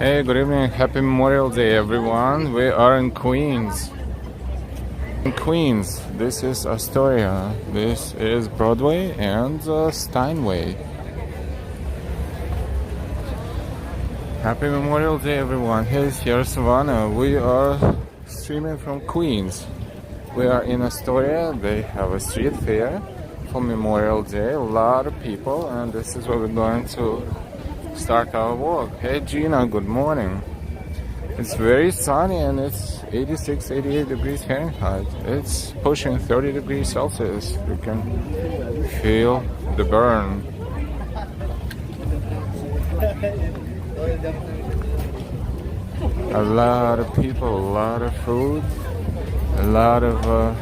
Hey, good evening. Happy Memorial Day, everyone. We are in Queens. In Queens, this is Astoria. This is Broadway and Steinway. Happy Memorial Day, everyone. Hey, it's here, Savannah. We are streaming from Queens. We are in Astoria. They have a street fair for Memorial Day. A lot of people, and this is where we're going to start our walk. Hey Gina, good morning. It's very sunny and it's 86, 88 degrees Fahrenheit. It's pushing 30 degrees Celsius. You can feel the burn. A lot of people, a lot of food, a lot of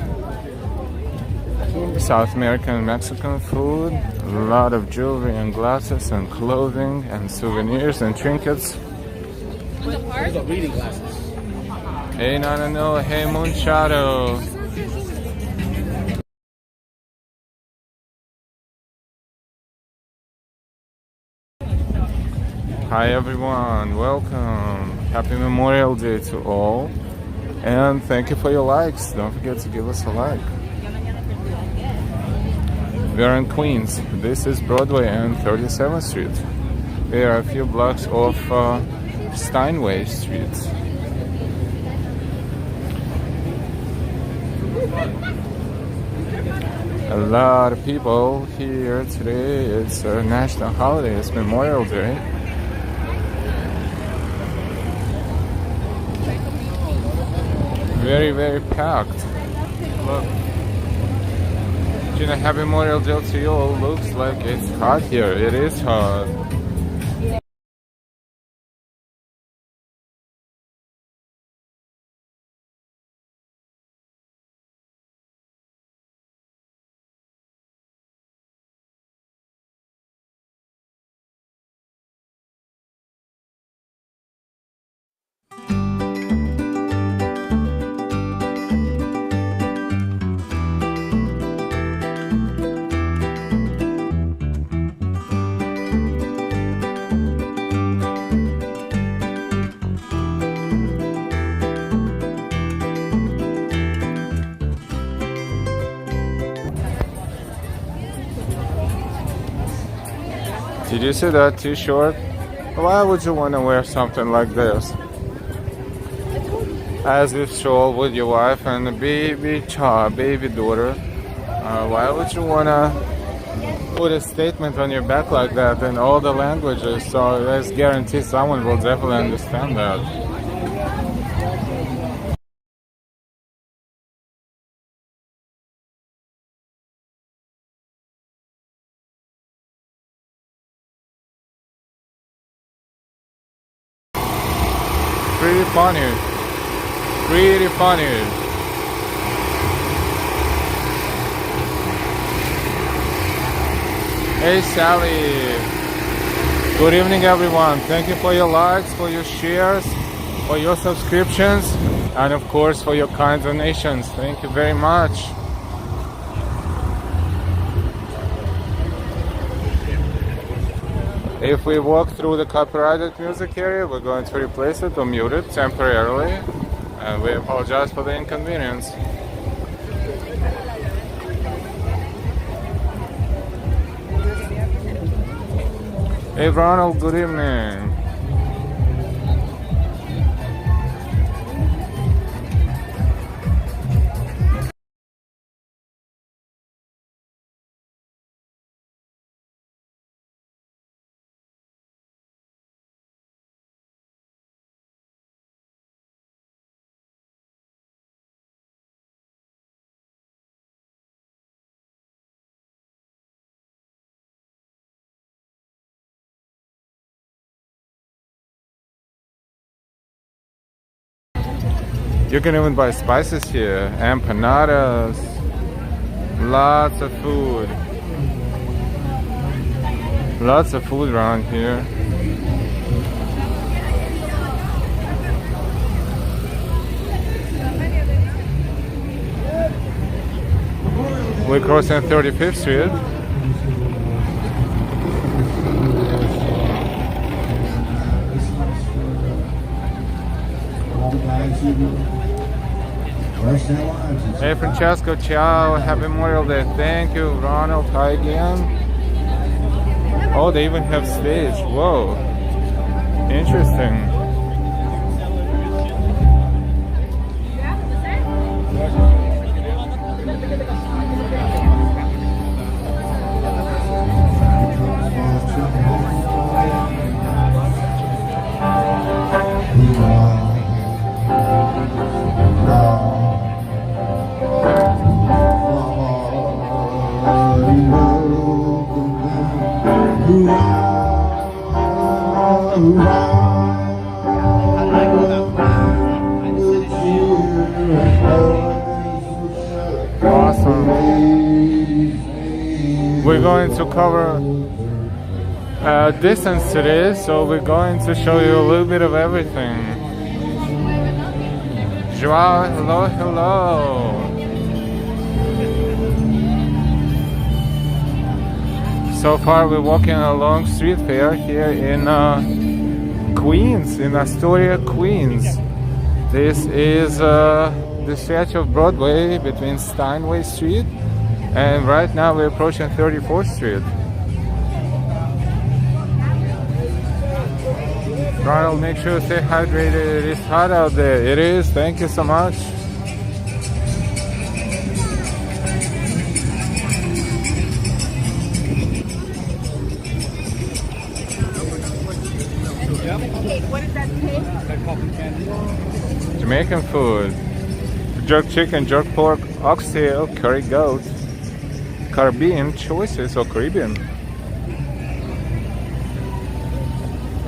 South American and Mexican food, a lot of jewelry and glasses and clothing and souvenirs and trinkets. Reading glasses. Hey no, hey Moonshadow. Hi everyone, welcome. Happy Memorial Day to all. And thank you for your likes. Don't forget to give us a like. We are in Queens. This is Broadway and 37th Street. We are a few blocks off Steinway Street. A lot of people here today. It's a national holiday. It's Memorial Day. Very, very packed. Look. Gina, happy Memorial Day to you. Looks like it's hot here. It is hot. Did you see that t-shirt? Why would you want to wear something like this? As if stroll with your wife and a baby child, baby daughter. Why would you want to put a statement on your back like that in all the languages? So there's guarantee someone will definitely understand that. Pretty funny. Pretty funny. Hey Sally. Good evening everyone. Thank you for your likes, for your shares, for your subscriptions, and of course for your kind donations. Thank you very much. If we walk through the copyrighted music area, we're going to replace it or mute it temporarily, and we apologize for the inconvenience. Hey Ronald, good evening. You can even buy spices here, empanadas, lots of food. Lots of food around here. We're crossing 35th Street. Hey Francesco, ciao, happy Memorial Day. Thank you, Ronald, hi again. Oh, they even have stage. Whoa, interesting. Awesome. We're going to cover distance today, so we're going to show you a little bit of everything. Joao, hello, hello. So far we're walking along street fair here in Queens, in Astoria, Queens. This is the stretch of Broadway between Steinway Street, and right now we're approaching 34th Street. Ronald, make sure to stay hydrated. It is hot out there. It is. Thank you so much. Okay, what does that taste? Jamaican food. Jerk chicken, jerk pork, oxtail, curry goat, Caribbean choices or Caribbean.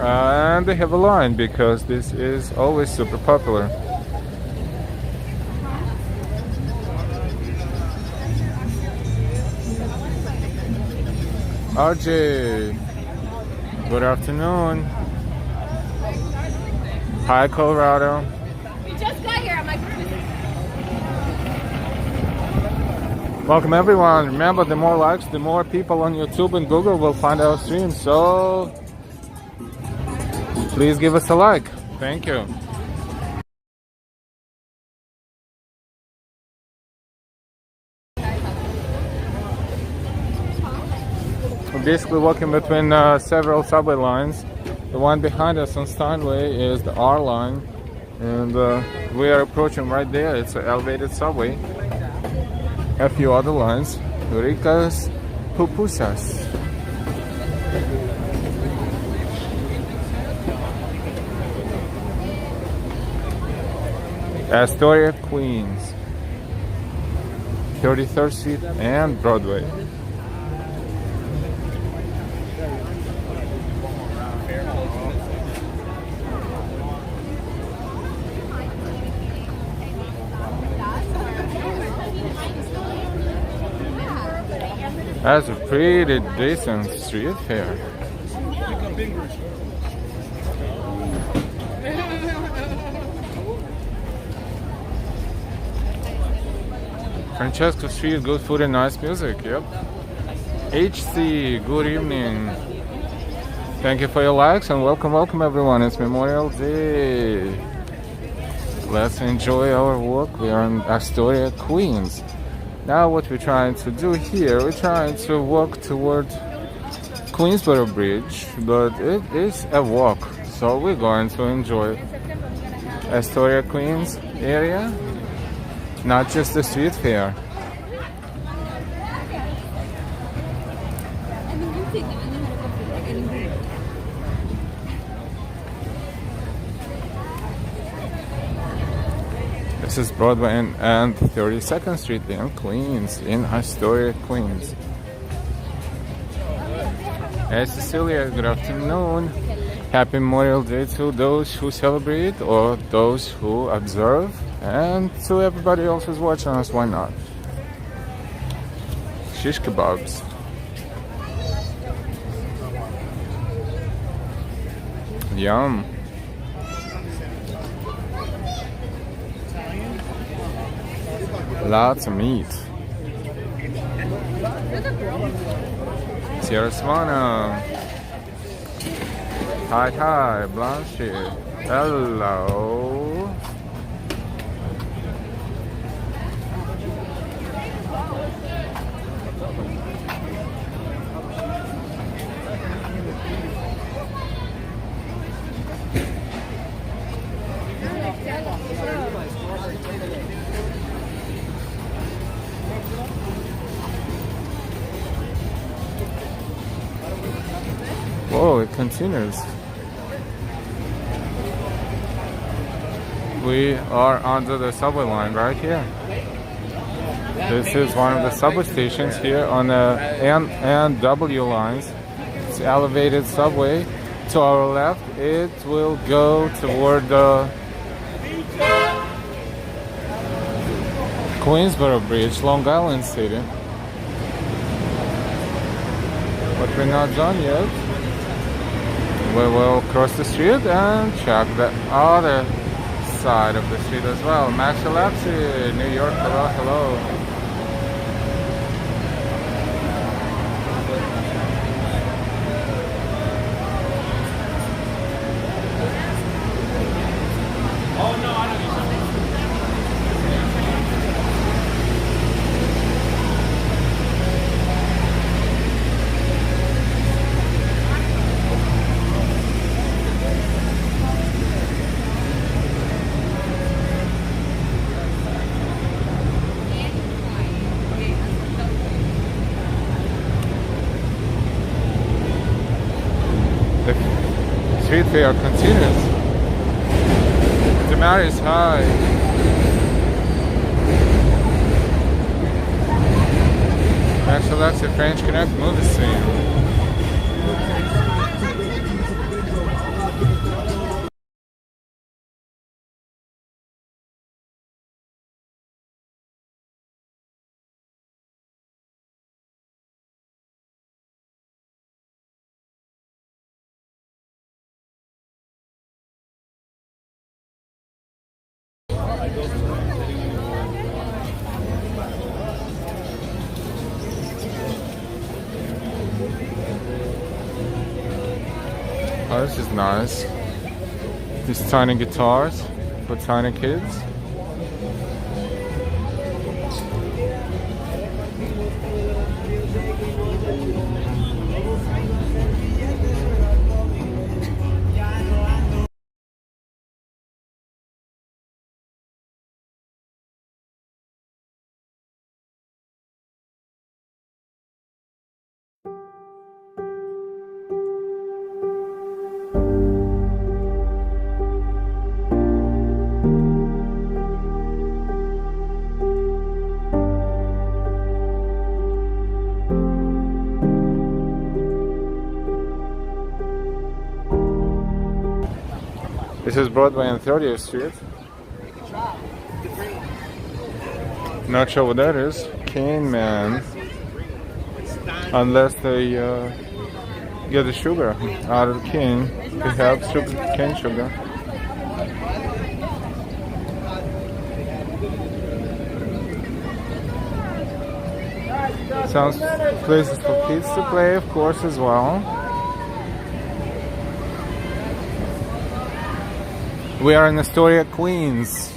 And they have a line because this is always super popular. RJ, good afternoon. Hi, Colorado. We just got here. I'm like, welcome everyone. Remember, the more likes, the more people on YouTube and Google will find our stream. So please give us a like. Thank you. We're basically walking between several subway lines. The one behind us on Steinway is the R line, and we are approaching right there. It's an elevated subway. A few other lines. Ricas Pupusas. Astoria, Queens. 33rd Street and Broadway. That's a pretty decent street fair. Francesco Street, good food and nice music, yep. HC, good evening. Thank you for your likes and welcome everyone. It's Memorial Day. Let's enjoy our walk. We are in Astoria, Queens. Now what we're trying to do here, we're trying to walk toward Queensborough Bridge, but it is a walk, so we're going to enjoy Astoria, Queens area, not just the street fair. This is Broadway and 32nd Street in Queens, in Astoria, Queens. Hey Cecilia, good afternoon. Happy Memorial Day to those who celebrate or those who observe, and to everybody else who's watching us, why not? Shish kebabs. Yum. Lots of meat. Sierra Savannah. Hi, Blanche. Hello. Whoa, it continues. We are under the subway line right here. This is one of the subway stations here on the N and W lines. It's elevated subway. To our left, it will go toward the Queensborough Bridge, Long Island City. But we're not done yet. We will cross the street and check the other side of the street as well. Maxalapsi, New York, hello, hello. Street fair continues. Demand is high. Actually, that's the French Connect movie scene. Oh, this is nice. These tiny guitars for tiny kids. This is Broadway and 30th Street. Not sure what that is. Cane Man. Unless they get the sugar out of the cane. They have cane sugar. Sounds places for kids to play, of course, as well. We are in Astoria, Queens.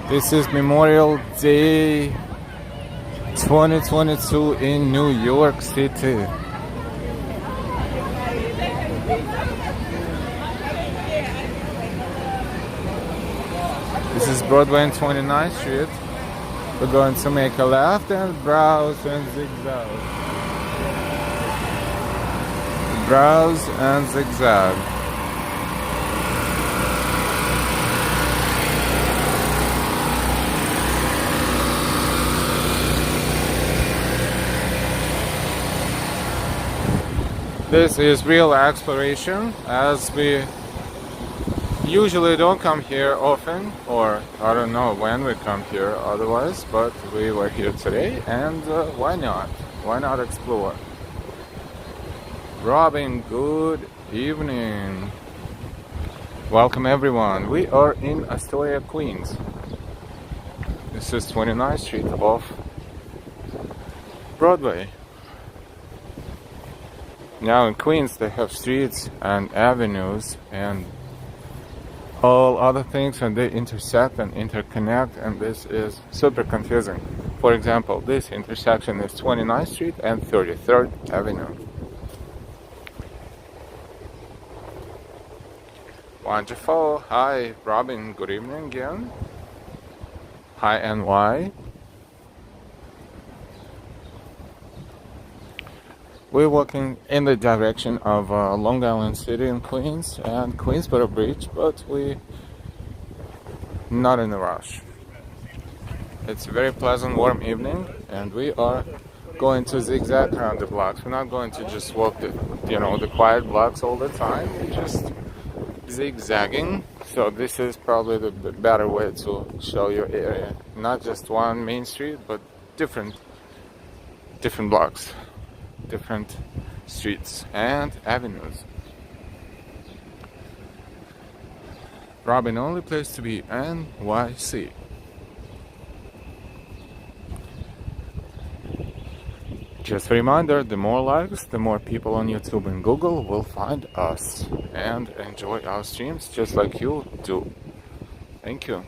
This is Memorial Day 2022 in New York City. This is Broadway and 29th Street. We're going to make a left and browse and zigzag. Browse and zigzag. This is real exploration, as we usually don't come here often, or I don't know when we come here otherwise, but we were here today, and why not? Why not explore? Robin, good evening. Welcome everyone. We are in Astoria, Queens. This is 29th Street off Broadway. Now in Queens they have streets and avenues and all other things, and they intersect and interconnect, and this is super confusing. For example, this intersection is 29th Street and 33rd Avenue. Wonderful. Hi Robin, good evening again. Hi NY. We're walking in the direction of Long Island City in Queens and Queensborough Bridge, but we're not in a rush. It's a very pleasant, warm evening, and we are going to zigzag around the blocks. We're not going to just walk the quiet blocks all the time. We're just zigzagging. So this is probably the better way to show your area. Not just one main street, but different blocks, different streets and avenues. Robin, only place to be, NYC. Just a reminder, the more likes, the more people on YouTube and Google will find us and enjoy our streams just like you do. Thank you.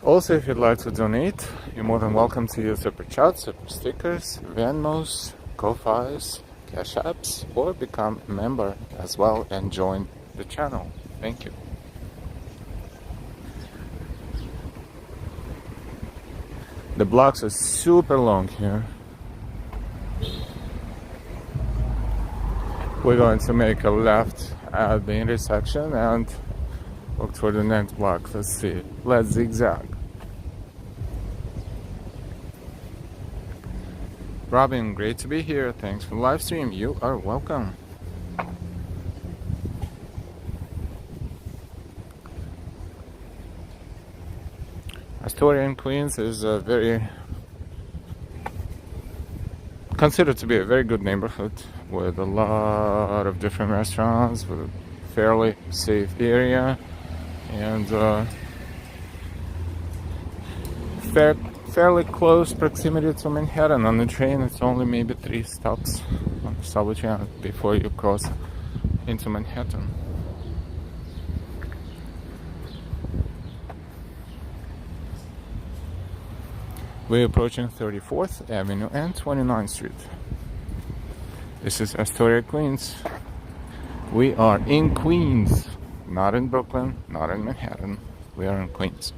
Also, if you'd like to donate, you're more than welcome to use Super Chats, Super Stickers, Venmos, Ko-Fis, Cash Apps, or become a member as well and join the channel. Thank you. The blocks are super long here. We're going to make a left at the intersection and walk toward the next block. Let's see. Let's zigzag. Robin, great to be here. Thanks for the live stream. You are welcome. Astoria in Queens is considered to be a very good neighborhood with a lot of different restaurants, with a fairly safe area, and fairly close proximity to Manhattan. On the train, it's only maybe 3 stops on the subway train before you cross into Manhattan. We're approaching 34th Avenue and 29th Street. This is Astoria, Queens. We are in Queens, not in Brooklyn, not in Manhattan. We are in Queens.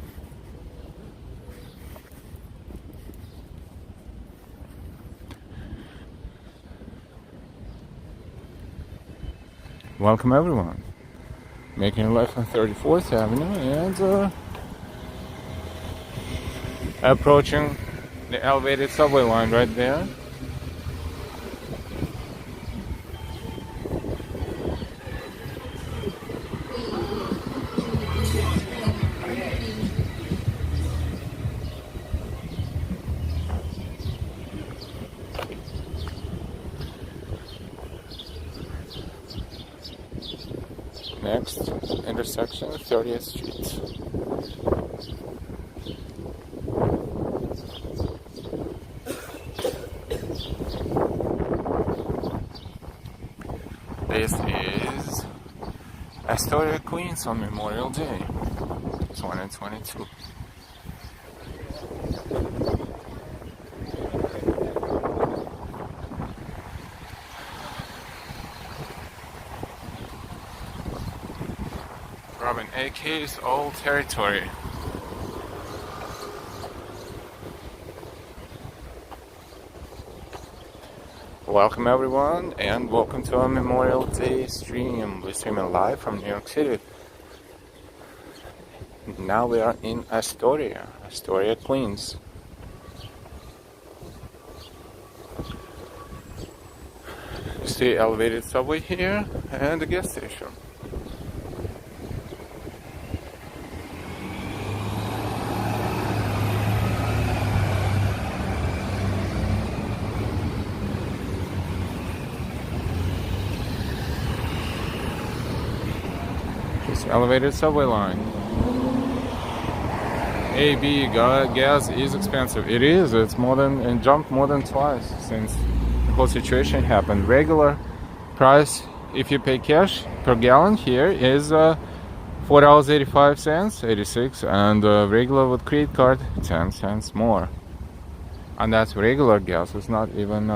Welcome everyone. Making a left on 34th Avenue and approaching the elevated subway line right there. Next intersection, 30th Street. This is Astoria, Queens on Memorial Day 2022. Robin, AK's old territory. Welcome everyone and welcome to our Memorial Day stream. We're streaming live from New York City. Now we are in Astoria, Queens. You see elevated subway here and a gas station. Elevated subway line. AB gas is expensive. It is. It jumped more than twice since the whole situation happened. Regular price, if you pay cash per gallon here, is $4.85, 86, and regular with credit card 10 cents more. And that's regular gas. It's not even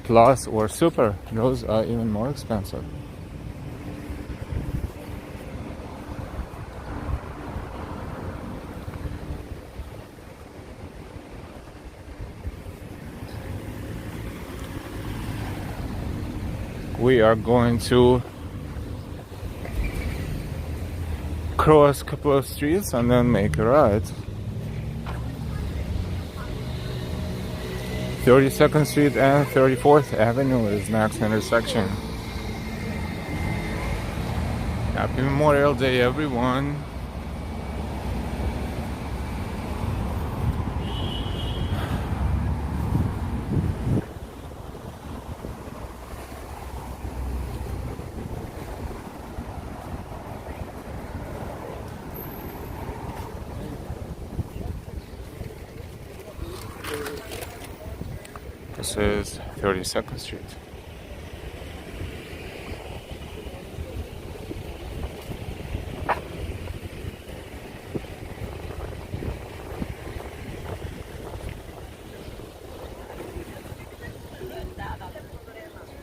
plus or super. Those are even more expensive. We are going to cross a couple of streets and then make a right. 32nd Street and 34th Avenue is next intersection. Happy Memorial Day, everyone. This is 32nd Street.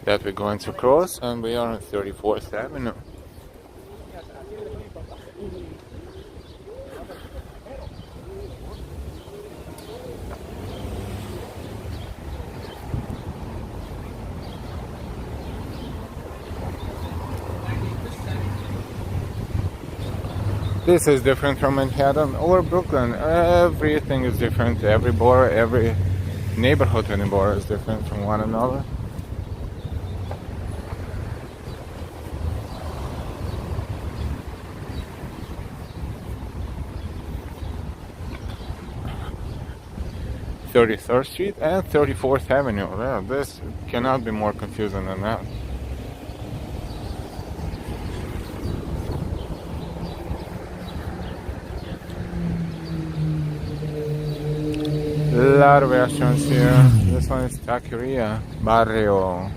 That we're going to cross, and we are on 34th Avenue. This is different from Manhattan or Brooklyn. Everything is different. Every borough, every neighborhood in the borough is different from one another. (33rd Street and 34th Avenue. Yeah, this cannot be more confusing than that. A lot of restaurants here. This one is Taqueria Barrio.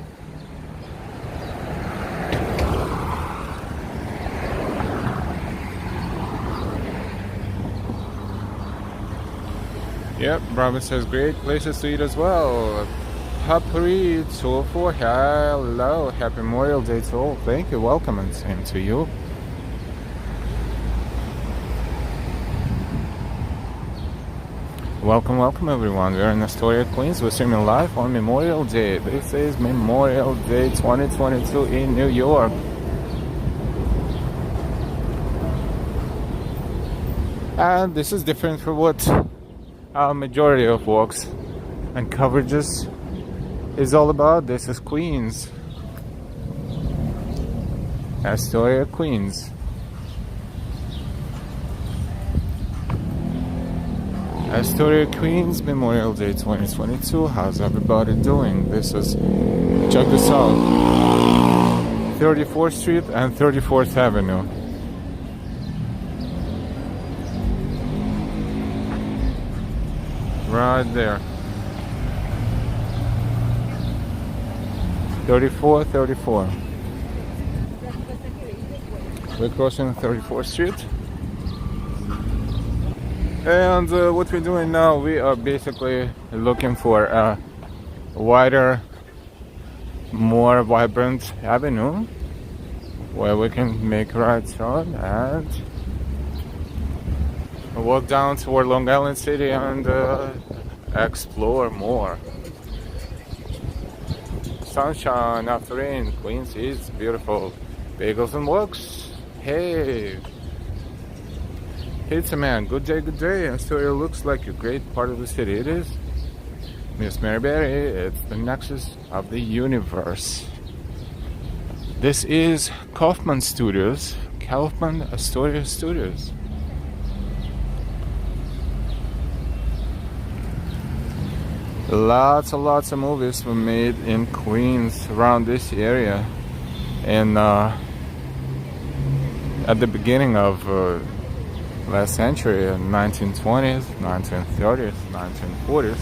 Yep, Robin says great places to eat as well. Papri 204, hello, happy Memorial Day to all. Thank you, welcome, and same to you. Welcome, welcome everyone. We're in Astoria, Queens. We're streaming live on Memorial Day. This is Memorial Day 2022 in New York. And this is different from what our majority of walks and coverages is all about. This is Queens. Astoria, Queens. Astoria, Queens, Memorial Day 2022. How's everybody doing? This is, check this out, 34th Street and 34th Avenue. Right there. 34. We're crossing 34th Street. And what we're doing now, we are basically looking for a wider, more vibrant avenue where we can make a right turn and walk down toward Long Island City and explore more. Sunshine after rain, Queens is beautiful. Bagels and walks. Hey! Pizza Man, good day, good day. Astoria looks like a great part of the city. It is. Miss Mary Berry, it's the nexus of the universe. This is Kaufman Studios, Kaufman Astoria Studios. Lots and lots of movies were made in Queens around this area. And at the beginning of last century, 1920s, 1930s, 1940s.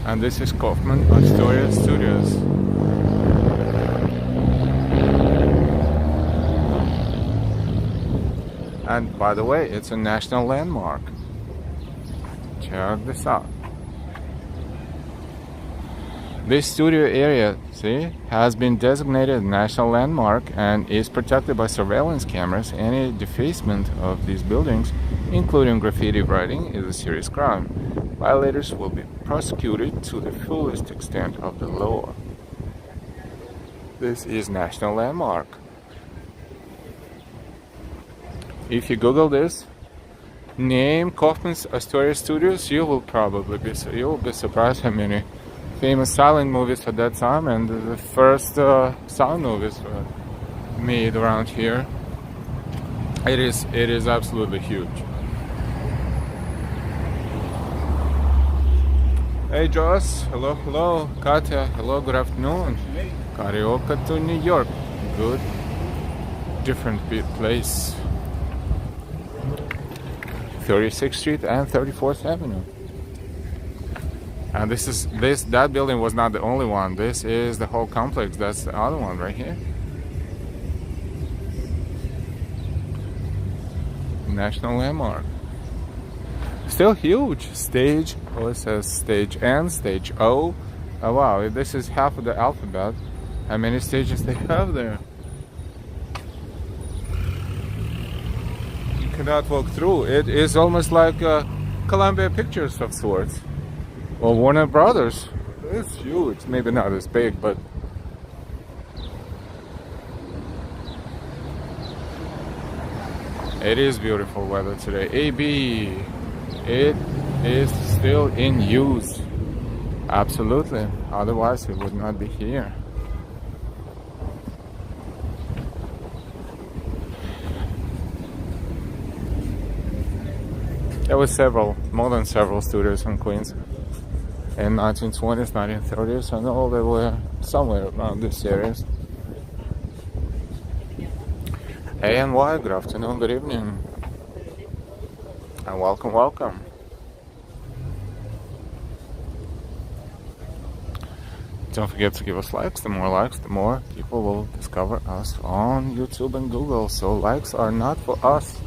And this is Kaufman Astoria Studios. And by the way, it's a national landmark. Check this out. This studio area, see, has been designated a national landmark and is protected by surveillance cameras. Any defacement of these buildings, including graffiti writing, is a serious crime. Violators will be prosecuted to the fullest extent of the law. This is national landmark. If you Google this, name Kaufman's Astoria Studios, you will be surprised how many famous silent movies at that time and the first sound movies were made around here. It is absolutely huge. Hey Joss, hello, Katya, hello, good afternoon. Karaoke to New York, good, different place. 36th Street and 34th Avenue. And that building was not the only one. This is the whole complex. That's the other one right here. National landmark. Still huge. Stage, it says stage N, stage O. Oh wow, this is half of the alphabet. How many stages they have there? You cannot walk through. It is almost like Columbia Pictures of sorts. Or Warner Brothers. It's huge. Maybe not as big, but it is beautiful weather today. AB, it is still in use. Absolutely. Otherwise, we would not be here. There were more than several studios in Queens. In 1920s, 1930s, and all they were somewhere around this area. ANY, good afternoon, good evening, and welcome. Don't forget to give us likes. The more likes, the more people will discover us on YouTube and Google. So likes are not for us.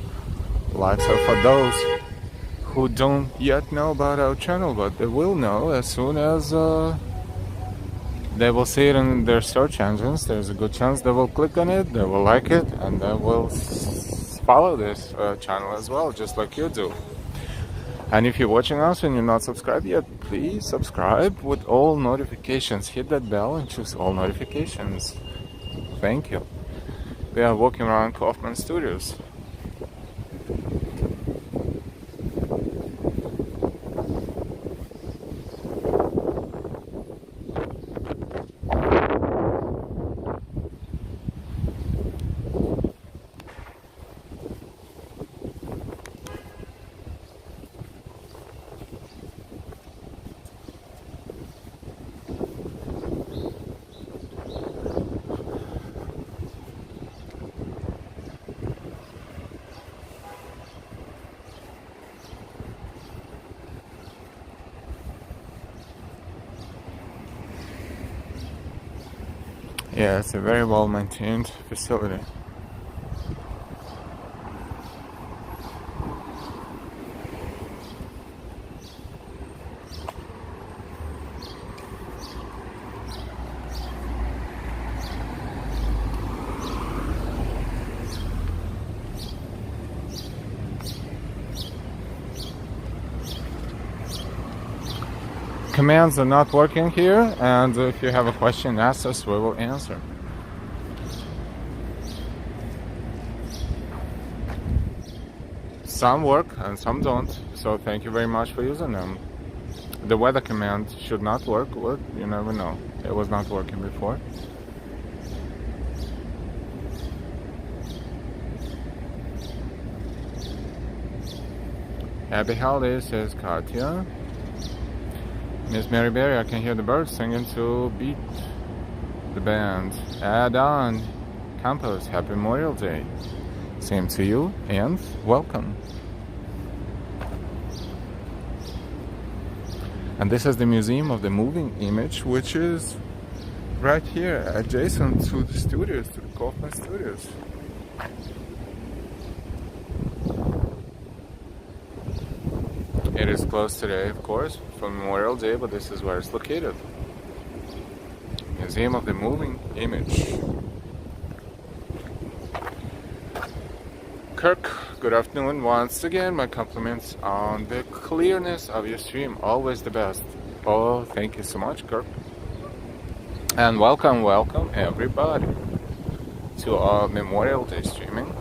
Likes are for those who don't yet know about our channel, but they will know as soon as they will see it in their search engines. There's a good chance they will click on it, they will like it, and they will follow this channel as well, just like you do. And if you're watching us and you're not subscribed yet, please subscribe with all notifications. Hit that bell and choose all notifications. Thank you. We are walking around Kaufman Studios. Yeah, it's a very well maintained facility. Commands are not working here, and if you have a question, ask us, we will answer. Some work and some don't, so thank you very much for using them. The weather command should not work, or you never know. It was not working before. Happy holidays, says Katya. Miss Mary Berry, I can hear the birds singing to beat the band. Add on Campus, happy Memorial Day. Same to you and welcome. And this is the Museum of the Moving Image, which is right here adjacent to the studios, to the Kaufman Studios. It is closed today, of course, for Memorial Day, but this is where it's located. Museum of the Moving Image. Kirk, good afternoon once again. My compliments on the clearness of your stream. Always the best. Oh, thank you so much, Kirk. And welcome everybody to our Memorial Day streaming.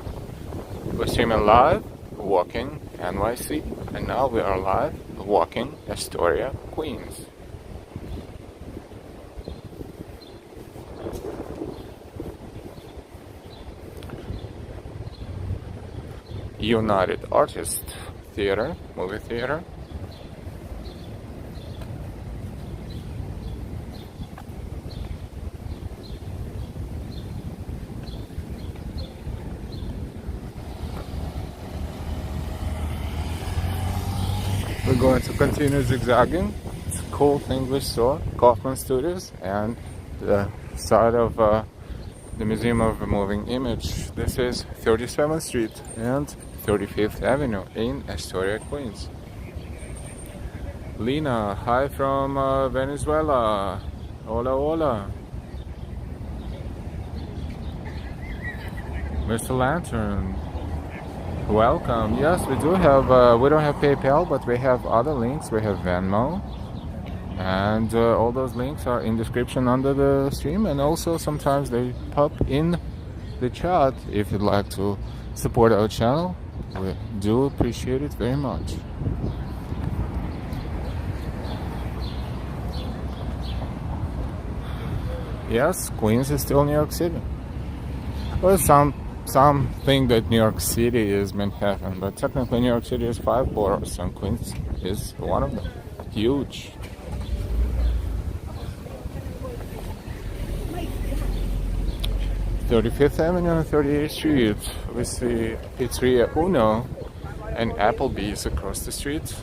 We're streaming live, walking NYC, and now we are live, walking Astoria, Queens. United Artists Theater, movie theater. We're going to continue zigzagging. It's a cool English store, Kaufman Studios, and the side of the Museum of the Moving Image. This is 37th Street and 35th Avenue in Astoria, Queens. Lena, hi from Venezuela. Hola, hola. Mr. Lantern, welcome. Yes, we do have, we don't have PayPal, but we have other links. We have Venmo. And all those links are in description under the stream. And also sometimes they pop in the chat if you'd like to support our channel. We do appreciate it very much. Yes, Queens is still New York City. Well, some think that New York City is Manhattan, but technically New York City is 5 boroughs, and Queens is one of them. Huge. 35th Avenue and 38th Street. We see Pizzeria Uno and Applebee's across the street.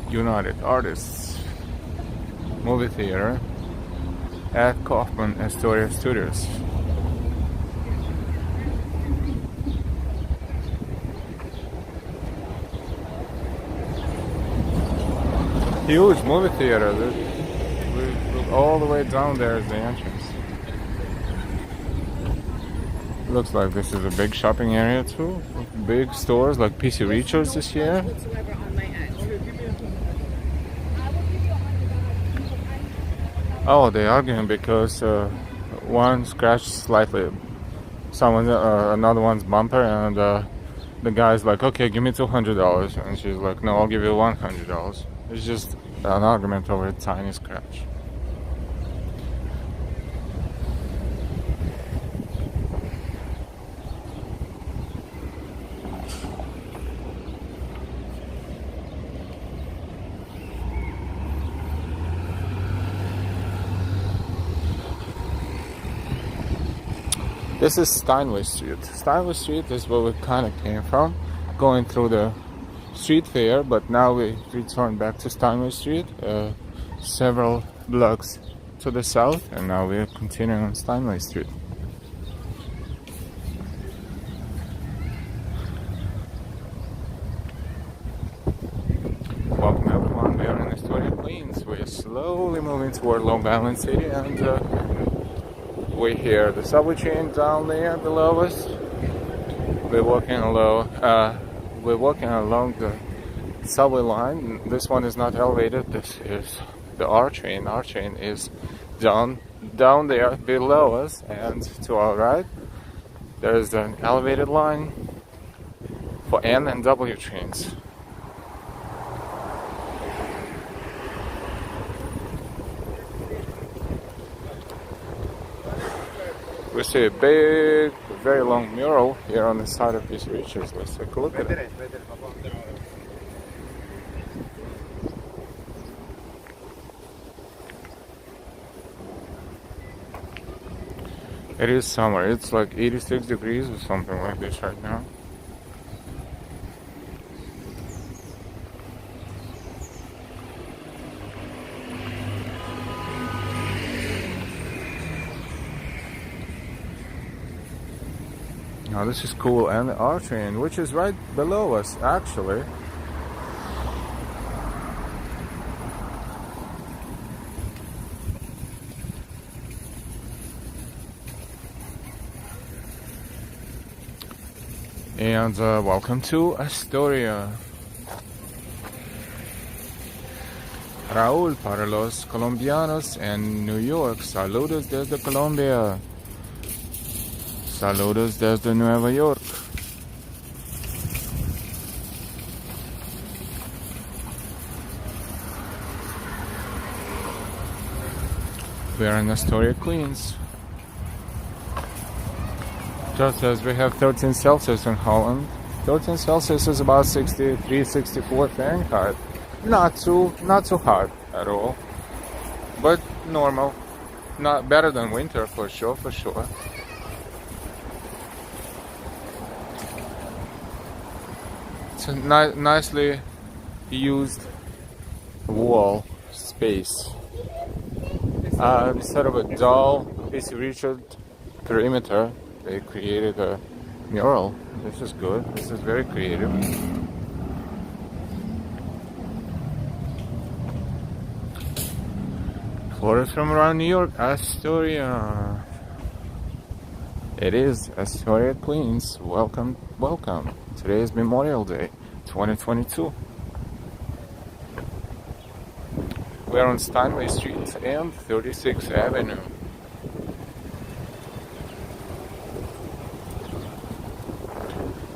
United Artists movie theater at Kaufman Astoria Studios. Huge movie theater. All the way down there is the entrance. Looks like this is a big shopping area too. Big stores like PC Richards this year. Oh, they're arguing because one scratched slightly another one's bumper, and the guy's like, okay, give me $200, and she's like, no, I'll give you $100. It's just an argument over a tiny scratch. This is Steinway Street. Steinway Street is where we kind of came from, going through the street fair, but now we return back to Steinway Street, several blocks to the south, and now we're continuing on Steinway Street. Welcome everyone, we are in Astoria, Queens. We're slowly moving toward Long Island City, and we hear the subway train down there below us. We're walking along the subway line. This one is not elevated. This is the R train. R train is down there below us, and to our right there is an elevated line for N and W trains. We see a big, very long mural here on the side of these Richards. Let's take a look at it. It is summer. It's like 86 degrees or something like this right now. Now this is cool, and the R train, which is right below us actually. And welcome to Astoria. Raúl para los colombianos en New York. Saludos desde Colombia. Saludos desde Nueva York. We are in Astoria, Queens. Just as we have 13 Celsius in Holland. 13 Celsius is about 63, 64 Fahrenheit. Not too hot at all, but normal. Not better than winter for sure. It's a nicely used wall space. Instead of a dull PC Richard perimeter, they created a mural. This is good. This is very creative. Florida's from around New York, Astoria. It is Astoria, Queens. Welcome, welcome. Today is Memorial Day, 2022. We are on Steinway Street and 36th Avenue.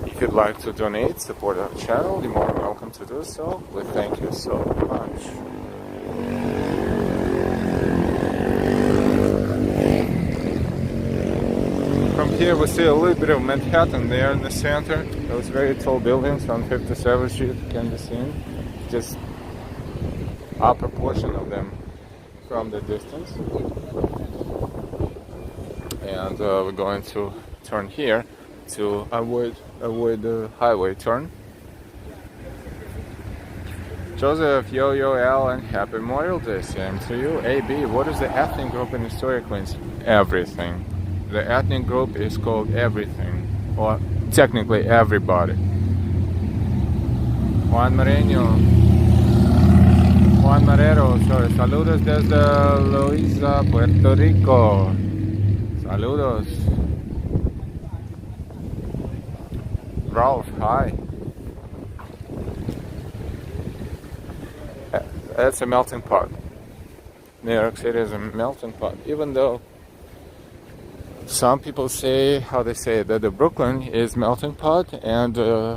If you'd like to donate, support our channel, you're more than welcome to do so. We thank you so much. From here we see a little bit of Manhattan there in the center. Those very tall buildings on 57th Street can be seen. Just upper portion of them from the distance. And we're going to turn here to avoid the highway turn. Joseph, Yo-Yo, Al, and Happy Memorial Day. Same to you. AB, what is the ethnic group in Astoria, Queens? Everything. The ethnic group is called everything, or technically everybody. Juan Marero, sorry. Saludos desde Loíza, Puerto Rico. Saludos. Ralph, hi. That's a melting pot. New York City is a melting pot, even though some people say, how they say, that the Brooklyn is melting pot and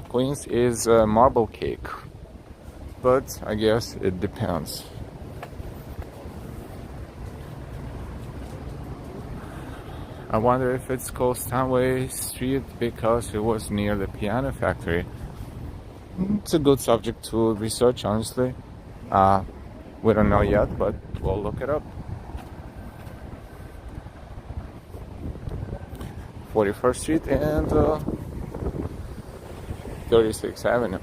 Queens is marble cake. But I guess it depends. I wonder if it's called Steinway Street because it was near the piano factory. It's a good subject to research, honestly. We don't know yet, but we'll look it up. 41st Street and 36th Avenue.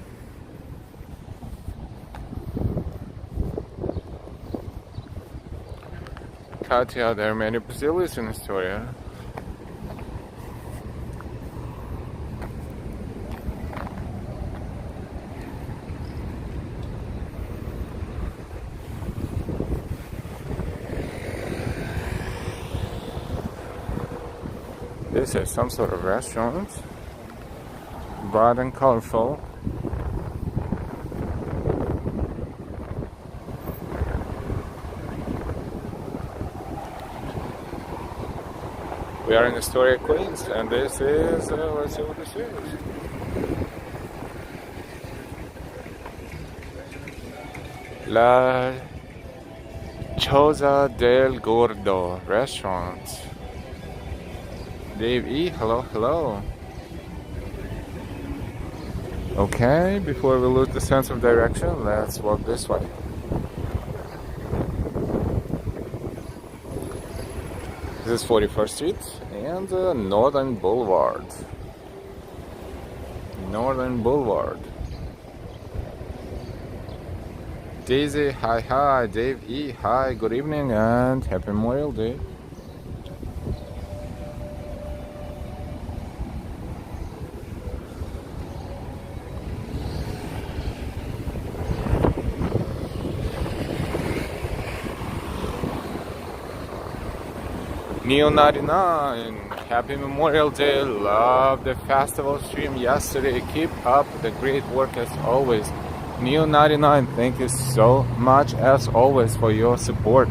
Katya, there are many Brazilians in Astoria. This is some sort of restaurant, bright and colorful. We are in Astoria, Queens, and this is, let's see what this is. La Choza del Gordo restaurant. Dave E, hello. Okay, before we lose the sense of direction, let's walk this way. This is 41st Street and Northern Boulevard. Daisy, hi. Dave E, hi. Good evening and Happy Memorial Day. Neo 99, happy Memorial Day. Love the festival stream yesterday. Keep up the great work as always. Neo 99, thank you so much as always for your support.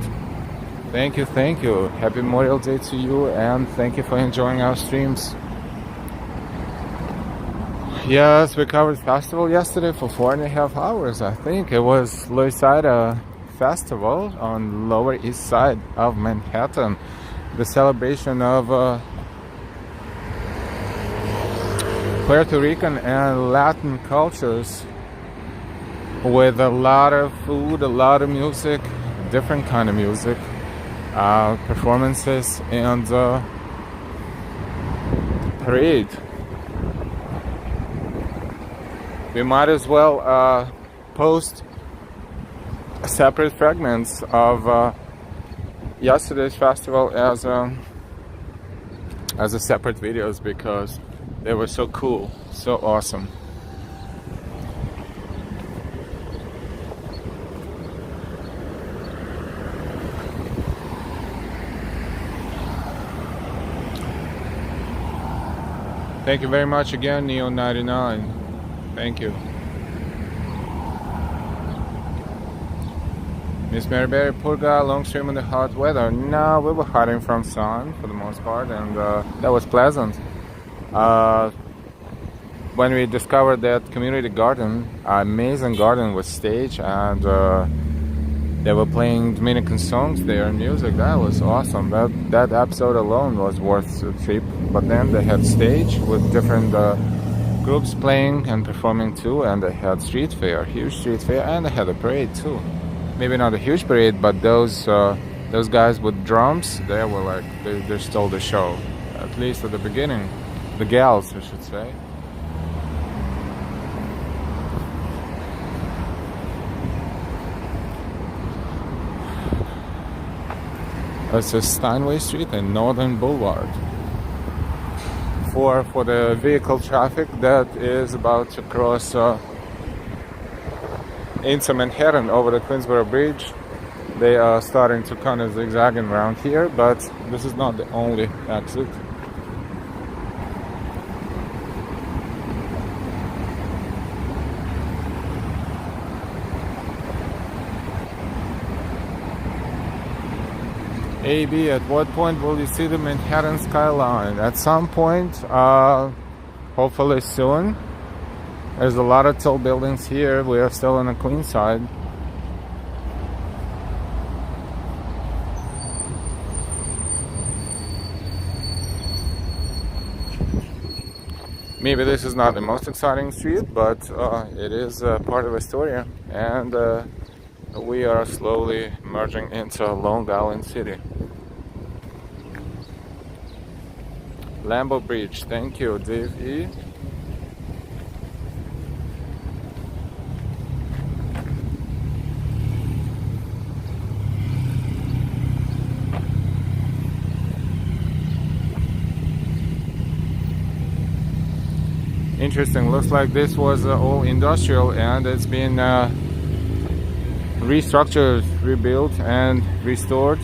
Thank you, thank you. Happy Memorial Day to you, and thank you for enjoying our streams. Yes, we covered festival yesterday for 4.5 hours. I think it was Loisaida Festival on Lower East Side of Manhattan. The celebration of Puerto Rican and Latin cultures, with a lot of food, a lot of music, different kind of music, performances, and parade. We might as well post separate fragments of yesterday's festival as a separate videos, because they were so cool, so awesome. Thank you very much again, Neo 99. Thank you. Miss Mary Berry, Purga, long stream in the hot weather. No, we were hiding from sun for the most part, and that was pleasant. When we discovered that community garden, amazing garden with stage, and they were playing Dominican songs there and music, that was awesome. That episode alone was worth the trip. But then they had stage with different groups playing and performing too, and they had street fair, huge street fair, and they had a parade too. Maybe not a huge parade, but those guys with drums, they were like, they stole the show, at least at the beginning. The gals, I should say. This is Steinway Street and Northern Boulevard. For the vehicle traffic that is about to cross into Manhattan over the Queensborough Bridge, they are starting to kind of zigzagging around here, but this is not the only exit. AB, at what point will you see the Manhattan skyline? At some point, hopefully soon. There's a lot of tall buildings here. We are still on the Queens side. Maybe this is not the most exciting street, but it is part of Astoria, and we are slowly merging into Long Island City. Lambo Bridge, thank you, Dave E. Interesting, looks like this was all industrial, and it's been restructured, rebuilt, and restored.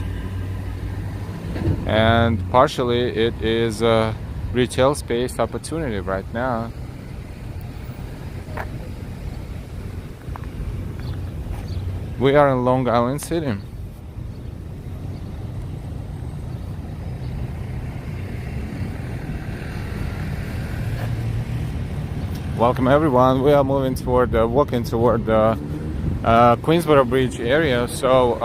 And partially it is a retail space opportunity right now. We are in Long Island City. Welcome everyone. We are moving toward walking toward the Queensborough Bridge area, so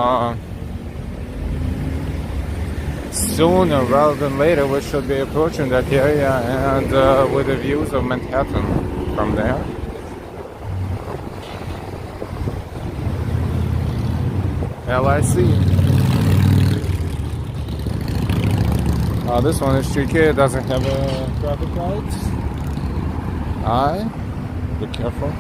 sooner rather than later we should be approaching that area, and with the views of Manhattan from there. LIC. This one is tricky, it doesn't have a traffic lights. Be careful.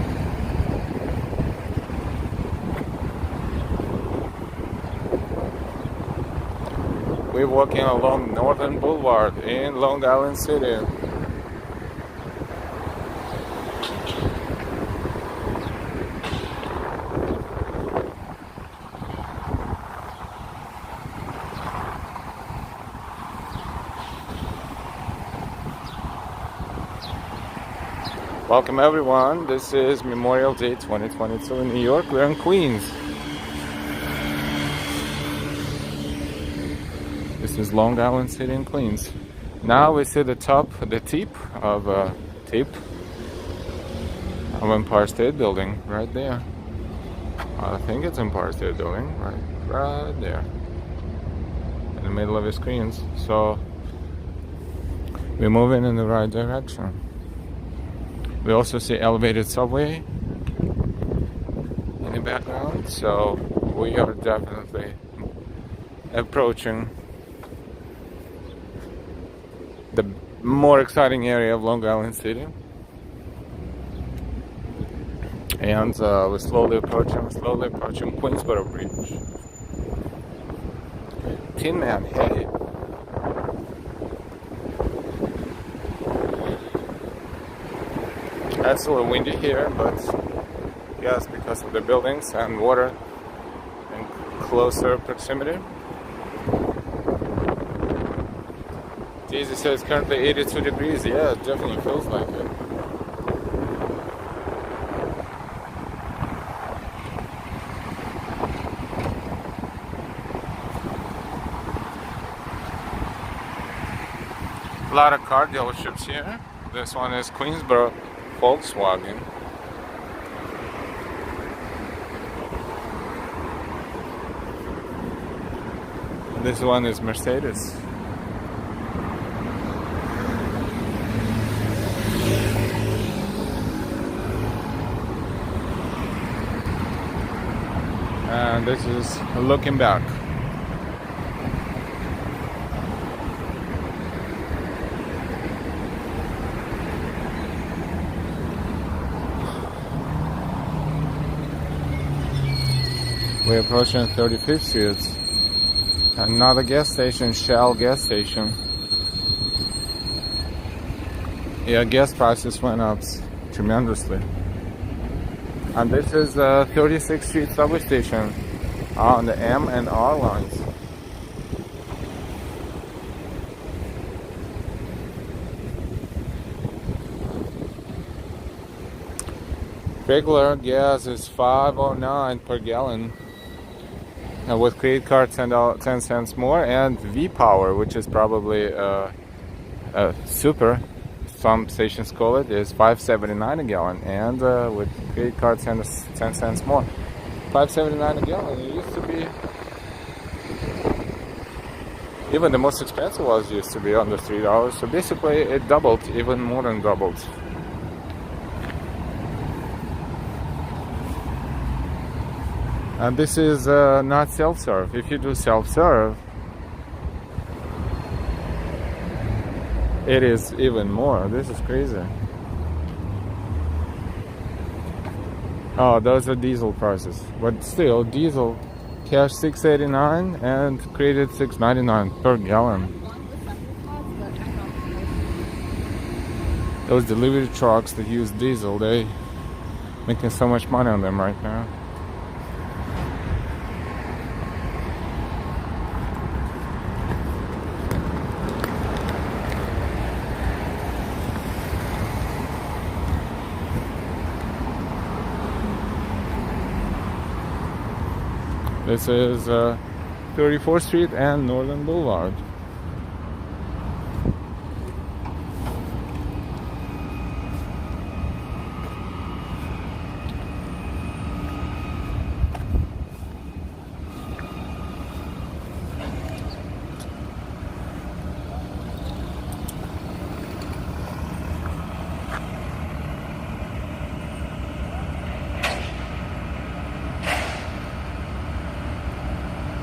We're walking along Northern Boulevard in Long Island City. Welcome everyone. This is Memorial Day 2022 in New York. We're in Queens. This is Long Island City in Queens. Now we see the tip of Empire State Building right there. I think it's Empire State Building right there in the middle of the screens. So we're moving in the right direction. We also see elevated subway in the background, so we are definitely approaching the more exciting area of Long Island City. And we're slowly approaching Queensborough Bridge. Tin Man, hey! It's a little windy here, but yes, because of the buildings and water in closer proximity. Daisy says currently 82 degrees. Yeah, it definitely feels like it. A lot of car dealerships here. This one is Queensborough Volkswagen. This one is Mercedes. And this is looking back. We're approaching 35th Street. Another gas station, Shell gas station. Yeah, gas prices went up tremendously. And this is 36th Street subway station on the M and R lines. Regular gas is $5.09 per gallon. And with credit card, 10 cents more, and V-Power, which is probably super, some stations call it, is $5.79 a gallon, and with credit card, 10 cents more. $5.79 a gallon. It used to be, even the most expensive ones used to be under $3. So basically, it doubled, even more than doubled. And this is not self-serve. If you do self-serve, it is even more. This is crazy. Oh, those are diesel prices. But still, diesel, cash $6.89 and credit $6.99 per gallon. Those delivery trucks that use diesel, they making so much money on them right now. This is 34th Street and Northern Boulevard.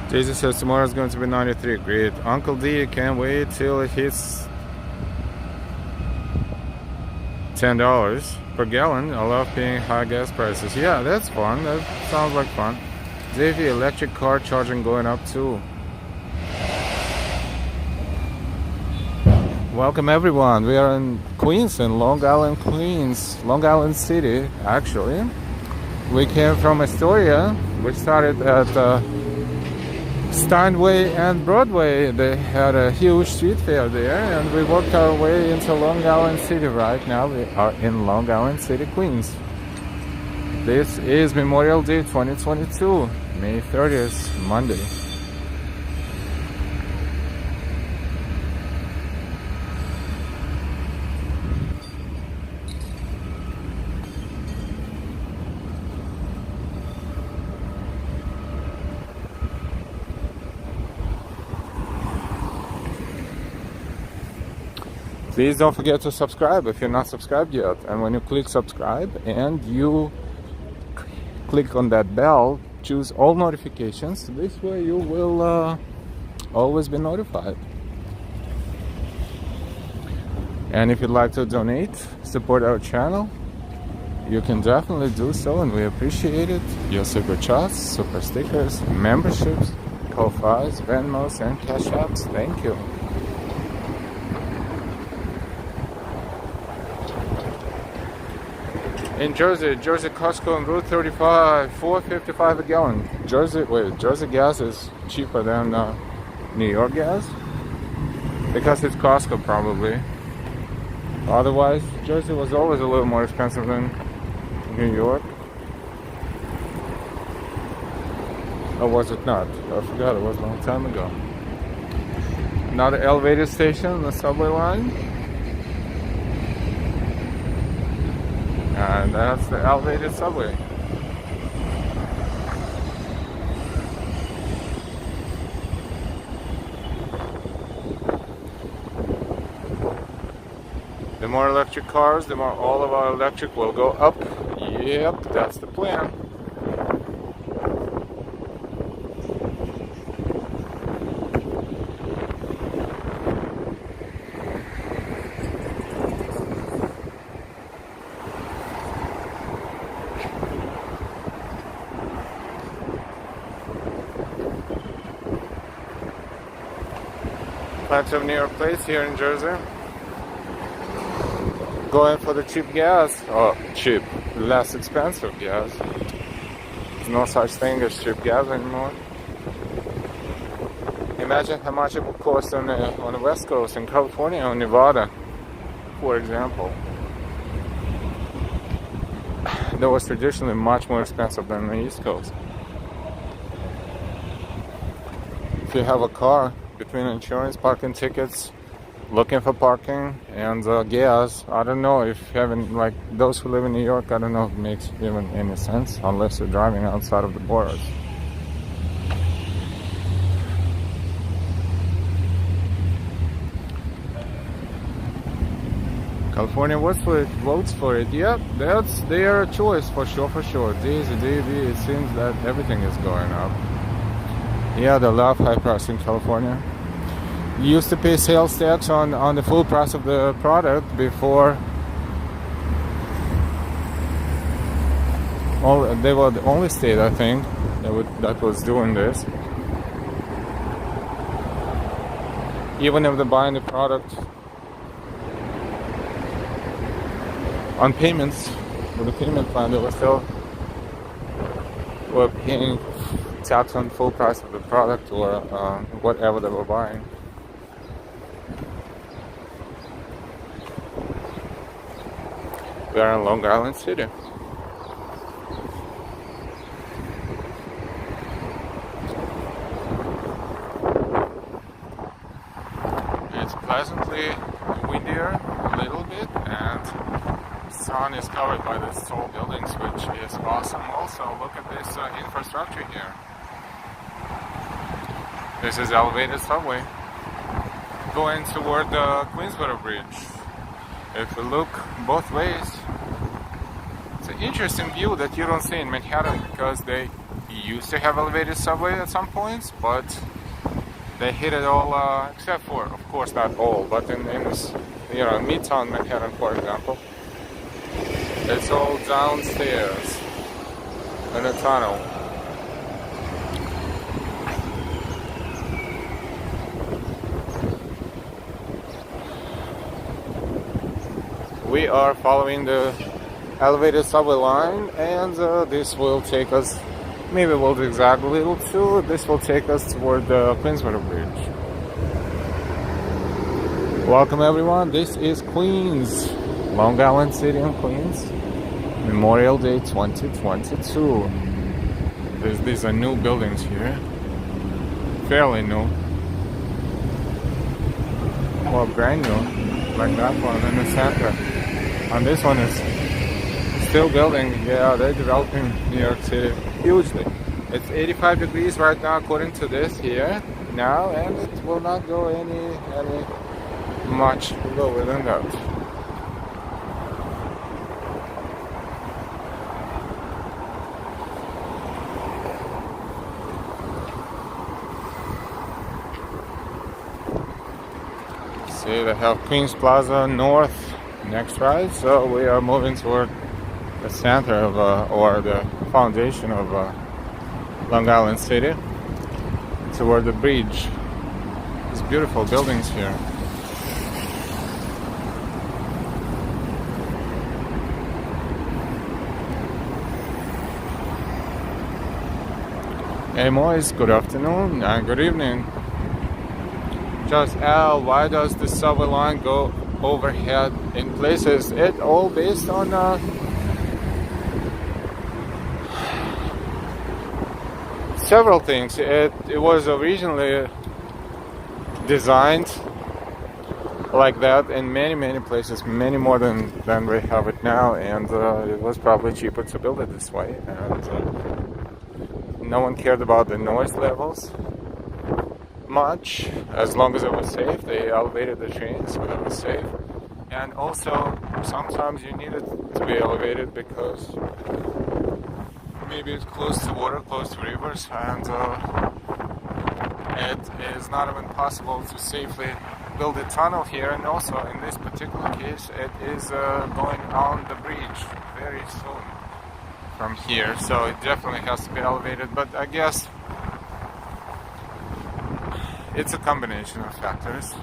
Jason says tomorrow is going to be 93. Great. Uncle D can't wait till it hits $10 per gallon. I love paying high gas prices. Yeah, that's fun. That sounds like fun. Xavier, electric car charging going up too. Welcome everyone. We are in Queens, in Long Island, Queens. Long Island City, actually. We came from Astoria. We started at Steinway and Broadway. They had a huge street fair there, and we worked our way into Long Island City. Right now we are in Long Island City, Queens. This is Memorial Day 2022, May 30th, Monday. Please don't forget to subscribe if you're not subscribed yet. And when you click subscribe and you click on that bell, choose all notifications. This way you will always be notified. And if you'd like to donate, support our channel, you can definitely do so, and we appreciate it. Your super chats, super stickers, memberships, Ko-Fis, Venmos, and Cash Apps. Thank you. In Jersey Costco on Route 35, $4.55 a gallon. Jersey gas is cheaper than New York gas because it's Costco probably. Otherwise, Jersey was always a little more expensive than New York. Or was it not? I forgot, it was a long time ago. Another elevated station on the subway line. And that's the elevated subway. The more electric cars, the more all of our electric will go up. Yep, that's the plan. Plenty of New York plates here in Jersey. Going for the cheap gas. Oh, cheap. Less expensive gas. There's no such thing as cheap gas anymore. Imagine how much it would cost on the West Coast, in California or Nevada, for example. That was traditionally much more expensive than the East Coast. If you have a car, between insurance, parking tickets, looking for parking, and gas, I don't know if having, like those who live in New York, I don't know if it makes even any sense unless you're driving outside of the borders. California votes for it. Yep, that's their choice for sure. Daisy, Davy, it seems that everything is going up. Yeah, they love high price in California. You used to pay sales tax on the full price of the product before. They were the only state, I think, that was doing this. Even if they're buying the product on payments, with the payment plan, they were paying tax on full price of the product or whatever they were buying. We are in Long Island City. It's pleasantly windier a little bit, and the sun is covered by these tall buildings, which is awesome. Also, look at this infrastructure here. This is elevated subway going toward the Queensborough Bridge. If you look both ways, it's an interesting view that you don't see in Manhattan, because they used to have elevated subway at some points, but they hit it all, except for, of course, not all, but in this, Midtown Manhattan, for example, it's all downstairs in a tunnel. We are following the elevated subway line, and this will take us Maybe we'll zigzag a little too. This will take us toward the Queensborough Bridge. Welcome everyone, this is Queens, Long Island City in Queens, Memorial Day 2022. These are new buildings here, fairly new, well brand new, like that one in the center. And this one is still building. Yeah, they're developing New York City hugely. It's 85 degrees right now according to this here now, and it will not go any much lower than that. See, they have Queens Plaza North next, right? So we are moving toward the center of, or the foundation of Long Island City, toward the bridge. These beautiful buildings here. Hey Moise, good afternoon and good evening. Just Al, why does the subway line go overhead in places? It all based on several things. It was originally designed like that in many places, many more than we have it now, and it was probably cheaper to build it this way. And no one cared about the noise levels much, as long as it was safe. They elevated the trains so it was safe. And also, sometimes you need it to be elevated because maybe it's close to water, close to rivers, and it is not even possible to safely build a tunnel here. And also, in this particular case, it is going on the bridge very soon from here, so it definitely has to be elevated. But I guess it's a combination of factors.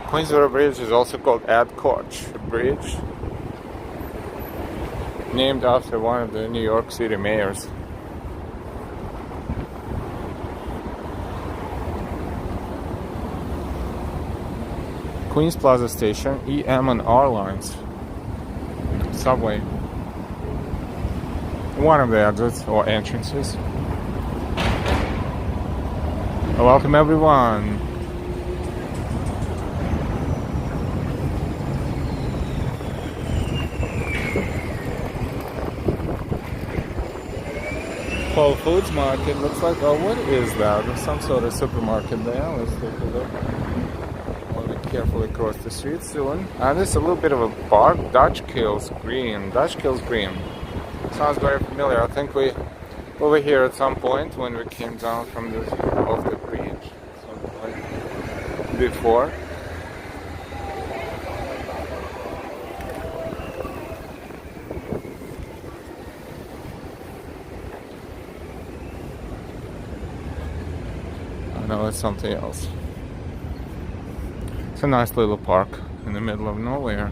Queensborough Bridge is also called Ad Koch Bridge, named after one of the New York City mayors. Queens Plaza Station, EM and R lines, subway, one of the exits or entrances. Welcome everyone. Whole Foods Market looks like, oh, what is that? There's some sort of supermarket there. Let's take a look. Carefully cross the street soon. And it's a little bit of a park. Dutch Kills Green. Sounds very familiar. I think we were here at some point when we came down from off the bridge. Something like before. I know it's something else. It's a nice little park in the middle of nowhere.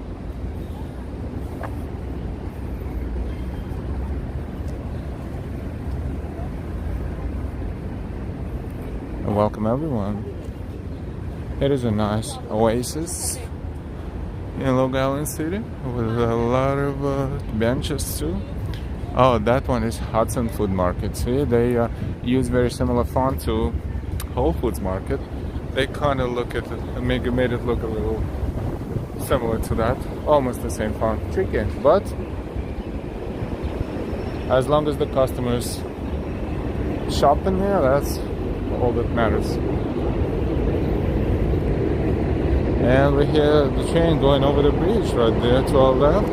And welcome everyone. It is a nice oasis in Long Island City with a lot of benches too. Oh, that one is Hudson Food Market. See, they use very similar font to Whole Foods Market. They kind of look at it and made it look a little similar to that. Almost the same font. Tricky, but as long as the customers shop in there, that's all that matters. And we hear the train going over the bridge right there to our left.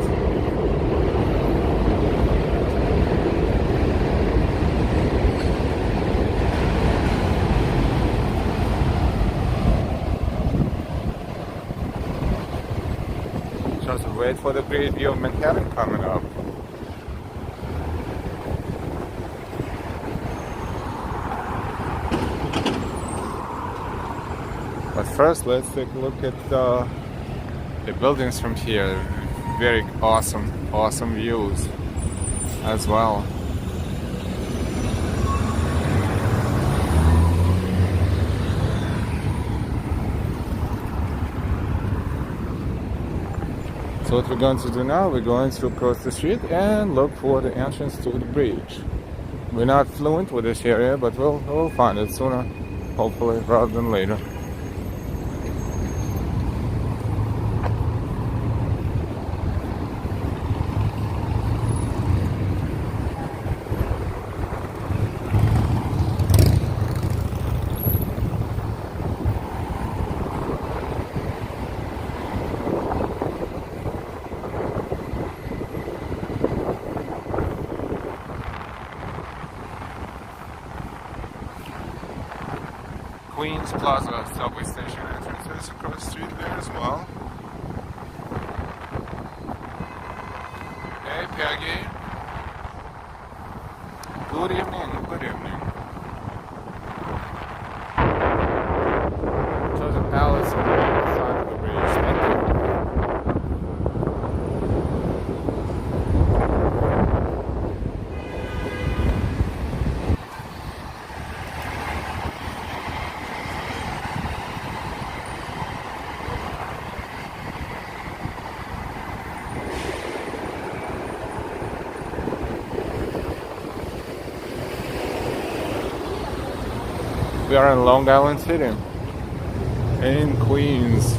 Just wait for the great view of Manhattan coming up. first, let's take a look at the buildings from here. Very awesome views as well. So what we're going to do now, we're going to cross the street and look for the entrance to the bridge. We're not fluent with this area, but we'll find it sooner, hopefully, rather than later. Queens Plaza subway station entrances across the street there as well. Hey Peggy. Good evening, good evening. So the palace on the other side of the bridge. Thank you. We are in Long Island City, in Queens.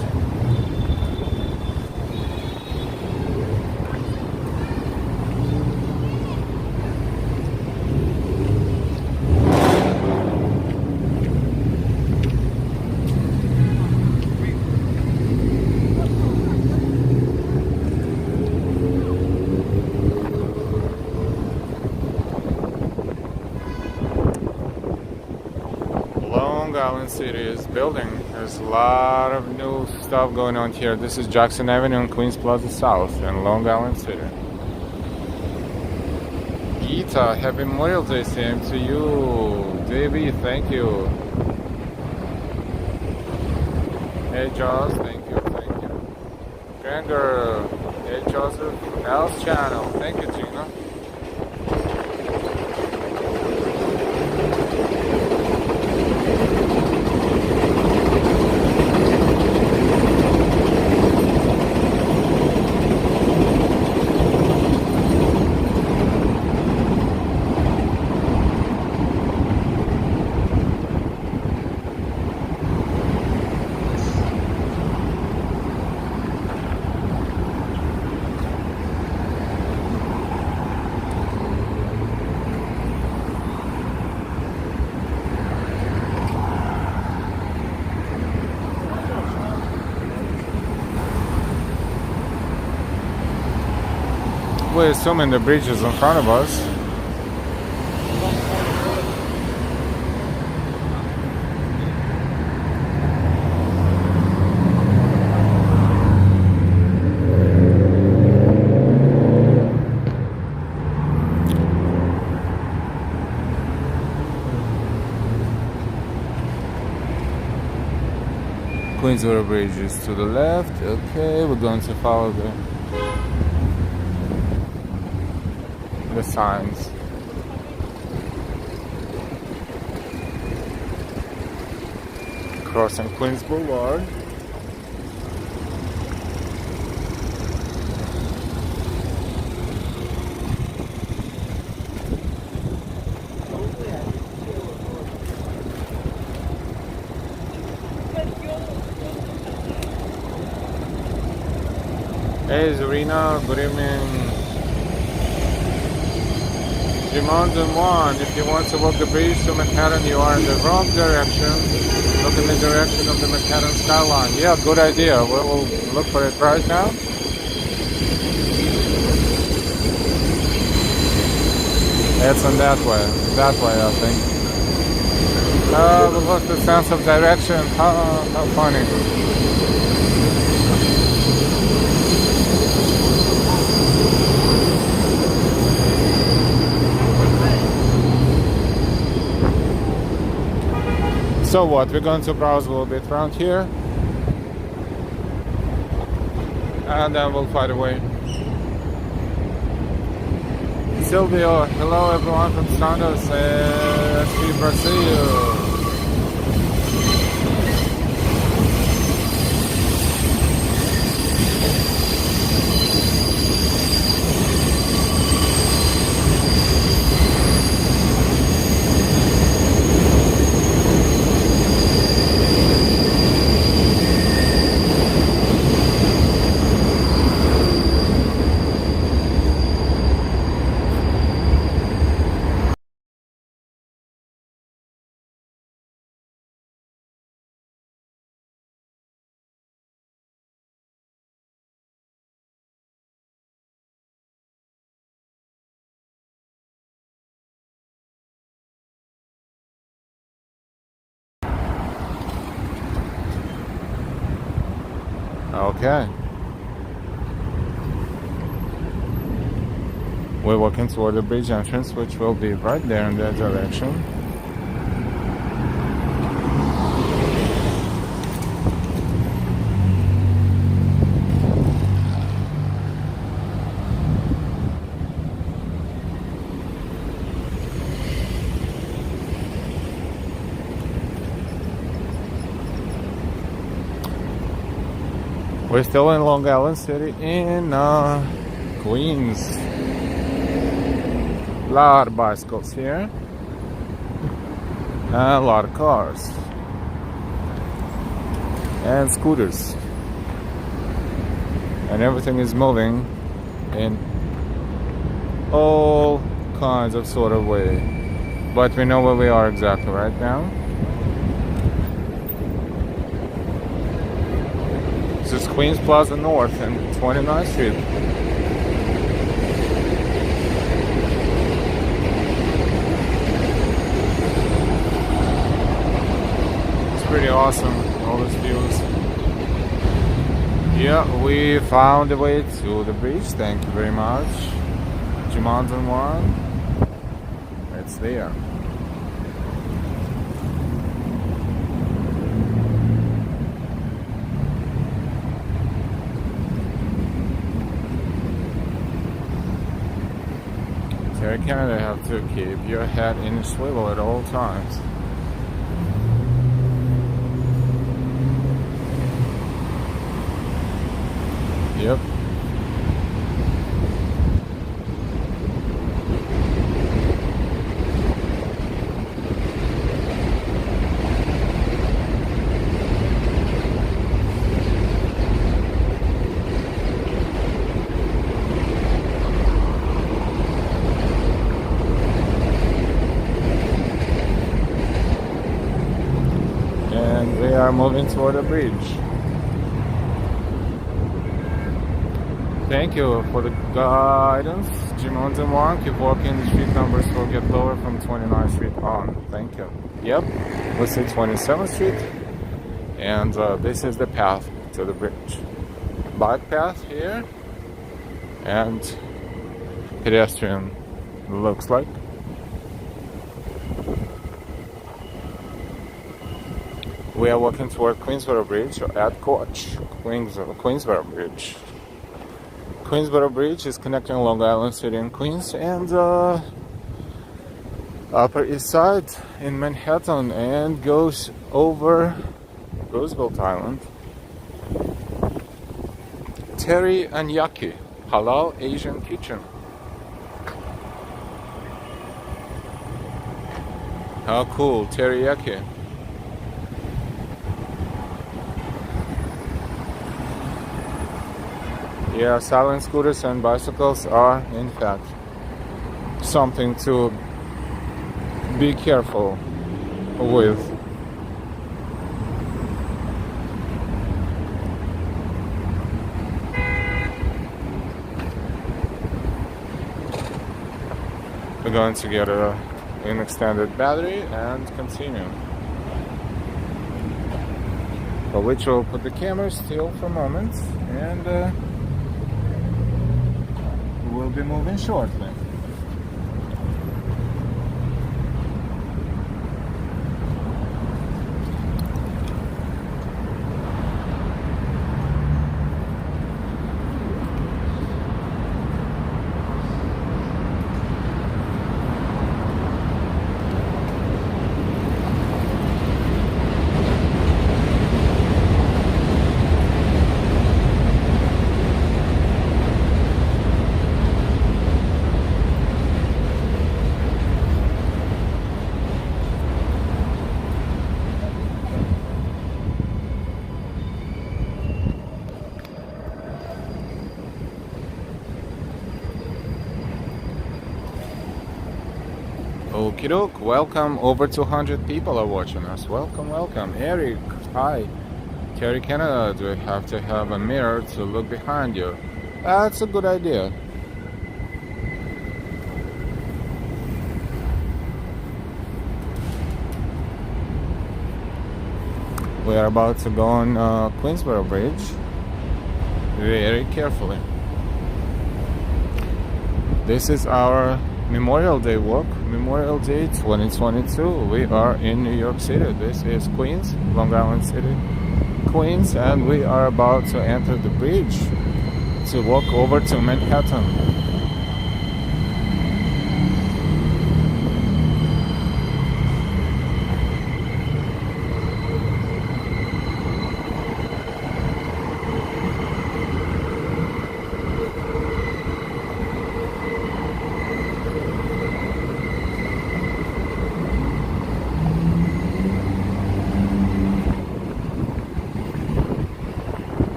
Long Island City is building. There's a lot of new stuff going on here. This is Jackson Avenue and Queens Plaza South in Long Island City. Gita, happy Memorial Day, same to you. Davey, thank you. Hey Charles, thank you. Granger, hey Joseph, Al's channel, thank you Gina. We're assuming the bridge is in front of us. Queensborough Bridge is to the left. Okay, we're going to follow the signs. Crossing Queens Boulevard. Hey Zarina, good evening. Demande one, if you want to walk the bridge to Manhattan, you are in the wrong direction. Look in the direction of the Manhattan skyline. Yeah, good idea. We'll look for it right now. It's in that way I think. We lost the sense of direction. How funny. So what, we're going to browse a little bit around here. and then we'll find a way. Silvio, hello everyone from Santos, Steve Brazil. Okay. We're walking toward the bridge entrance, which will be right there in that direction. We're still in Long Island City in Queens. A lot of bicycles here. And a lot of cars. And scooters. And everything is moving in all kinds of sort of way. But we know where we are exactly right now. This is Queens Plaza North and 29th Street. It's pretty awesome, all these views. Yeah, we found the way to the bridge. Thank you very much. Mountain One. It's there. Here in Canada, you have to keep your head in a swivel at all times. Yep. We are moving toward the bridge. Thank you for the guidance. Jimons and Juan, keep walking. The street numbers will get lower from 29th Street on. Thank you. Yep, we see 27th Street. And this is the path to the bridge. Bike path here. And pedestrian, looks like. We are walking toward Queensborough Bridge at Coach. Queensborough Bridge. Queensborough Bridge is connecting Long Island City and Queens and Upper East Side in Manhattan and goes over Roosevelt Island. Teriyaki, Halal Asian Kitchen. How cool, teriyaki. Yeah, silent scooters and bicycles are, in fact, something to be careful with. We're going to get an extended battery and continue. For which we'll put the camera still for a moment and we'll be moving shortly. Okie doke, welcome. Over 200 people are watching us. Welcome, welcome. Eric, hi. Terry Canada, do you have to have a mirror to look behind you? That's a good idea. We are about to go on Queensborough Bridge. Very carefully. This is our Memorial Day walk. Memorial Day 2022. We are in New York City. This is Queens, Long Island City, Queens, and we are about to enter the bridge to walk over to Manhattan.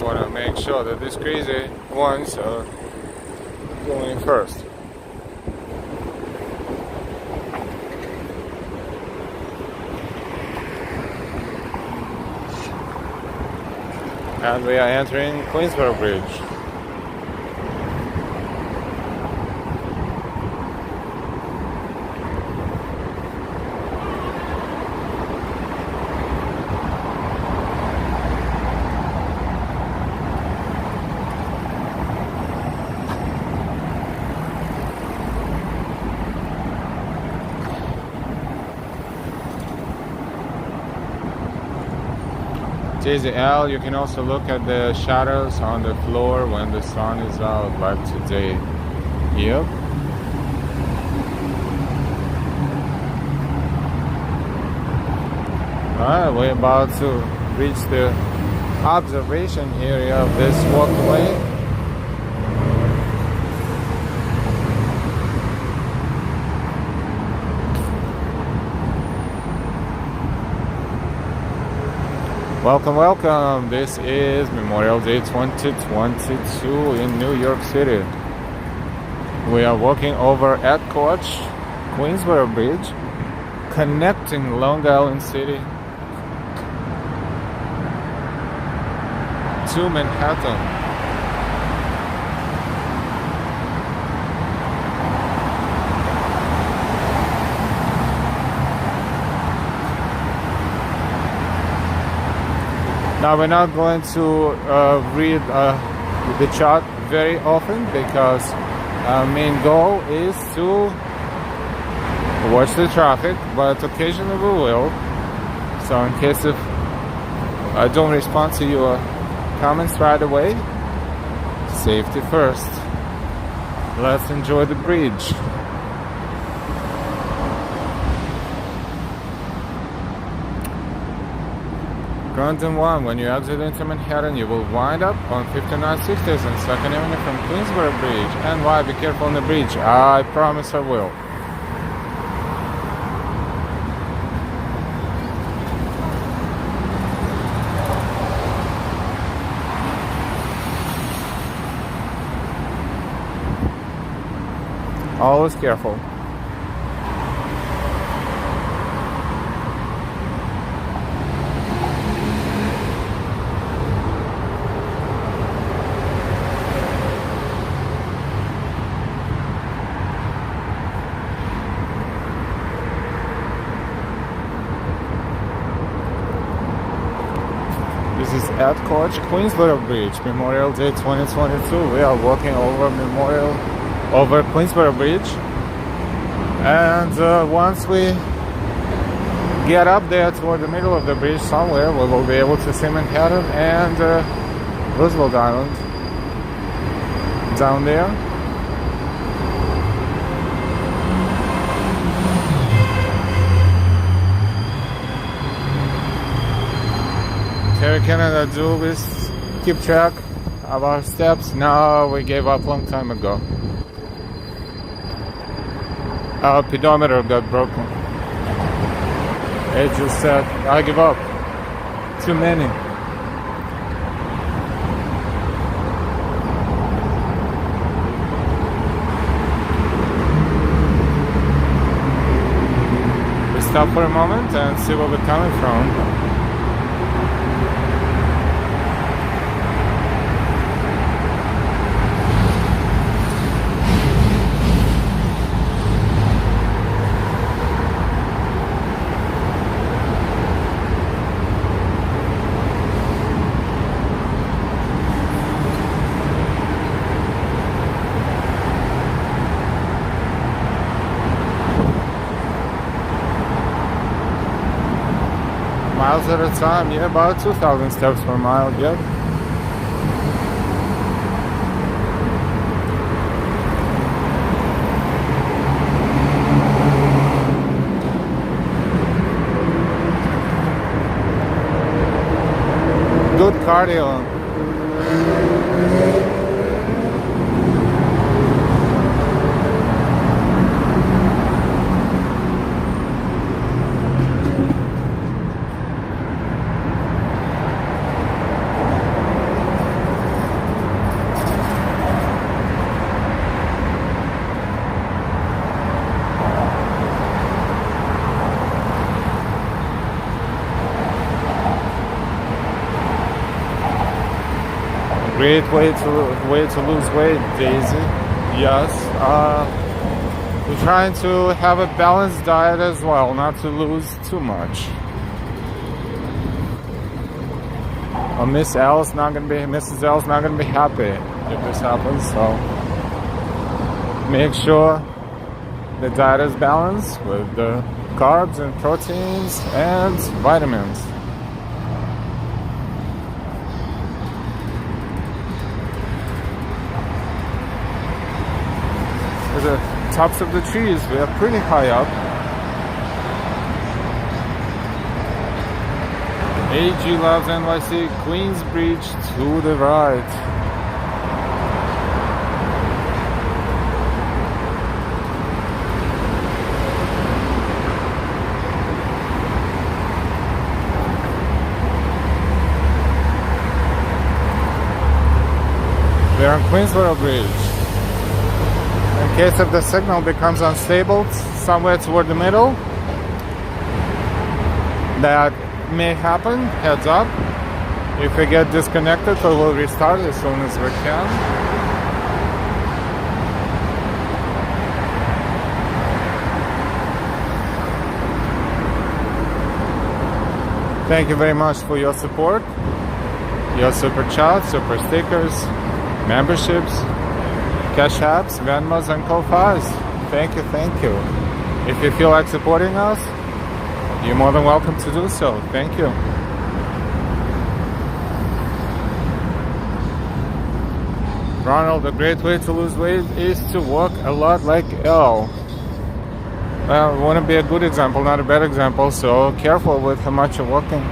Want to make sure that these crazy ones are going first. And we are entering Queensborough Bridge. JZL, you can also look at the shadows on the floor when the sun is out, like today. Yep. Alright, we're about to reach the observation area of this walkway. Welcome, welcome. This is Memorial Day 2022 in New York City. We are walking over at Queensborough Bridge, connecting Long Island City to Manhattan. Now we're not going to read the chart very often because our main goal is to watch the traffic, but occasionally we will. So in case if I don't respond to your comments right away, safety first. Let's enjoy the bridge. Grounding 1, when you exit into Manhattan, you will wind up on 5960th and 2nd Avenue from Queensborough Bridge. And why? Be careful on the bridge. I promise I will. Always careful. This is at Queensborough Bridge, Memorial Day 2022. We are walking over Queensborough Bridge, and once we get up there toward the middle of the bridge somewhere, we will be able to see Manhattan and Roosevelt Island down there. Terry Canada, do we keep track of our steps? No, we gave up long time ago. Our pedometer got broken. It just said, I give up. Too many. stop for a moment and see where we're coming from. Miles at a time, yeah, about 2,000 steps per mile, yep. Good cardio. Great way to lose weight, Daisy. Yes. We're trying to have a balanced diet as well, not to lose too much. Mrs. L's not gonna be happy if this happens. So make sure the diet is balanced with the carbs and proteins and vitamins. The tops of the trees, we are pretty high up. AG loves NYC, Queensborough Bridge to the right. We are on Queensborough Bridge. In case if the signal becomes unstable somewhere toward the middle, that may happen, heads up. If we get disconnected, we will restart as soon as we can. Thank you very much for your support, your super chats, super stickers, memberships, Cash Apps, Venmos, and Ko-Fis. Thank you. If you feel like supporting us, you're more than welcome to do so. Thank you. Ronald, a great way to lose weight is to walk a lot like L. Well, want to be a good example, not a bad example, so careful with how much you're walking.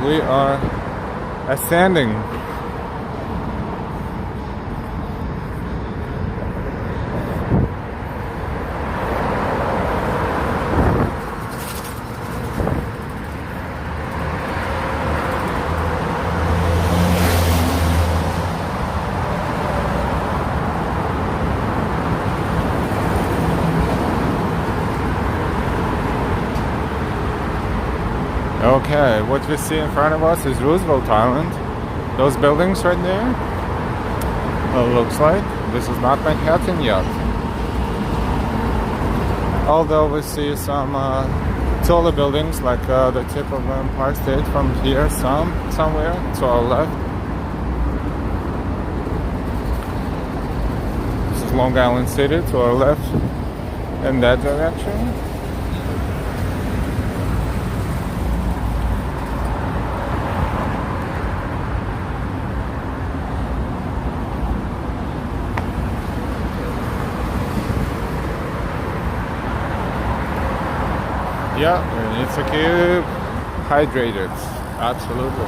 We are ascending. Okay, what we see in front of us is Roosevelt Island. Those buildings right there, looks like this is not Manhattan yet. Although we see some taller buildings like the tip of Empire State from here, somewhere to our left. This is Long Island City to our left in that direction. Yeah, we need to keep hydrated. Absolutely.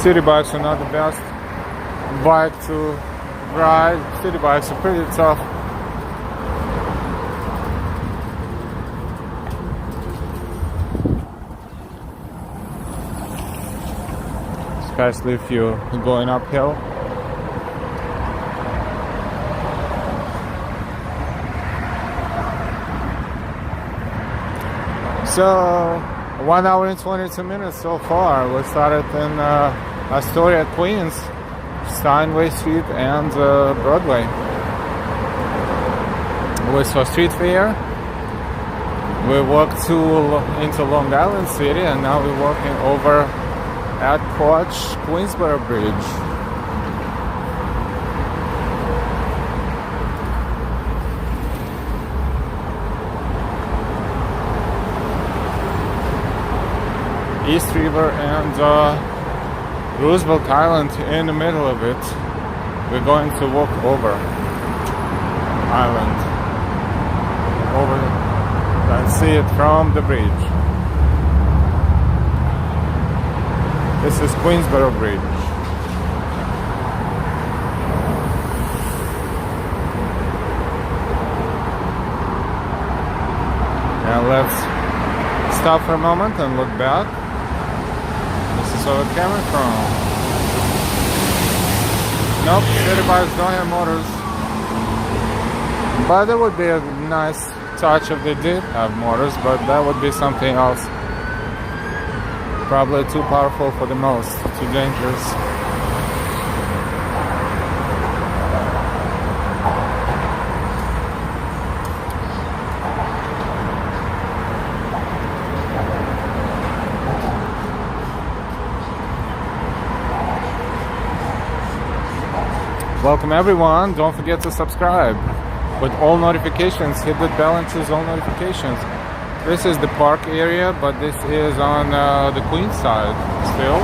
City bikes are not the best bike to ride. City bikes are pretty tough. Especially if you're going uphill. So 1 hour and 22 minutes so far. We started in Astoria, Queens, Steinway Street and Broadway. We saw street fair. We walked into Long Island City, and now we're walking over at Queensborough Bridge. East River and Roosevelt Island in the middle of it. We're going to walk over island, over and see it from the bridge. This is Queensborough Bridge. And let's stop for a moment and look back. This is where we're coming from. Nope, city bikes don't have motors. But that would be a nice touch if they did have motors, but that would be something else. Probably too powerful for the most, too dangerous. Welcome everyone, don't forget to subscribe with all notifications, hit the bell and choose all notifications. This is the park area, but this is on the Queens side still.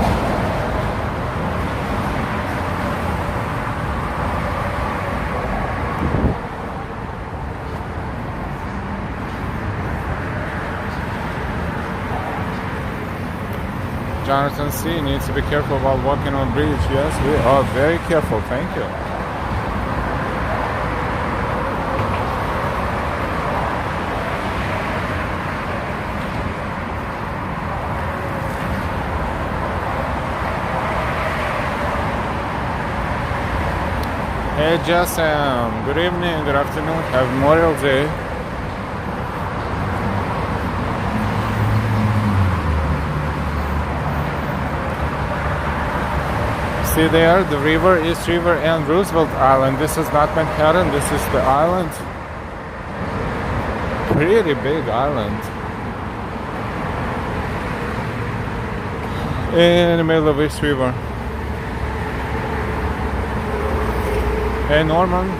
Jonathan C. needs to be careful while walking on bridge. Yes, we are very careful, thank you. Hey Jassam, good evening, good afternoon, have Memorial Day. See there, the river, East River and Roosevelt Island. This is not Manhattan, this is the island. Pretty big island. In the middle of East River. Hey Norman.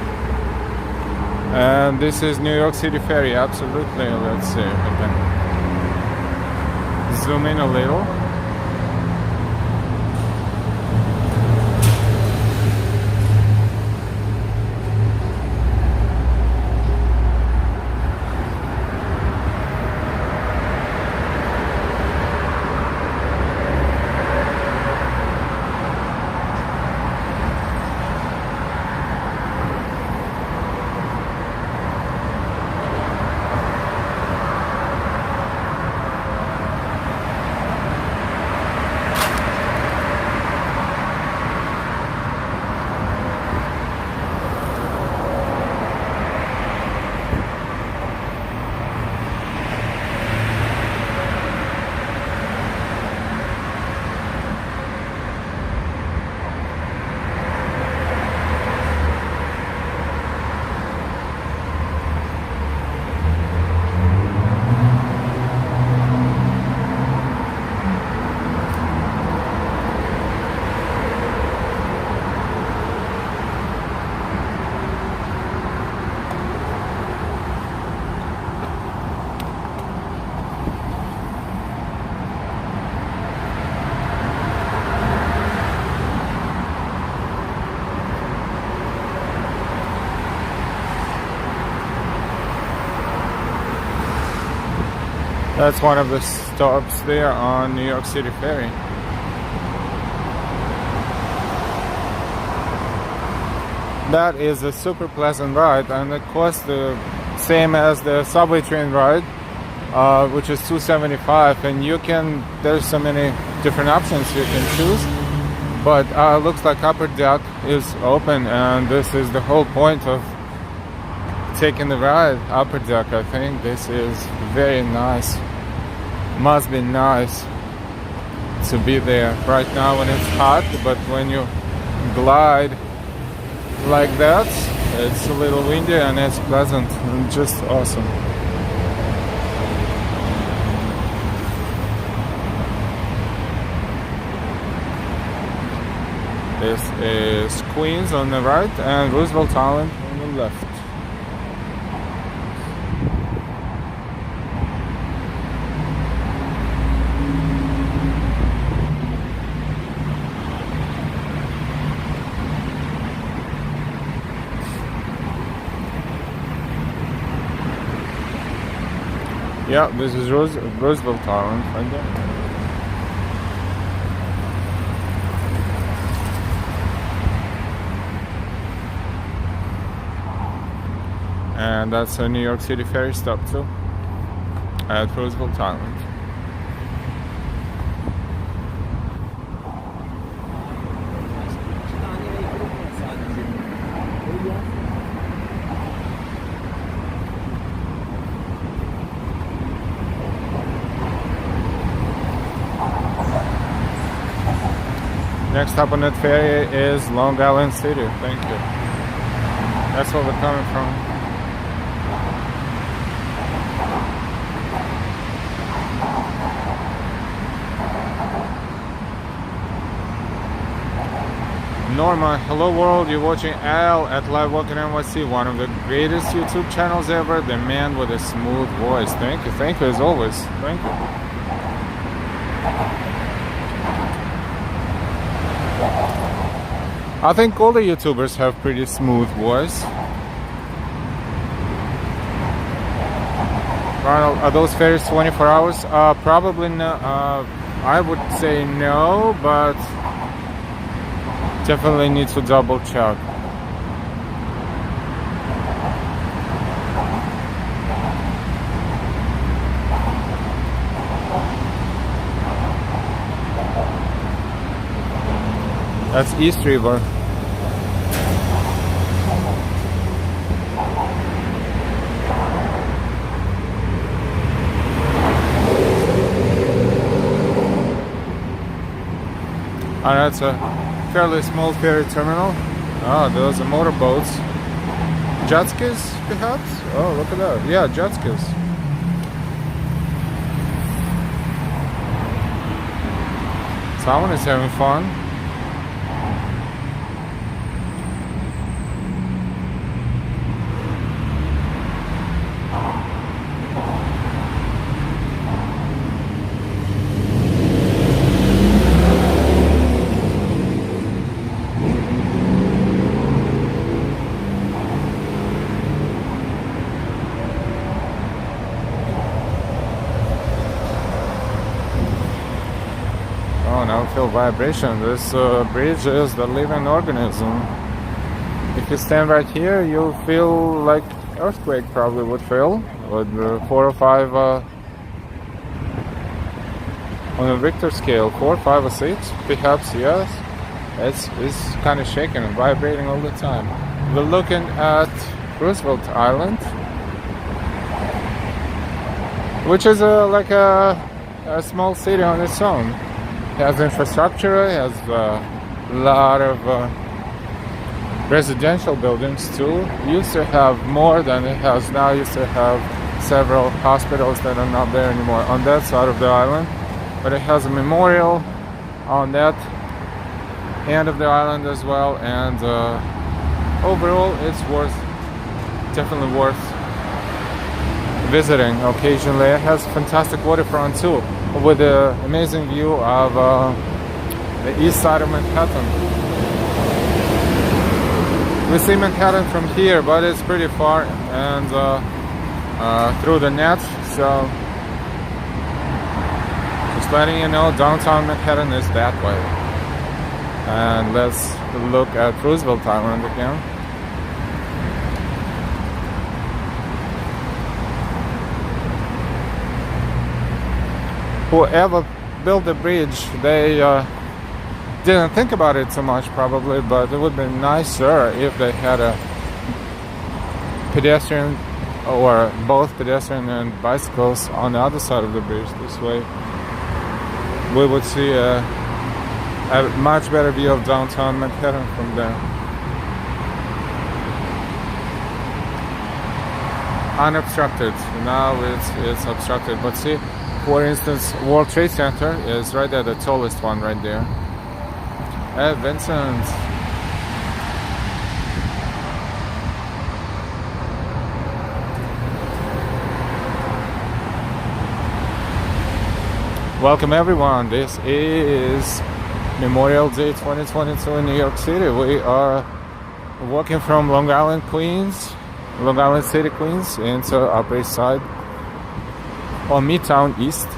And this is New York City Ferry, absolutely. Let's see if I can zoom in a little. That's one of the stops there on New York City Ferry. That is a super pleasant ride, and it costs the same as the subway train ride, which is $2.75, and there's so many different options you can choose, but looks like upper deck is open, and this is the whole point of taking the ride. Upper deck, I think this is very nice. Must be nice to be there right now when it's hot, but when you glide like that, it's a little windy and it's pleasant and just awesome. This is Queens on the right and Roosevelt Island on the left. Yeah, this is Roosevelt Island right there. And that's a New York City ferry stop too, at Roosevelt Island. Next stop on that ferry is Long Island City. Thank you. That's where we're coming from. Norma, hello world, you're watching Al at Live Walking NYC, one of the greatest YouTube channels ever, the man with a smooth voice. Thank you as always. Thank you. I think all the YouTubers have pretty smooth voice. Ronald, are those ferries 24 hours? Probably no. I would say no, but definitely need to double check. That's East River. Oh, that's a fairly small ferry terminal. Oh, those are motorboats. Jet skis, perhaps? Oh, look at that. Yeah, jet skis. Someone is having fun. Now feel vibration. This bridge is the living organism. If you stand right here, you'll feel like earthquake probably would feel with 4 or 5 on a Richter scale, 4, 5 or 6 perhaps. Yes, it's kind of shaking and vibrating all the time. We're looking at Roosevelt Island, which is like a small city on its own. It has infrastructure, it has a lot of residential buildings too. It used to have more than it has now. It used to have several hospitals that are not there anymore on that side of the island. But it has a memorial on that end of the island as well. And overall, it's definitely worth visiting occasionally. It has fantastic waterfront too, with an amazing view of the east side of Manhattan. We see Manhattan from here, but it's pretty far and through the net, so Just letting you know, downtown Manhattan is that way. And let's look at Roosevelt Island again. Whoever built the bridge, they didn't think about it so much probably, but it would be nicer if they had a pedestrian or both pedestrian and bicycles on the other side of the bridge. This way we would see a much better view of downtown Manhattan from there. Unobstructed. Now it's obstructed, but see, for instance, World Trade Center is right there, the tallest one right there. Hey, Vincent. Welcome everyone. This is Memorial Day 2022 in New York City. We are walking from Long Island, City, Queens, into Upper East Side on Midtown East,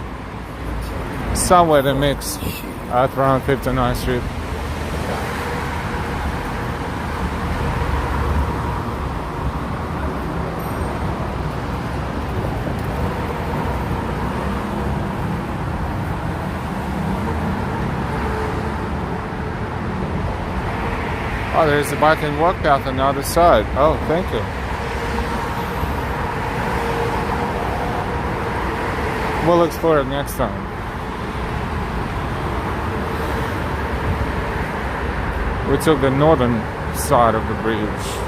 somewhere in the mix at around 59th Street. Oh, there's a bike and walk path on the other side. Oh, thank you. We'll explore it next time. We took the northern side of the bridge.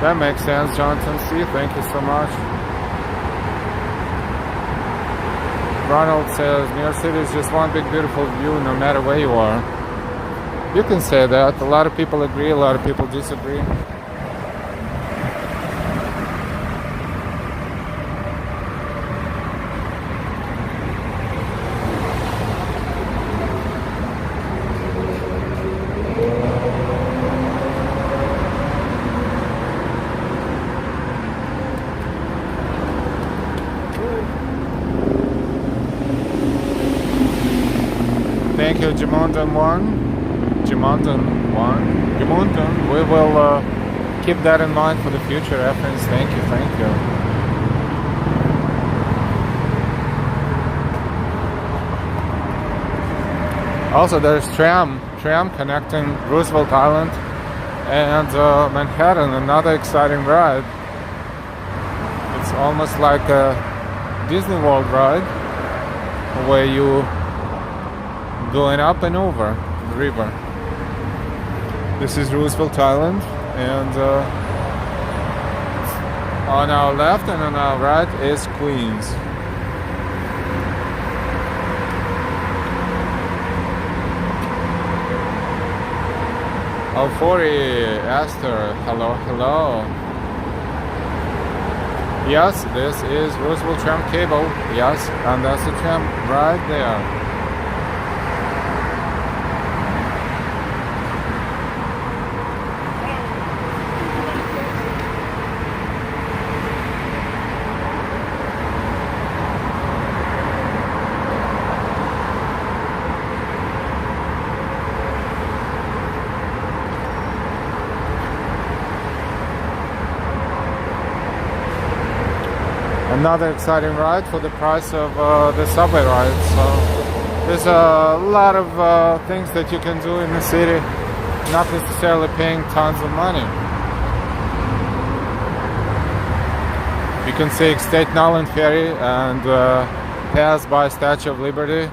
That makes sense, Jonathan C. Thank you so much. Ronald says, New York City is just one big beautiful view no matter where you are. You can say that. A lot of people agree, a lot of people disagree. Thank you, Jimondan 1. We will keep that in mind for the future reference. Thank you. Also, there's tram connecting Roosevelt Island and Manhattan. Another exciting ride. It's almost like a Disney World ride where you going up and over the river. This is Roosevelt Island, and on our left and on our right is Queens. Oh, 40, Esther, hello. Yes, this is Roosevelt tram cable, yes, and that's the tram right there. Another exciting ride for the price of the subway ride. So there's a lot of things that you can do in the city, not necessarily paying tons of money. You can take Staten Island Ferry and pass by Statue of Liberty,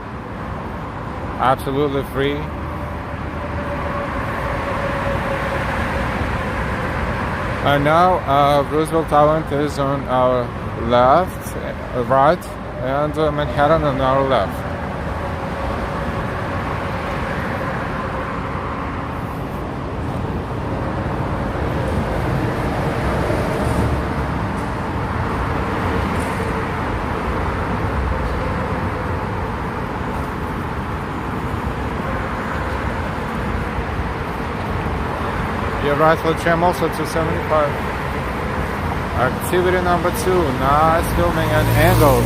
absolutely free. And now Roosevelt Island is on our left, right, and Manhattan on our left. Your right foot tram also 275. Activity number 2. Nice filming and angles.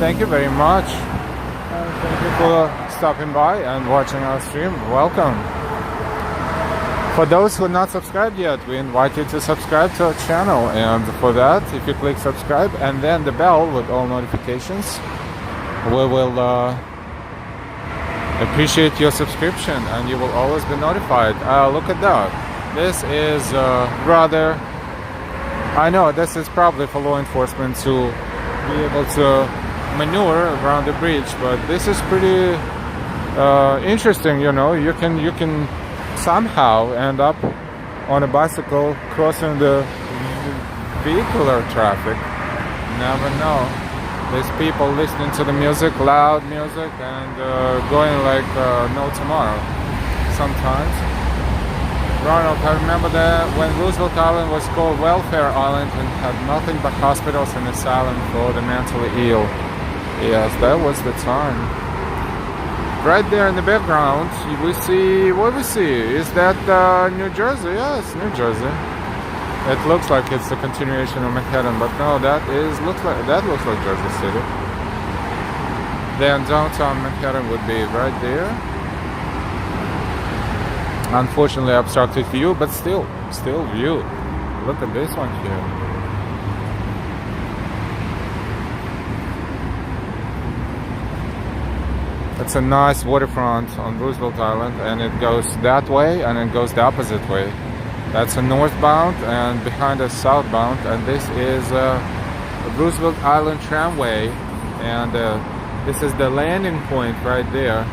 Thank you very much. Thank you for stopping by and watching our stream. Welcome. For those who are not subscribed yet, we invite you to subscribe to our channel. And for that, if you click subscribe and then the bell with all notifications, we will appreciate your subscription and you will always be notified. Look at that. This is rather... I know this is probably for law enforcement to be able to maneuver around the bridge, but this is pretty interesting. You know, you can somehow end up on a bicycle crossing the vehicular traffic. Never know. There's people listening to the music, loud music, and going like no tomorrow sometimes. Ronald, I remember that when Roosevelt Island was called Welfare Island and had nothing but hospitals and asylum for the mentally ill. Yes, that was the time. Right there in the background, we see, what we see? Is that New Jersey? Yes, New Jersey. It looks like it's a continuation of Manhattan, but no, that looks like Jersey City. Then downtown Manhattan would be right there. Unfortunately, obstructed view, but still view. Look at this one here. It's a nice waterfront on Roosevelt Island, and it goes that way and it goes the opposite way. That's a northbound and behind us southbound, and this is Roosevelt Island tramway, and this is the landing point right there,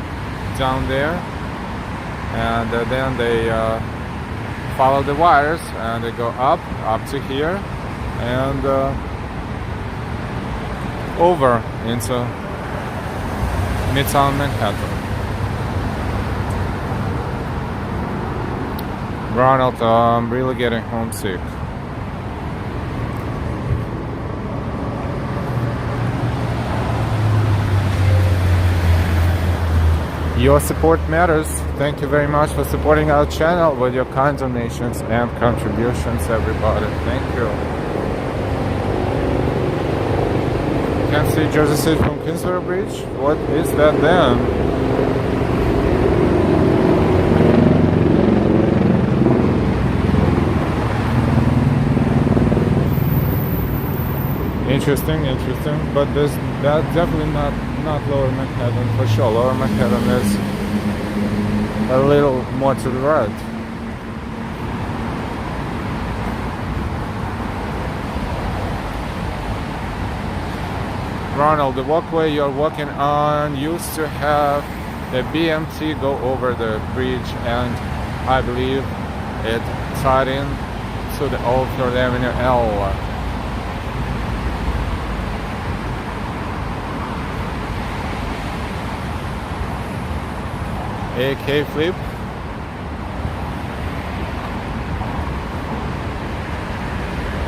down there, and then they follow the wires and they go up to here and over into Midtown Manhattan. Ronald, I'm really getting homesick. Your support matters. Thank you very much for supporting our channel with your kind donations and contributions, everybody. Thank you. Can't see Jersey City from Queensborough Bridge? What is that then? Interesting, but that's definitely not Lower Manhattan for sure. Lower Manhattan is a little more to the right. Ronald, the walkway you're walking on used to have a BMT go over the bridge, and I believe it tied in to the old Third Avenue L. AK flip.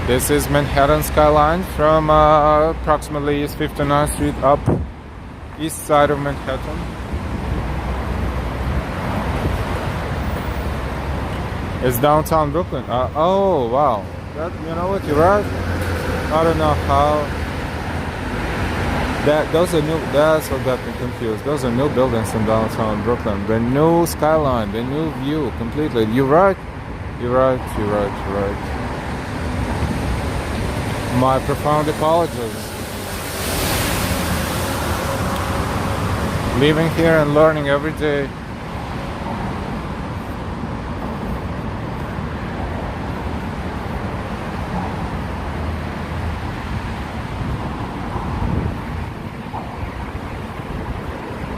This is Manhattan skyline from approximately East 59th Street up east side of Manhattan. It's downtown Brooklyn. Oh wow, that, you know what, you're right. I don't know how. Those are new. That's what got me confused. Those are new buildings in downtown Brooklyn. The new skyline, the new view, completely. You're right. My profound apologies. Living here and learning every day.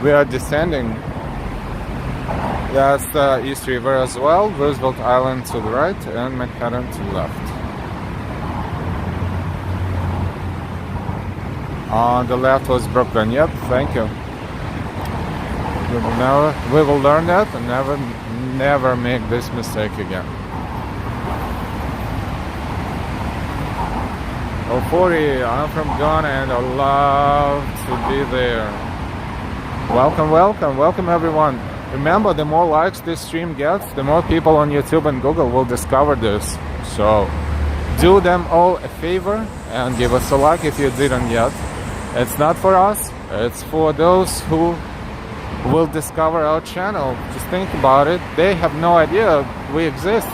We are descending. That's the East River as well. Roosevelt Island to the right and Manhattan to the left. On the left was Brooklyn. Yep, thank you. We will learn that and never make this mistake again. 040, I'm from Ghana and I love to be there. Welcome everyone. Remember, the more likes this stream gets, the more people on YouTube and Google will discover this. So do them all a favor and give us a like if you didn't yet. It's not for us, it's for those who will discover our channel. Just think about it. They have no idea we exist,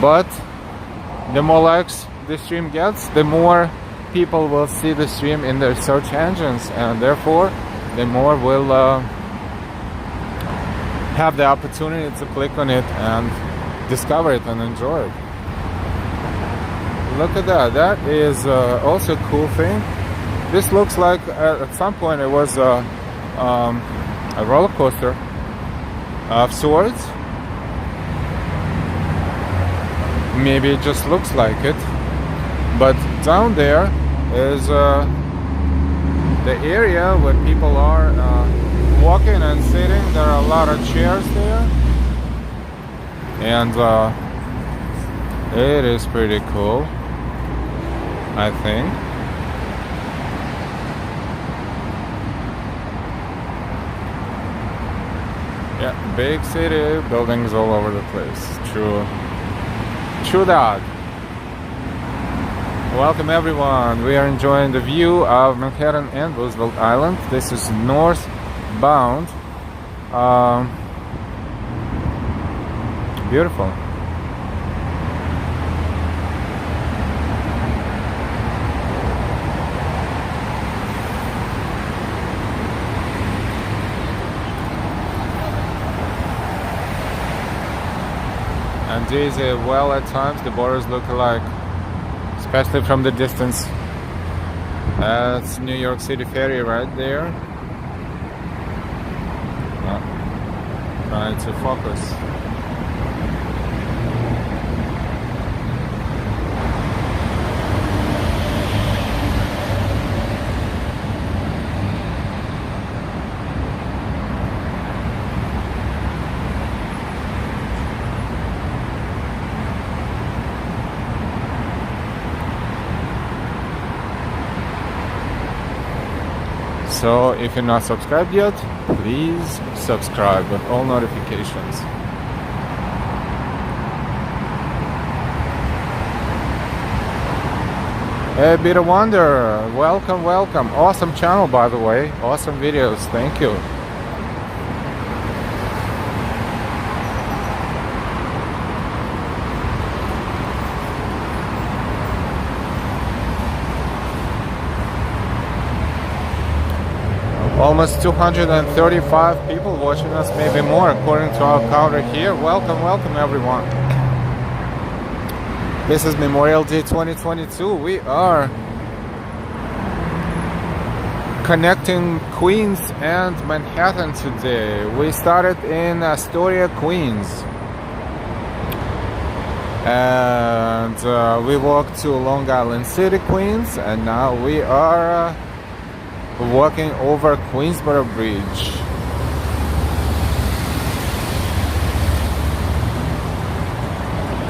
but the more likes the stream gets, the more people will see the stream in their search engines, and therefore the more will have the opportunity to click on it and discover it and enjoy it. Look at that. That is also a cool thing. This looks like at some point it was a roller coaster of sorts. Maybe it just looks like it, but down there is the area where people are walking and sitting. There are a lot of chairs there, and it is pretty cool, I think. Yeah, big city, buildings all over the place. True that. Welcome everyone. We are enjoying the view of Manhattan and Roosevelt Island. This is northbound. Beautiful. And these, well, at times the borders look alike, especially from the distance. That's New York City Ferry right there. Trying to focus. So if you're not subscribed yet, please subscribe with all notifications. Hey, Bit of Wonder, welcome, welcome. Awesome channel, by the way. Awesome videos, thank you. Almost 235 people watching us, maybe more, according to our counter here. Welcome, welcome everyone. This is Memorial Day 2022. We are connecting Queens and Manhattan today. We started in Astoria, Queens. And we walked to Long Island City, Queens. And now we are walking over Queensborough Bridge.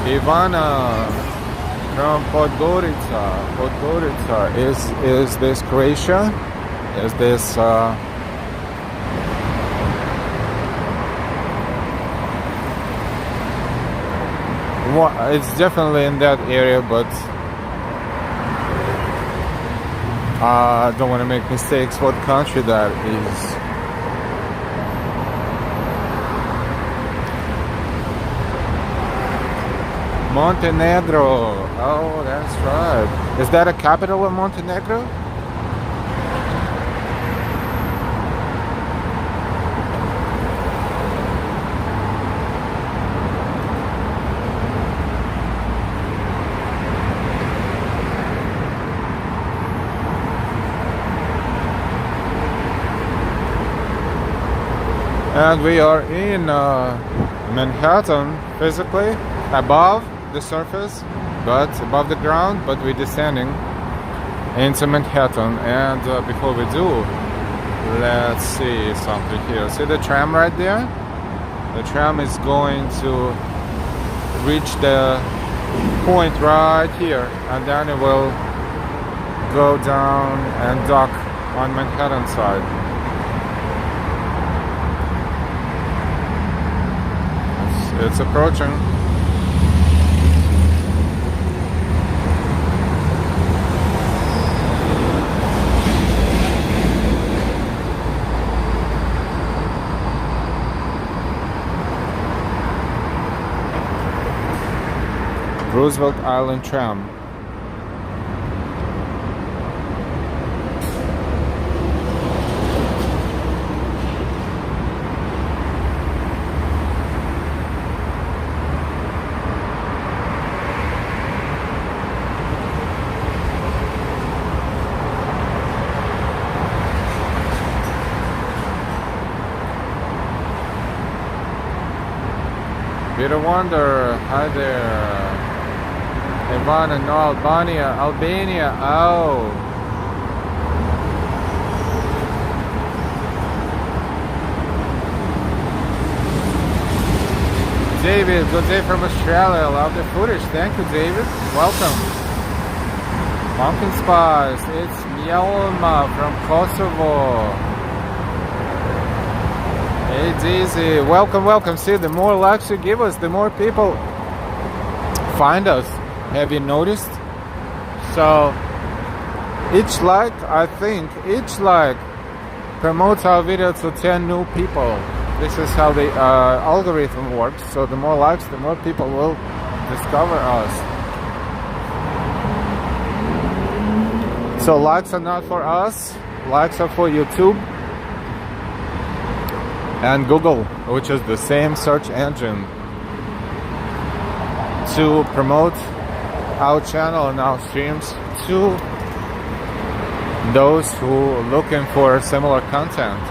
Ivana from Podgorica. Is this Croatia? Is this it's definitely in that area, but I don't want to make mistakes what country that is. Montenegro. Oh, that's right. Is that a capital of Montenegro? And we are in Manhattan, physically, above the surface, but above the ground, but we're descending into Manhattan. And before we do, let's see something here. See the tram right there? The tram is going to reach the point right here, and then it will go down and dock on Manhattan side. It's approaching. Roosevelt Island tram. Peter Wonder, hi there. Ivana, no, Albania, oh. David, good day from Australia. Love the footage. Thank you, David. Welcome. Pumpkin Spice, it's Mjelma from Kosovo. Hey, Daisy, welcome, welcome. See, the more likes you give us, the more people find us. Have you noticed? So each like, I think, each like promotes our video to 10 new people. This is how the algorithm works. So the more likes, the more people will discover us. So likes are not for us. Likes are for YouTube and Google, which is the same search engine, to promote our channel and our streams to those who are looking for similar content.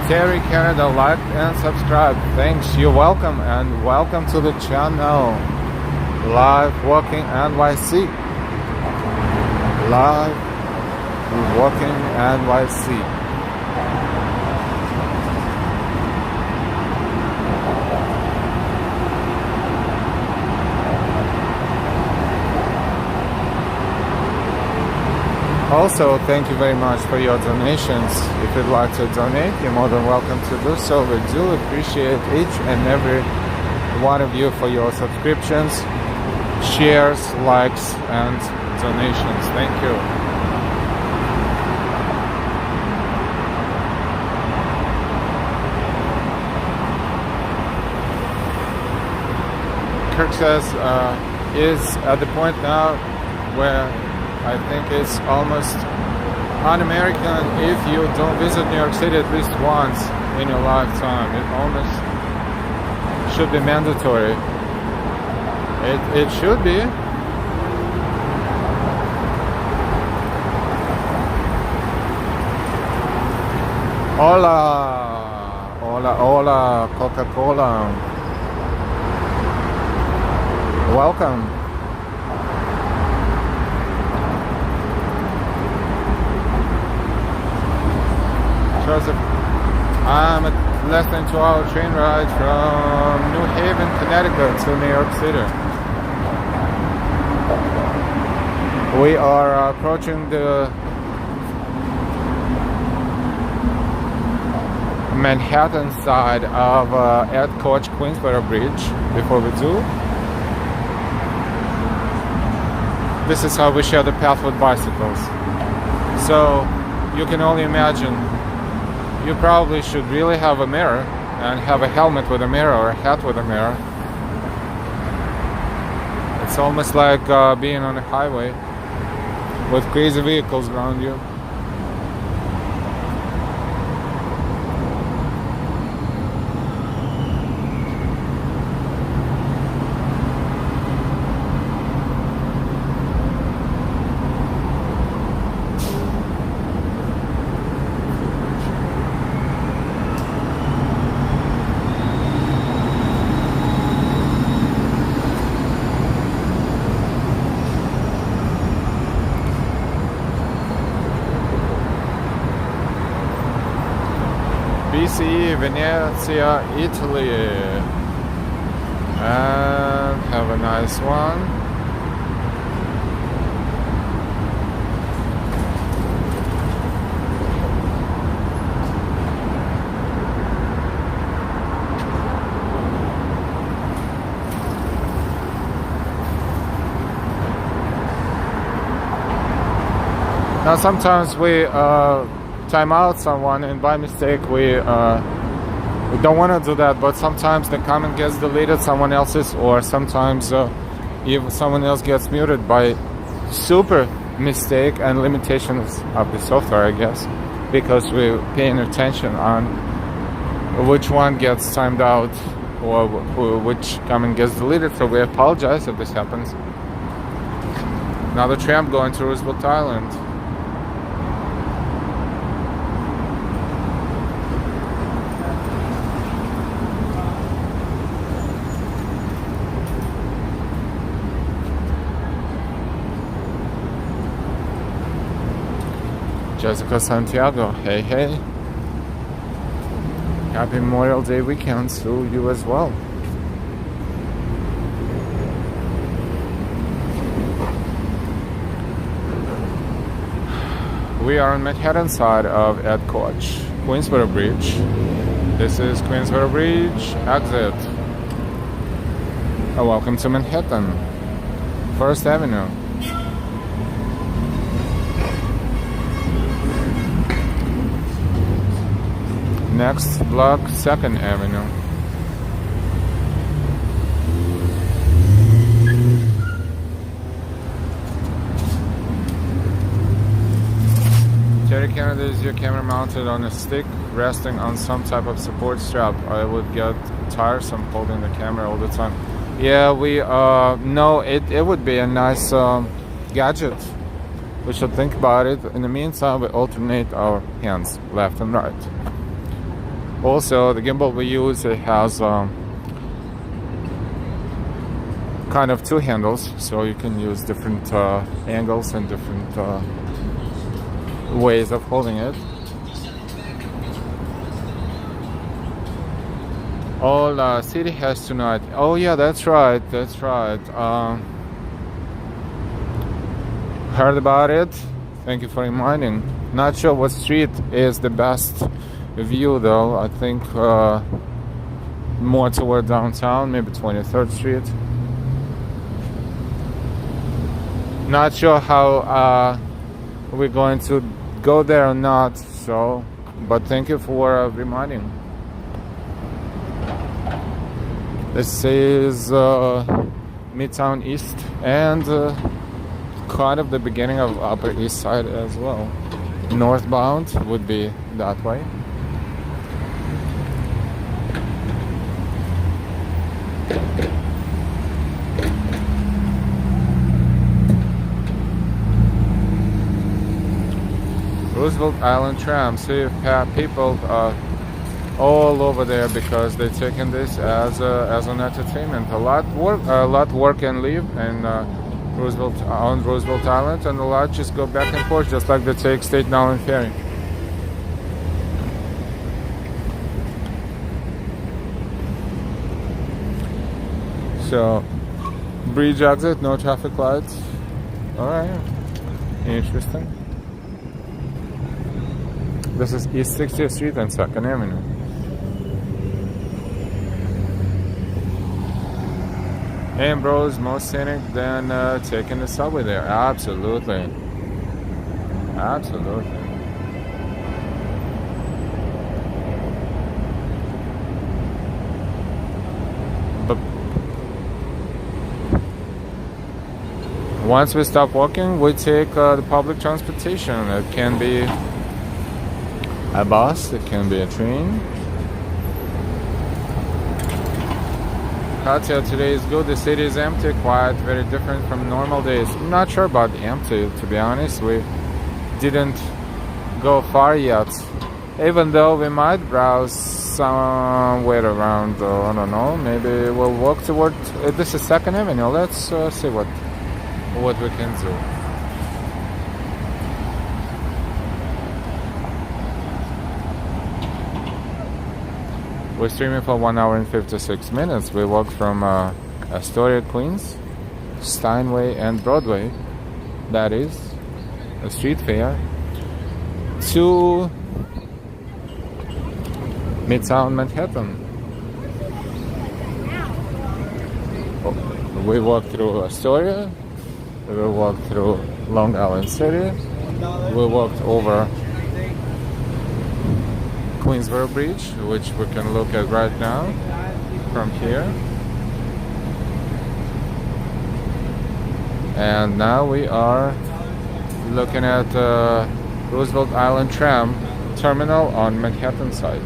Terry Canada, like and subscribe. Thanks, you're welcome, and welcome to the channel. Live Walking NYC. Live Walking NYC. Also, thank you very much for your donations. If you'd like to donate, you're more than welcome to do so. We do appreciate each and every one of you for your subscriptions, shares, likes, and donations. Thank you. Kirk says, is at the point now where I think it's almost un-American if you don't visit New York City at least once in your lifetime. It almost should be mandatory. It should be. Hola, hola, hola, Coca-Cola. Welcome. Joseph, I'm a less than 2-hour train ride from New Haven, Connecticut to New York City. We are approaching the Manhattan side of Ed Koch Queensborough Bridge. Before we do, this is how we share the path with bicycles. So you can only imagine. You probably should really have a mirror and have a helmet with a mirror or a hat with a mirror. It's almost like being on a highway with crazy vehicles around you. Venezia, Italy, and have a nice one. Now sometimes we time out someone and by mistake we don't want to do that, but sometimes the comment gets deleted someone else's, or sometimes if someone else gets muted by super mistake and limitations of the software, I guess, because we're paying attention on which one gets timed out or which comment gets deleted. So we apologize if this happens. Another tram going to Roosevelt Island. Jessica Santiago, hey hey. Happy Memorial Day weekend to you as well. We are on Manhattan side of Ed Koch, Queensborough Bridge. This is Queensborough Bridge exit. Welcome to Manhattan, First Avenue. Next block, 2nd Avenue. Terry Kennedy, is your camera mounted on a stick, resting on some type of support strap? I would get tiresome holding the camera all the time. Yeah, we no, it would be a nice gadget. We should think about it. In the meantime, we alternate our hands, left and right. Also, the gimbal we use, it has kind of two handles, so you can use different angles and different ways of holding it. All city has tonight. Oh yeah, that's right. Heard about it. Thank you for reminding. Not sure what street is the best view though. I think more toward downtown, maybe 23rd Street. Not sure how we're going to go there or not, so but thank you for reminding. This is Midtown East and kind of the beginning of Upper East Side as well. Northbound would be that way. Roosevelt Island tram. See people all over there because they're taking this as an entertainment. A lot work and live in Roosevelt Island, and a lot just go back and forth, just like they take Staten Island Ferry. So, bridge exit, no traffic lights. All right, interesting. This is East 60th Street and 2nd Avenue. Ambrose, most scenic than taking the subway there. Absolutely. Absolutely. But once we stop walking, we take the public transportation. It can be a bus, it can be a train. Katya, today is good. The city is empty, quiet, very different from normal days. I'm not sure about empty, to be honest. We didn't go far yet. Even though we might browse somewhere around, I don't know, maybe we'll walk toward, this is 2nd Avenue. Let's see what we can do. We're streaming for 1 hour and 56 minutes. We walked from Astoria, Queens, Steinway and Broadway, that is a street fair, to Midtown Manhattan. We walked through Astoria, we walked through Long Island City, we walked over Queensborough Bridge, which we can look at right now from here. And now we are looking at Roosevelt Island Tram Terminal on Manhattan side.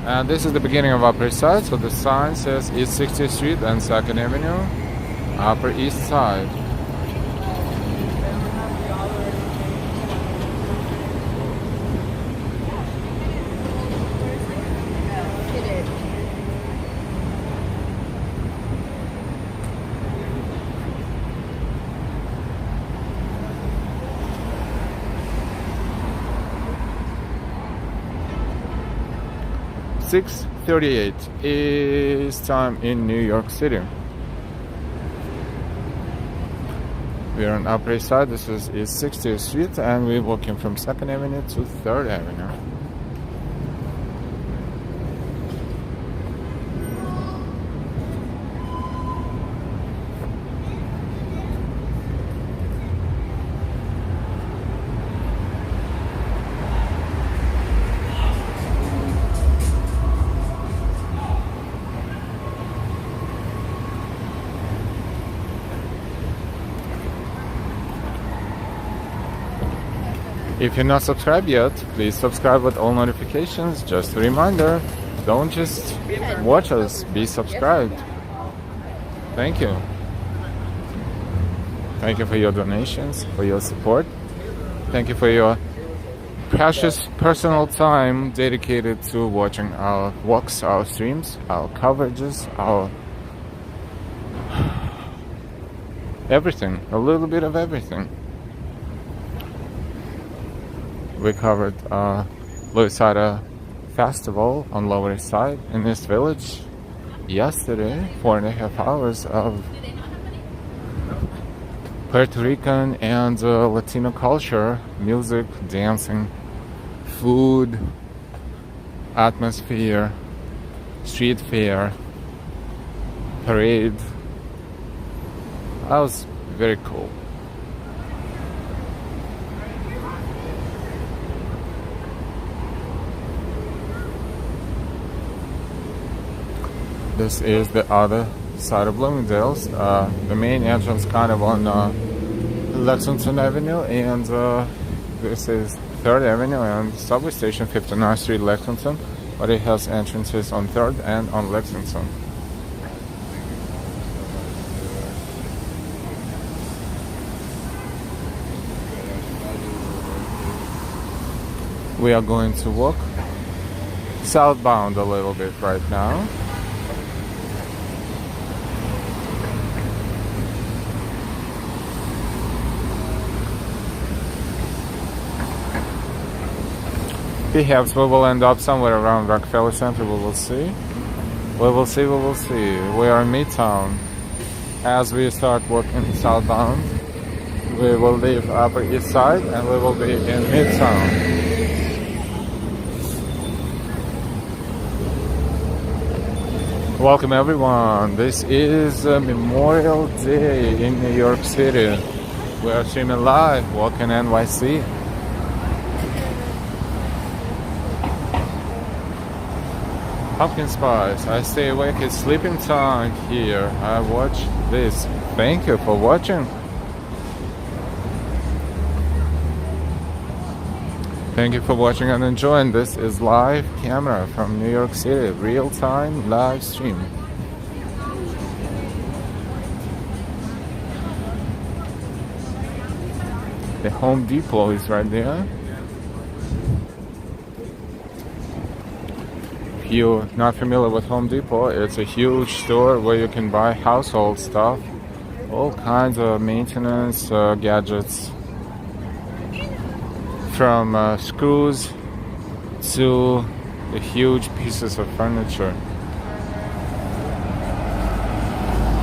And this is the beginning of Upper East Side, so the sign says East 60th Street and 2nd Avenue, Upper East Side. (6:38) is time in New York City. We are on Upper East Side. This is East 60th Street, and we're walking from 2nd Avenue to 3rd Avenue. If you're not subscribed yet, please subscribe with all notifications. Just a reminder, don't just watch us, be subscribed. Thank you. Thank you for your donations, for your support. Thank you for your precious personal time dedicated to watching our walks, our streams, our coverages, our everything, a little bit of everything. We covered Louisiana Festival on Lower East Side in East Village yesterday. 4.5 hours of Puerto Rican and Latino culture, music, dancing, food, atmosphere, street fair, parade. That was very cool. This is the other side of Bloomingdale's. The main entrance kind of on Lexington Avenue, and this is 3rd Avenue and subway station 59th Street, Lexington, but it has entrances on 3rd and on Lexington. We are going to walk southbound a little bit right now. Perhaps we will end up somewhere around Rockefeller Center. We will see. We will see. We will see. We are in Midtown. As we start walking southbound, we will leave Upper East Side and we will be in Midtown. Welcome everyone. This is Memorial Day in New York City. We are streaming live, walking NYC. Pumpkin spice. I stay awake. It's sleeping time here. I watch this. Thank you for watching. Thank you for watching and enjoying. This is live camera from New York City. Real-time live stream. The Home Depot is right there. If you're not familiar with Home Depot, it's a huge store where you can buy household stuff, all kinds of maintenance gadgets, from screws to the huge pieces of furniture.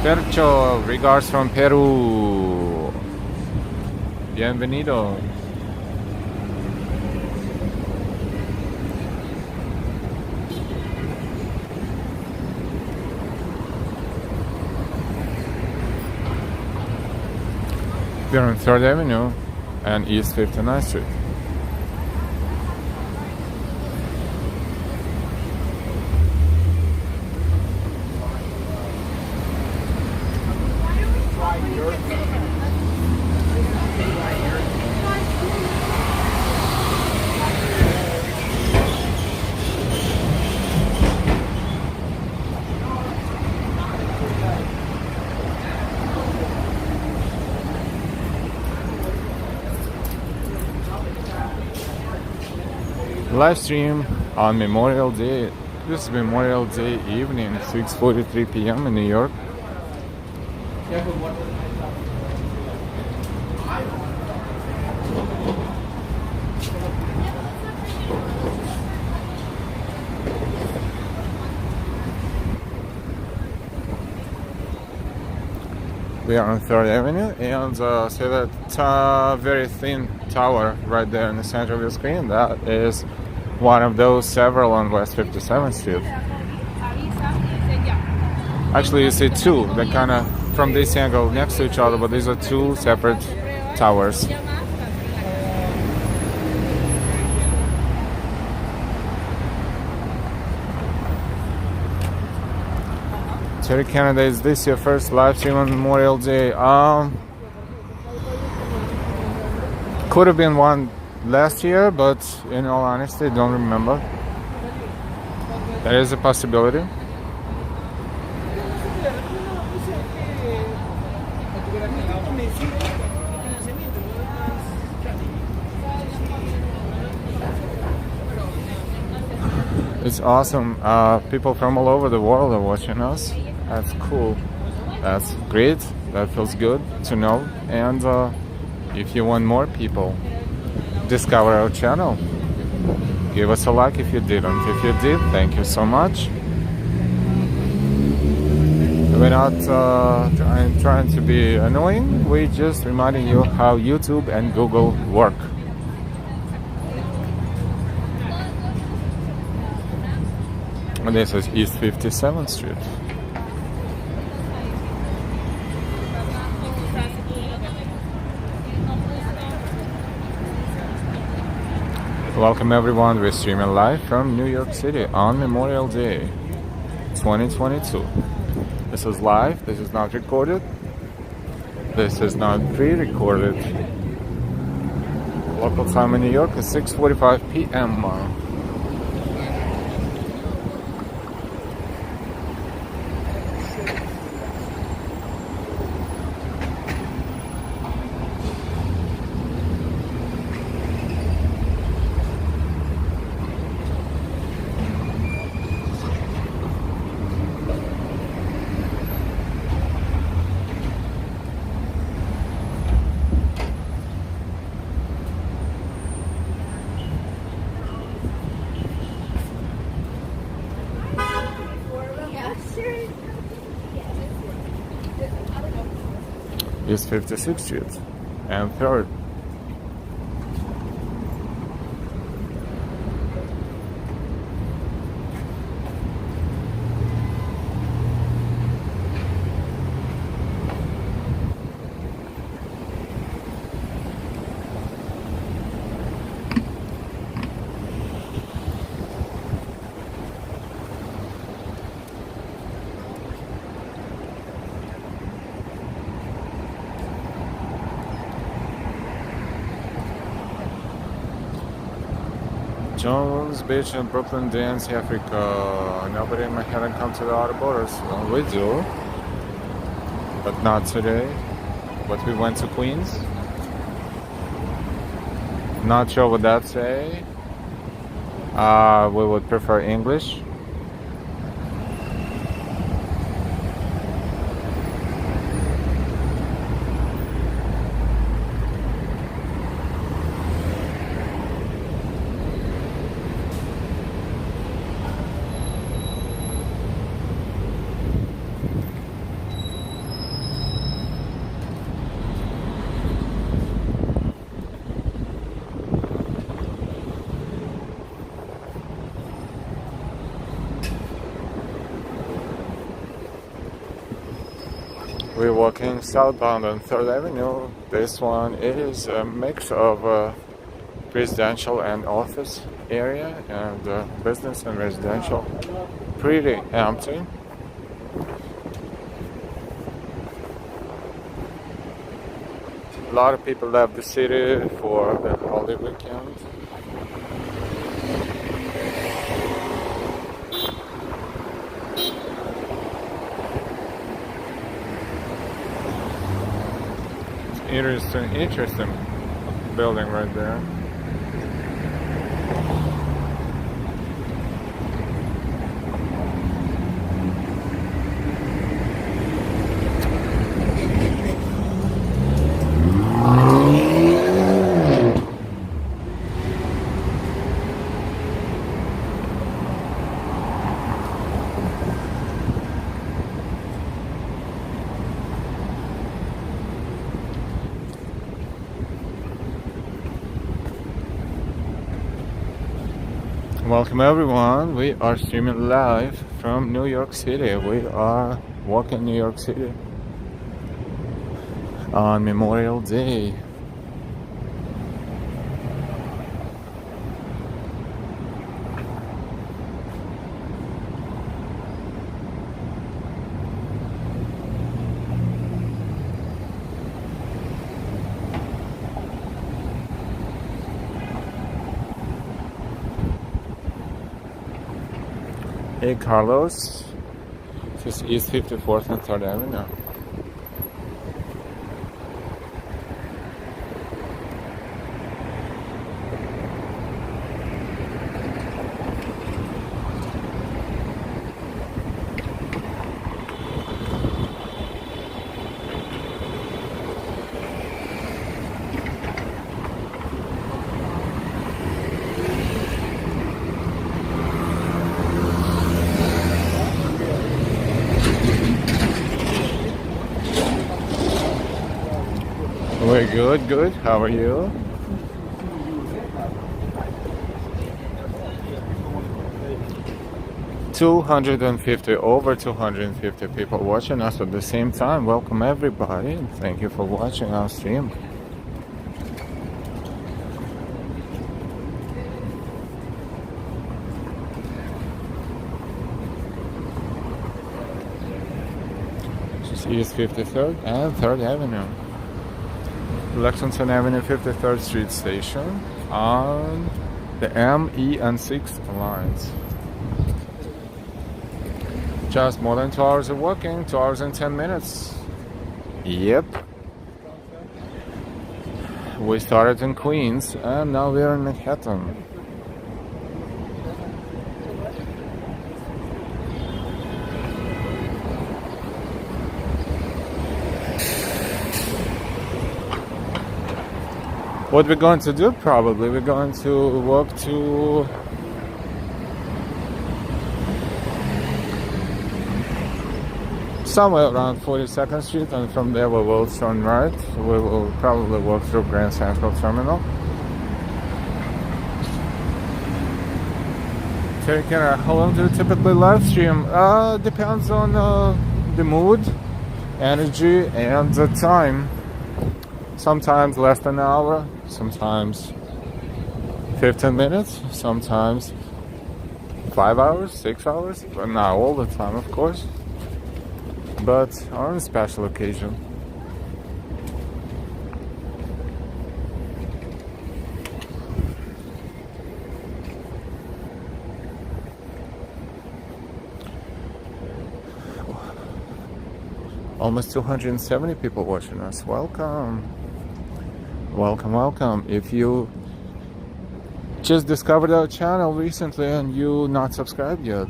Percho, regards from Peru. Bienvenido. We're on 3rd Avenue and East 59th Street. Live stream on Memorial Day. This is Memorial Day evening, 6:43 p.m. in New York. We are on 3rd Avenue and see that very thin tower right there in the center of your screen. That is one of those several on West 57th Street. Actually, you see two that kind of from this angle next to each other, but these are two separate towers. Terry Canada, is this your first live stream on Memorial Day? Could have been one last year, but in all honesty, don't remember. There is a possibility. It's awesome. People from all over the world are watching us. That's cool. That's great. That feels good to know. And if you want more people discover our channel, give us a like if you didn't. If you did, thank you so much. We're not trying to be annoying. We're just reminding you how YouTube and Google work. And this is East 57th Street. Welcome everyone, we're streaming live from New York City on Memorial Day 2022. This is live, this is not recorded, this is not pre-recorded. Local time in New York is 6:45 p.m. East 56th Street and 3rd. Jones Beach and Brooklyn Dance, Africa. Nobody in Manhattan come to the outer borders. Well, we do, but not today. But we went to Queens. Not sure what that say. We would prefer English. We're walking southbound on 3rd Avenue. This one is a mix of residential and office area, and business and residential. Pretty empty. A lot of people left the city for the holiday weekend. Interesting building right there. Welcome everyone, we are streaming live from New York City. We are walking New York City on Memorial Day. Hey Carlos, this is East 54th and 3rd Avenue. We're good. How are you? Over 250 people watching us at the same time. Welcome everybody, and thank you for watching our stream. This is East 53rd and 3rd Avenue. Lexington Avenue 53rd Street Station on the M, E, and 6 lines. Just more than 2 hours of walking, 2 hours and 10 minutes. Yep. We started in Queens and now we are in Manhattan. What we're going to do, probably, we're going to walk to somewhere around 42nd Street, and from there we will turn right. We will probably walk through Grand Central Terminal. Taking how long do you typically live stream? Depends on the mood, energy, and the time. Sometimes less than an hour, sometimes 15 minutes, sometimes 5 hours, 6 hours, but not all the time, of course, but on a special occasion. Almost 270 people watching us. Welcome. Welcome. If you just discovered our channel recently and you not subscribed yet,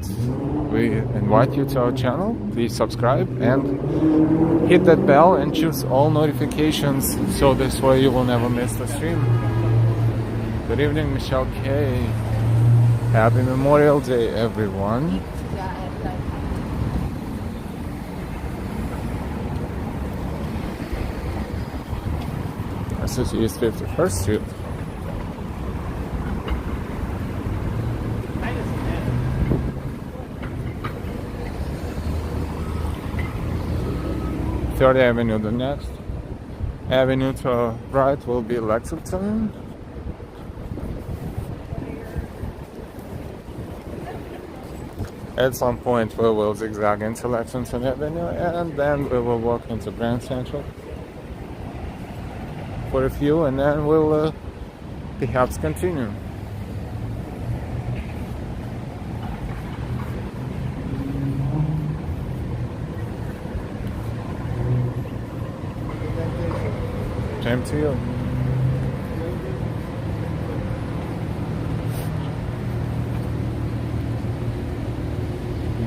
we invite you to our channel. Please subscribe and hit that bell and choose all notifications, so this way you will never miss the stream. Good evening, Michelle K. Happy Memorial Day, everyone. This is East 51st Street. 3rd Avenue the next. Avenue to right will be Lexington. At some point we will zigzag into Lexington Avenue and then we will walk into Grand Central for a few and then we'll perhaps continue. Same to you.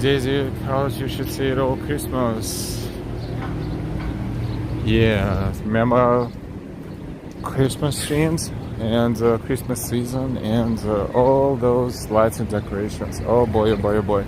Daisy House, you should see it all Christmas. Yeah, remember Christmas streams and Christmas season and all those lights and decorations. Oh boy, oh boy, oh boy.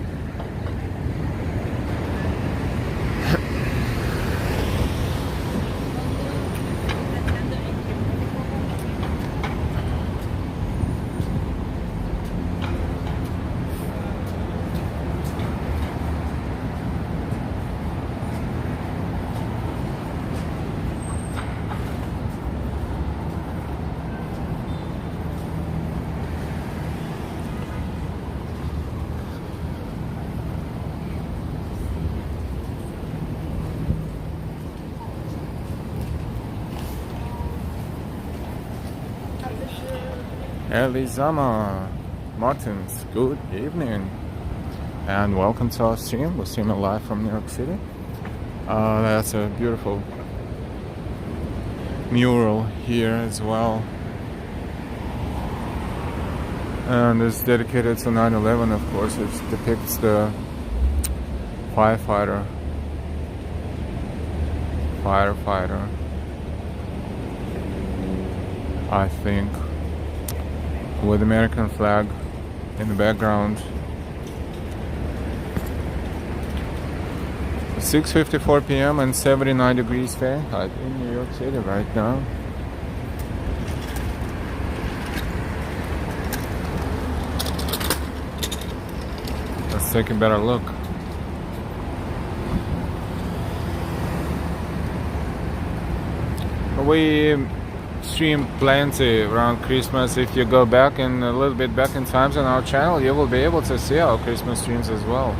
Elizama Martins, good evening and welcome to our stream. We're streaming live from New York City. That's a beautiful mural here as well, and it's dedicated to 9/11. Of course, it depicts the firefighter, I think, with American flag in the background. 6:54 p.m. and 79 degrees Fahrenheit in New York City right now. Let's take a better look. We stream plenty around Christmas. If you go back and a little bit back in times on our channel, you will be able to see our Christmas streams as well.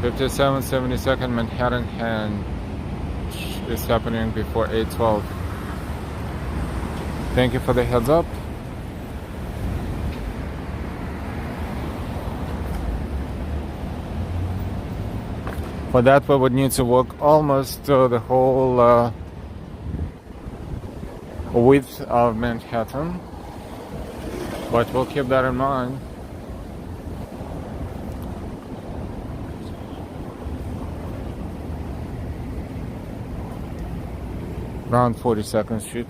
(5772nd Manhattanhenge) is happening before 8:12. Thank you for the heads up. For that we would need to walk almost the whole width of Manhattan, but we'll keep that in mind. Around 42nd Street.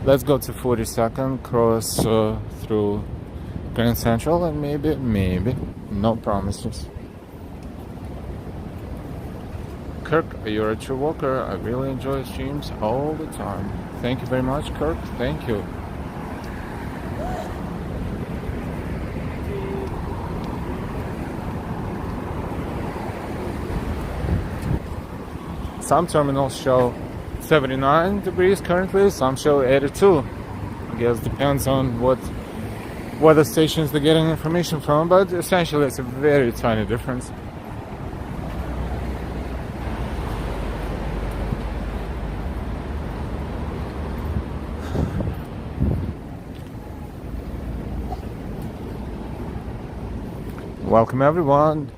Let's go to 42nd, cross through Grand Central, and maybe, no promises. Kirk, you're a true walker. I really enjoy streams all the time. Thank you very much, Kirk. Thank you. Some terminals show 79 degrees currently, some show 82. I guess depends on what weather stations they're getting information from, but essentially it's a very tiny difference. Welcome everyone.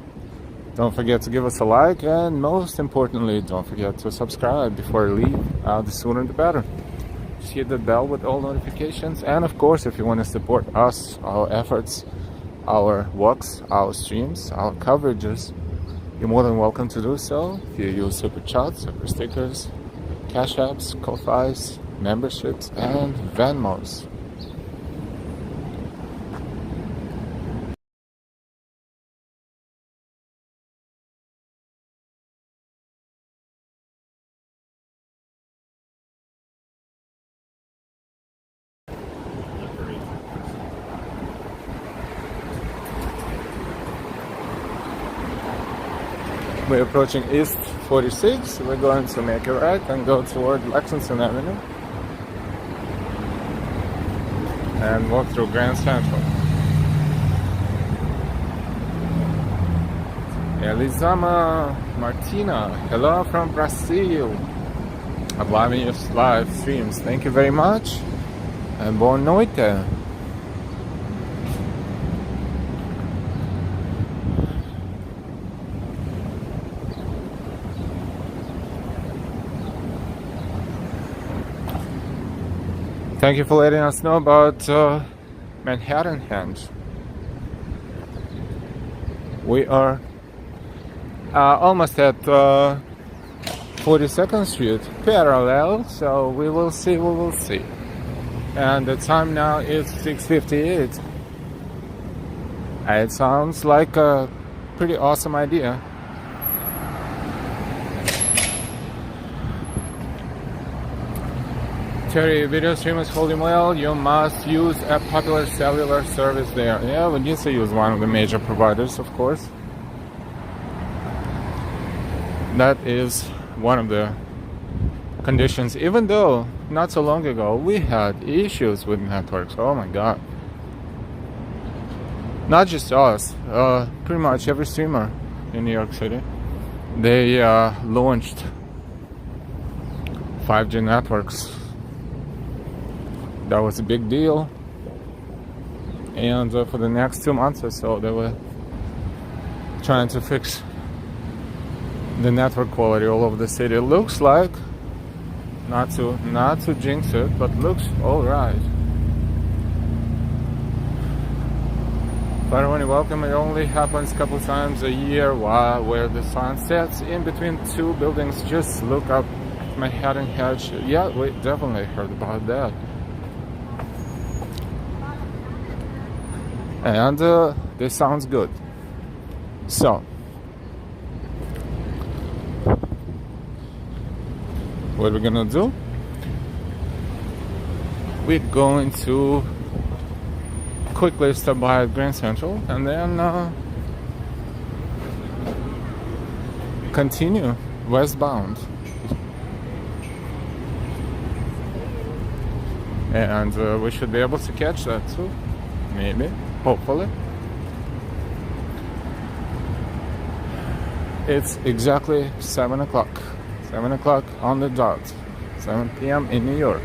Don't forget to give us a like, and most importantly, don't forget to subscribe before you leave. The sooner the better. Just hit the bell with all notifications, and of course, if you want to support us, our efforts, our walks, our streams, our coverages, you're more than welcome to do so. If you use super chats, super stickers, cash apps, Ko-Fis, memberships, and Venmos. We're approaching East 46. We're going to make a right and go toward Lexington Avenue and walk through Grand Central. Elizama Martina, hello from Brazil. I'm loving your live streams. Thank you very much. And boa noite. Thank you for letting us know about Manhattanhenge. We are almost at 42nd Street, parallel, so we will see. And the time now is 6:58. It sounds like a pretty awesome idea. Terry, video stream is holding well. You must use a popular cellular service there. Yeah, we need to use one of the major providers, of course. That is one of the conditions, even though not so long ago we had issues with networks. Oh my god. Not just us, pretty much every streamer in New York City. They launched 5G networks. That was a big deal, and for the next 2 months or so they were trying to fix the network quality all over the city. It looks like, not to jinx it, but looks alright. But when you welcome, it only happens a couple times a year where the sun sets in between two buildings. Just look up Manhattanhenge. Yeah, we definitely heard about that. And this sounds good. So, what we're gonna do? We're going to quickly stop by at Grand Central and then continue westbound. And we should be able to catch that too, maybe. Hopefully. It's exactly 7 o'clock. 7 o'clock on the dot. 7 p.m. in New York.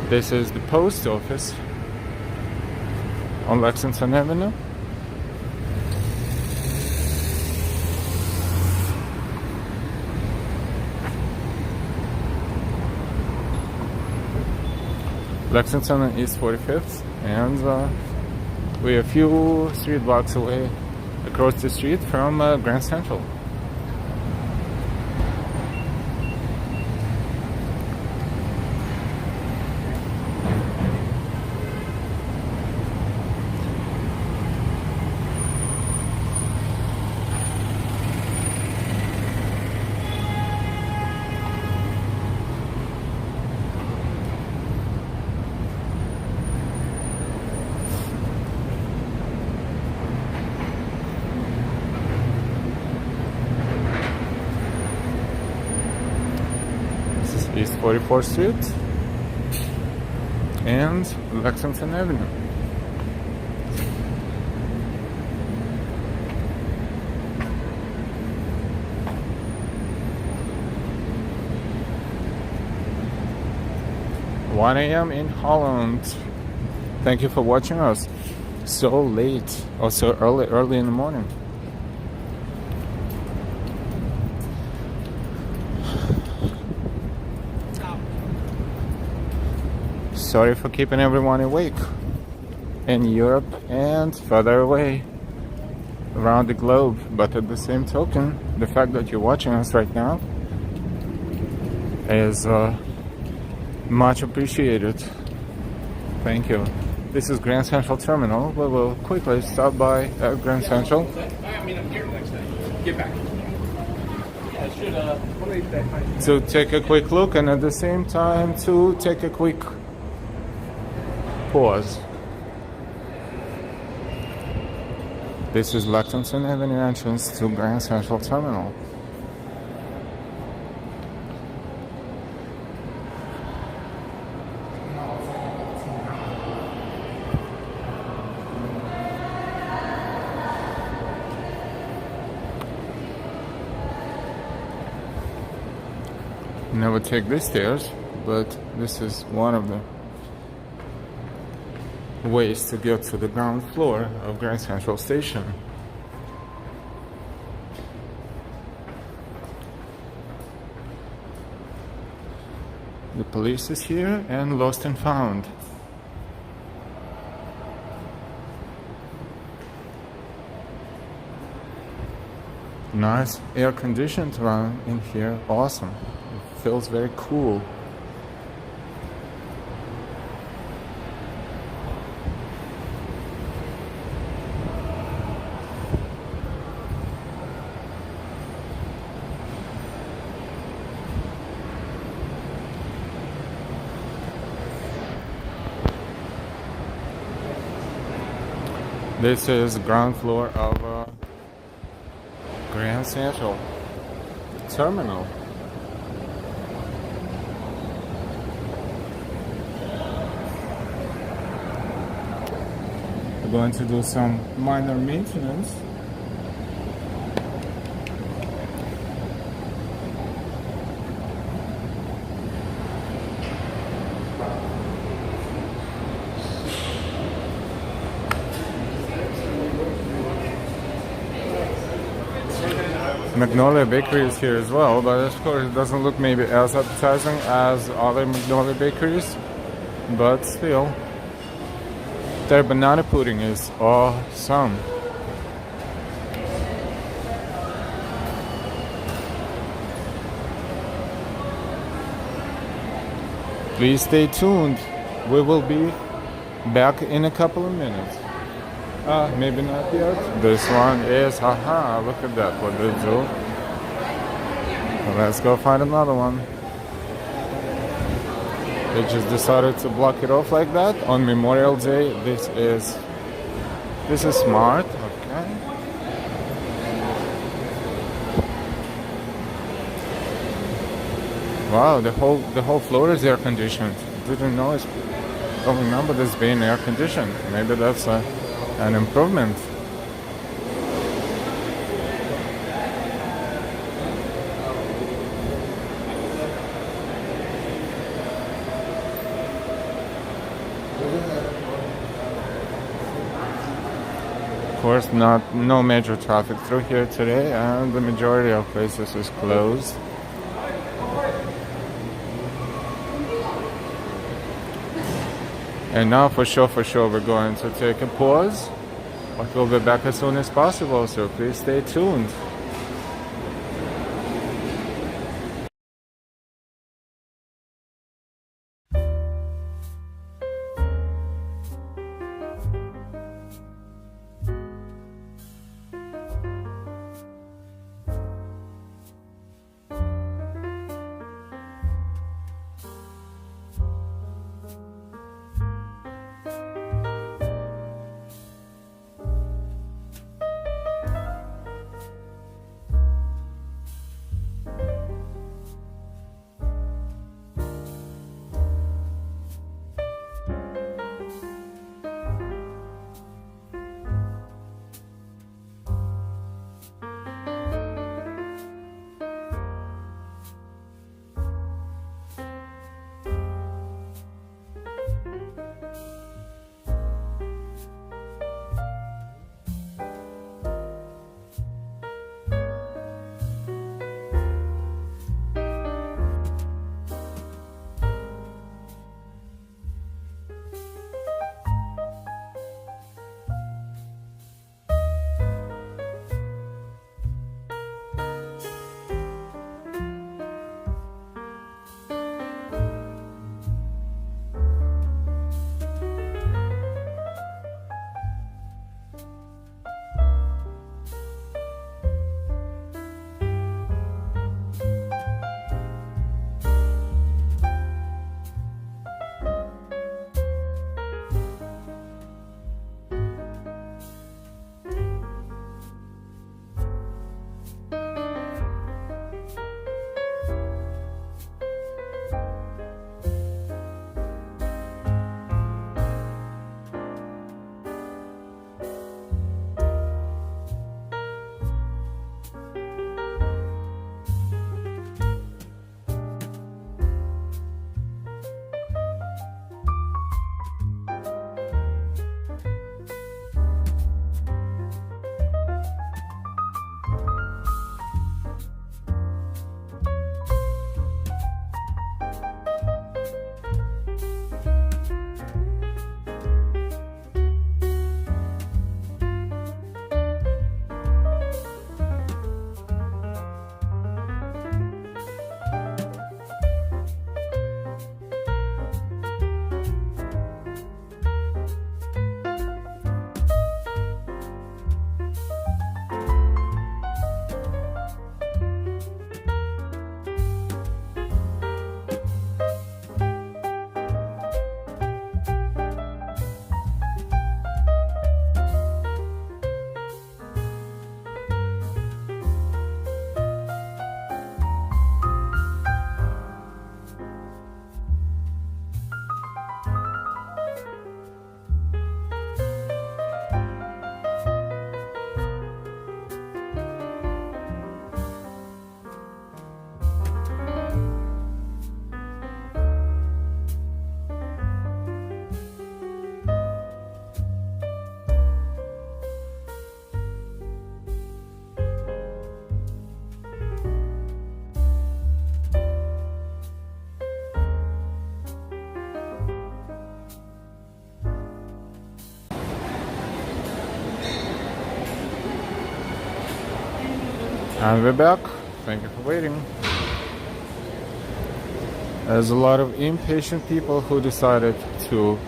This is the post office on Lexington Avenue. Lexington and East 45th, and we're a few street blocks away across the street from Grand Central. East 44th Street and Lexington Avenue. (1 a.m. in Holland). Thank you for watching us so late or so early in the morning. Sorry for keeping everyone awake in Europe and further away around the globe, but at the same token, the fact that you're watching us right now is much appreciated. Thank you. This is Grand Central Terminal. We will quickly stop by at Grand Central. I mean, I'm here next time. Get back. To take a quick look and at the same time to take a quick pause. This is Lexington Avenue entrance to Grand Central Terminal. Never take these stairs, but this is one of the ways to get to the ground floor of Grand Central Station. The police is here and lost and found. Nice air conditioned run in here, awesome. It feels very cool. This is ground floor of Grand Central Terminal. We're going to do some minor maintenance. Magnolia Bakery is here as well, but of course it doesn't look maybe as appetizing as other Magnolia bakeries, but still, their banana pudding is awesome. Please stay tuned. We will be back in a couple of minutes. Maybe not yet. This one is, haha, look at that, what they do. Let's go find another one. They just decided to block it off like that on Memorial Day. This is smart, okay. Wow, the whole floor is air conditioned. Didn't know it. Don't remember this being air conditioned. Maybe that's an improvement. Of course, no major traffic through here today, and the majority of places is closed. And now for sure we're going to take a pause, but we'll be back as soon as possible, so please stay tuned. And we're back. Thank you for waiting. There's a lot of impatient people who decided to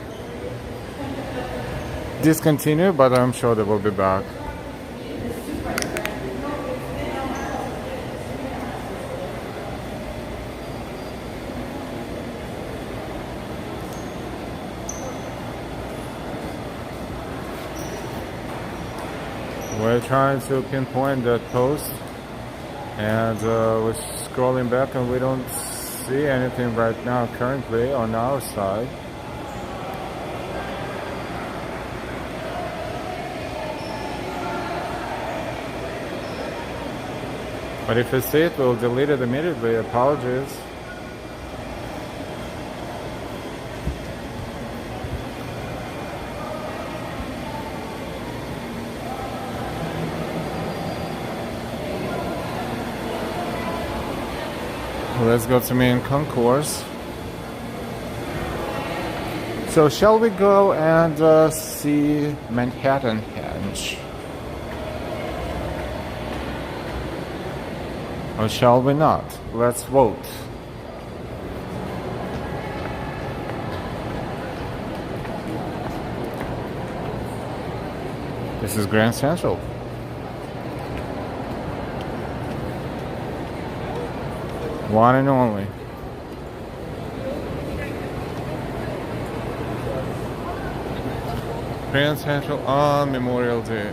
discontinue, but I'm sure they will be back. We're trying to pinpoint that post, and we're scrolling back and we don't see anything right now currently on our side. But if we see it, we'll delete it immediately. Apologies. Let's go to main concourse. So shall we go and see Manhattanhenge? Or shall we not? Let's vote. This is Grand Central. One and only. Grand Central on Memorial Day.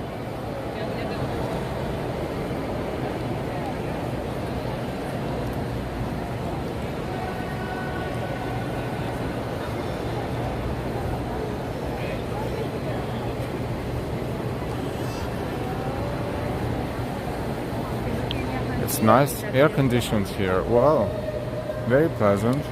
It's nice, air conditioned here. Wow, very pleasant.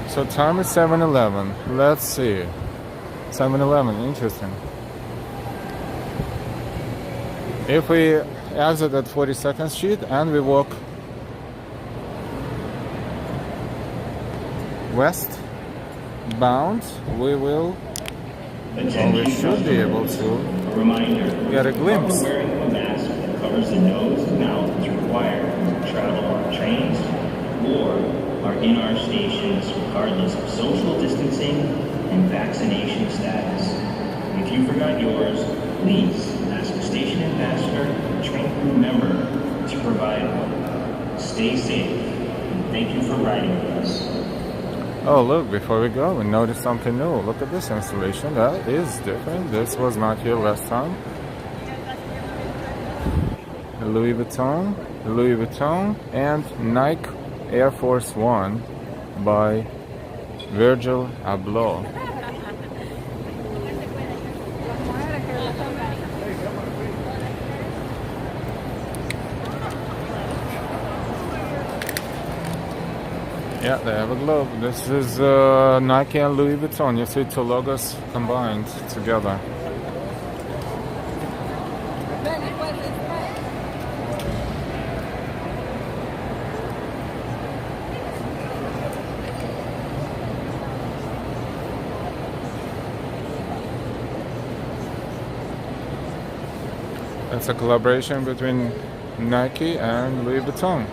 So time is 7:11. Let's see. 7:11, interesting. If we exit at 42nd Street and we walk westbound, we will, or we should be able to get a glimpse. Wearing a mask that covers the nose and mouth is required to travel on trains or are in our stations regardless of social distancing and vaccination status. If you forgot yours, please ask a station ambassador or train crew member to provide one. Stay safe and thank you for riding with us. Oh look, before we go, we noticed something new. Look at this installation. That is different. This was not here last time. Louis Vuitton and Nike Air Force One by Virgil Abloh. Yeah, they have a globe. This is Nike and Louis Vuitton. You see two logos combined together. It's a collaboration between Nike and Louis Vuitton.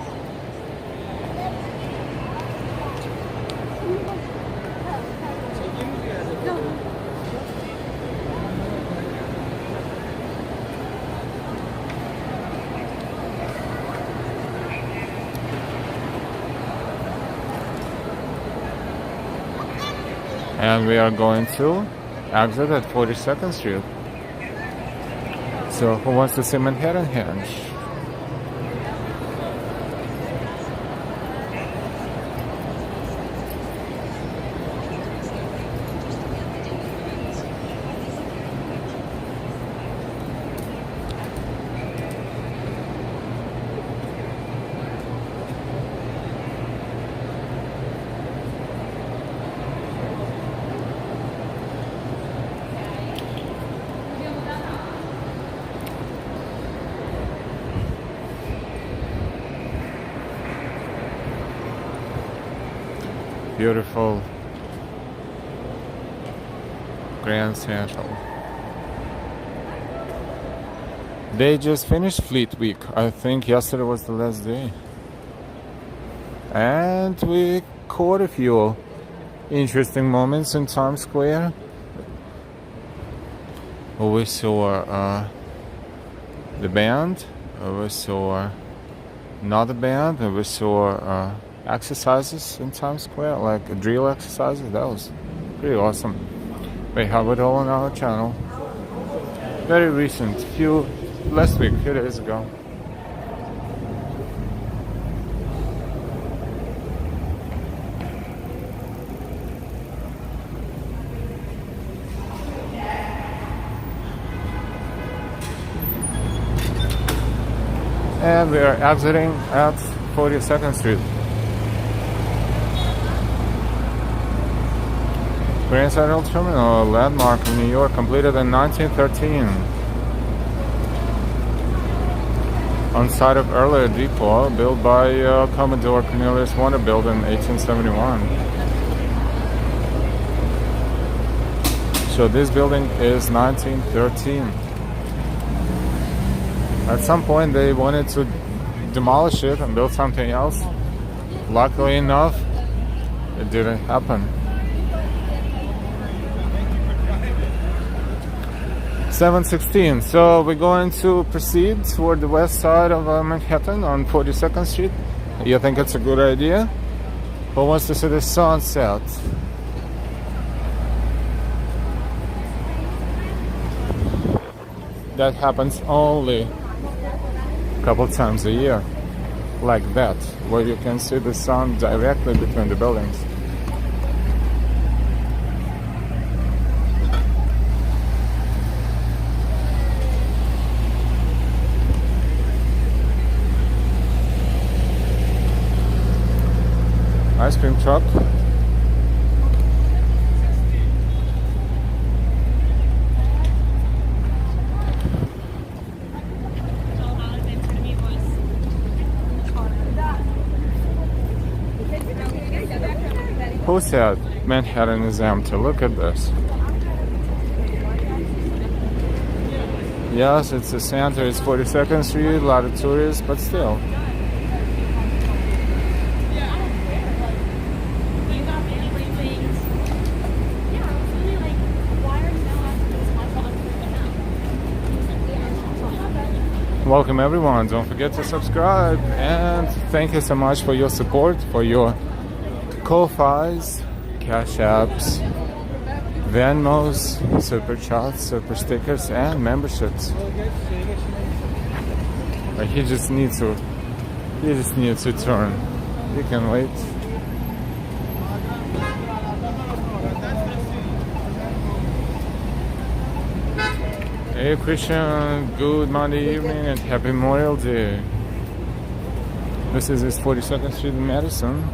And we are going to exit at 42nd Street. So who wants to see Manhattanhenge? Beautiful Grand Central. They just finished Fleet Week. I think yesterday was the last day. And we caught a few interesting moments in Times Square. We saw the band, we saw another band, and we saw exercises in Times Square, like drill exercises. That was pretty awesome. We have it all on our channel. Very recent, last week, a few days ago. And we are exiting at 42nd Street. Grand Central Terminal, a landmark in New York, completed in 1913. On site of earlier depot built by Commodore Cornelius Vanderbilt in 1871. So this building is 1913. At some point they wanted to demolish it and build something else. Luckily enough, it didn't happen. 7:16. So we're going to proceed toward the west side of Manhattan on 42nd Street. You think it's a good idea? Who wants to see the sunset? That happens only a couple times a year, like that, where you can see the sun directly between the buildings. Ice cream truck. Who said Manhattan is empty? Look at this. Yes, it's the center, it's 42nd Street, a lot of tourists, but still. Welcome everyone, don't forget to subscribe, and thank you so much for your support, for your Ko-Fis, Cash Apps, Venmos, Super Chats, Super Stickers, and memberships. He just needs to turn. You can wait. Hey Christian, good Monday evening and happy Memorial Day. This is 42nd Street in Madison.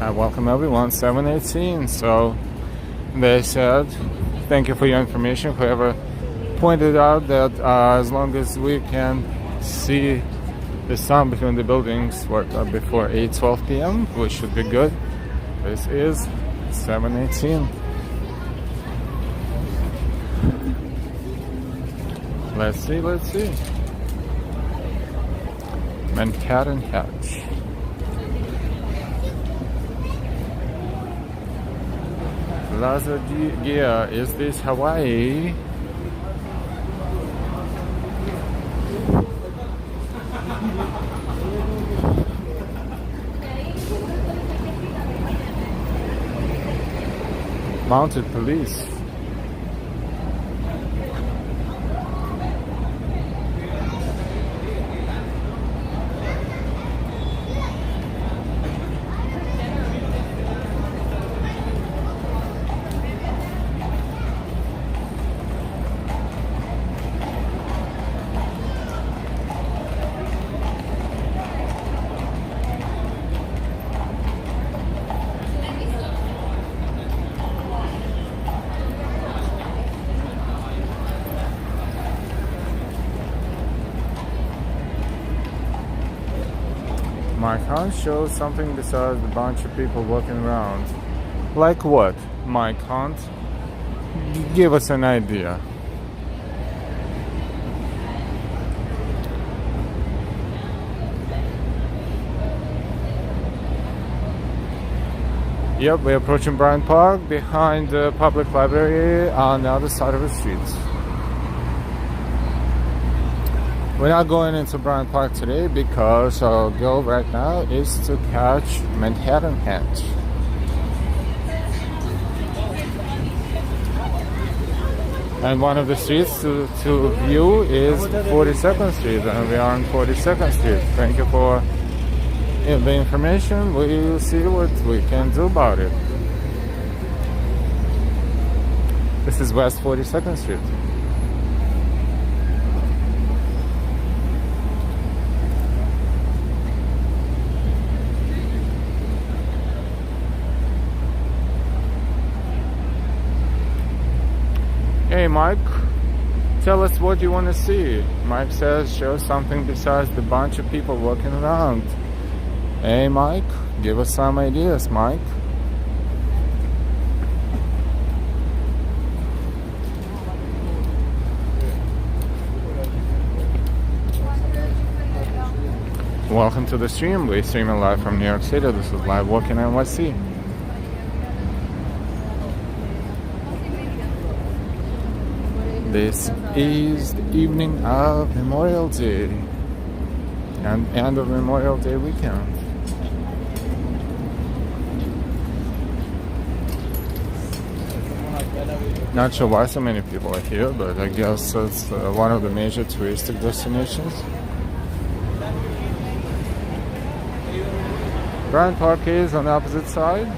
I welcome everyone, 7:18. So they said, thank you for your information. Whoever pointed out that as long as we can see the sun between the buildings before 8:12 p.m., we should be good. This is 7:18. Let's see. Manhattanhenge. Lazadia, is this Hawaii? Mounted police. My account shows something besides a bunch of people walking around. Like what? My account? Give us an idea. Yep, we're approaching Bryant Park behind the public library on the other side of the street. We're not going into Bryant Park today because our goal right now is to catch Manhattanhenge. And one of the streets to view is 42nd Street, and we are on 42nd Street. Thank you for the information. We'll see what we can do about it. This is West 42nd Street. Hey Mike, tell us what you want to see. Mike says show something besides the bunch of people walking around. Hey Mike, give us some ideas, Mike. Welcome to the stream. We're streaming live from New York City. This is Live Walking NYC. This is the evening of Memorial Day and end of Memorial Day weekend. Not sure why so many people are here, but I guess it's one of the major touristic destinations. Bryant Park is on the opposite side.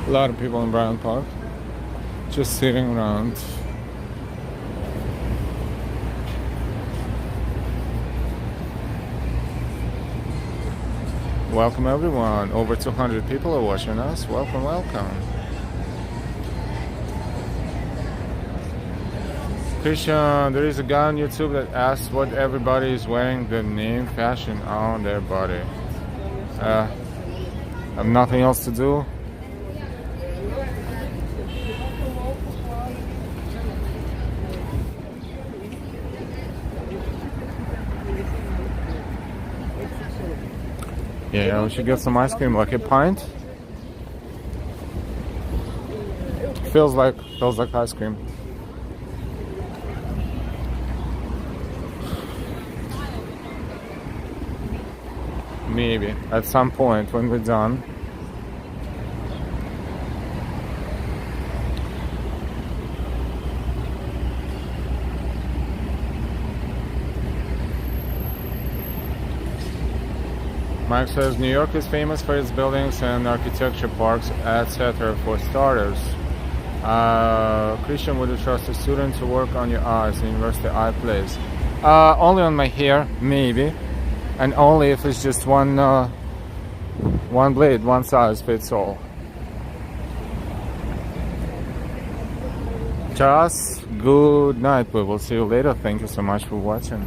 A lot of people in Bryant Park just sitting around. Welcome everyone. Over 200 people are watching us. Welcome, welcome. Christian, there is a guy on YouTube that asks what everybody is wearing the name fashion on their body. I have nothing else to do. Yeah, we should get some ice cream, like a pint. Feels like ice cream. Maybe at some point when we're done. Mike says New York is famous for its buildings and architecture, parks, etc. for starters. Christian, would you trust a student to work on your eyes in University Eye Place? Only on my hair, maybe. And only if it's just one blade, one size fits all. Just good night. We will see you later. Thank you so much for watching.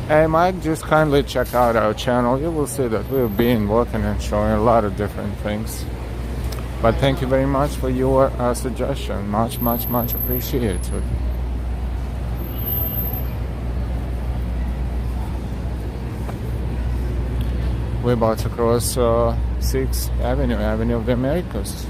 Hey Mike, just kindly check out our channel. You will see that we've been working and showing a lot of different things. But thank you very much for your suggestion. Much appreciated. We're about to cross 6th Avenue, Avenue of the Americas.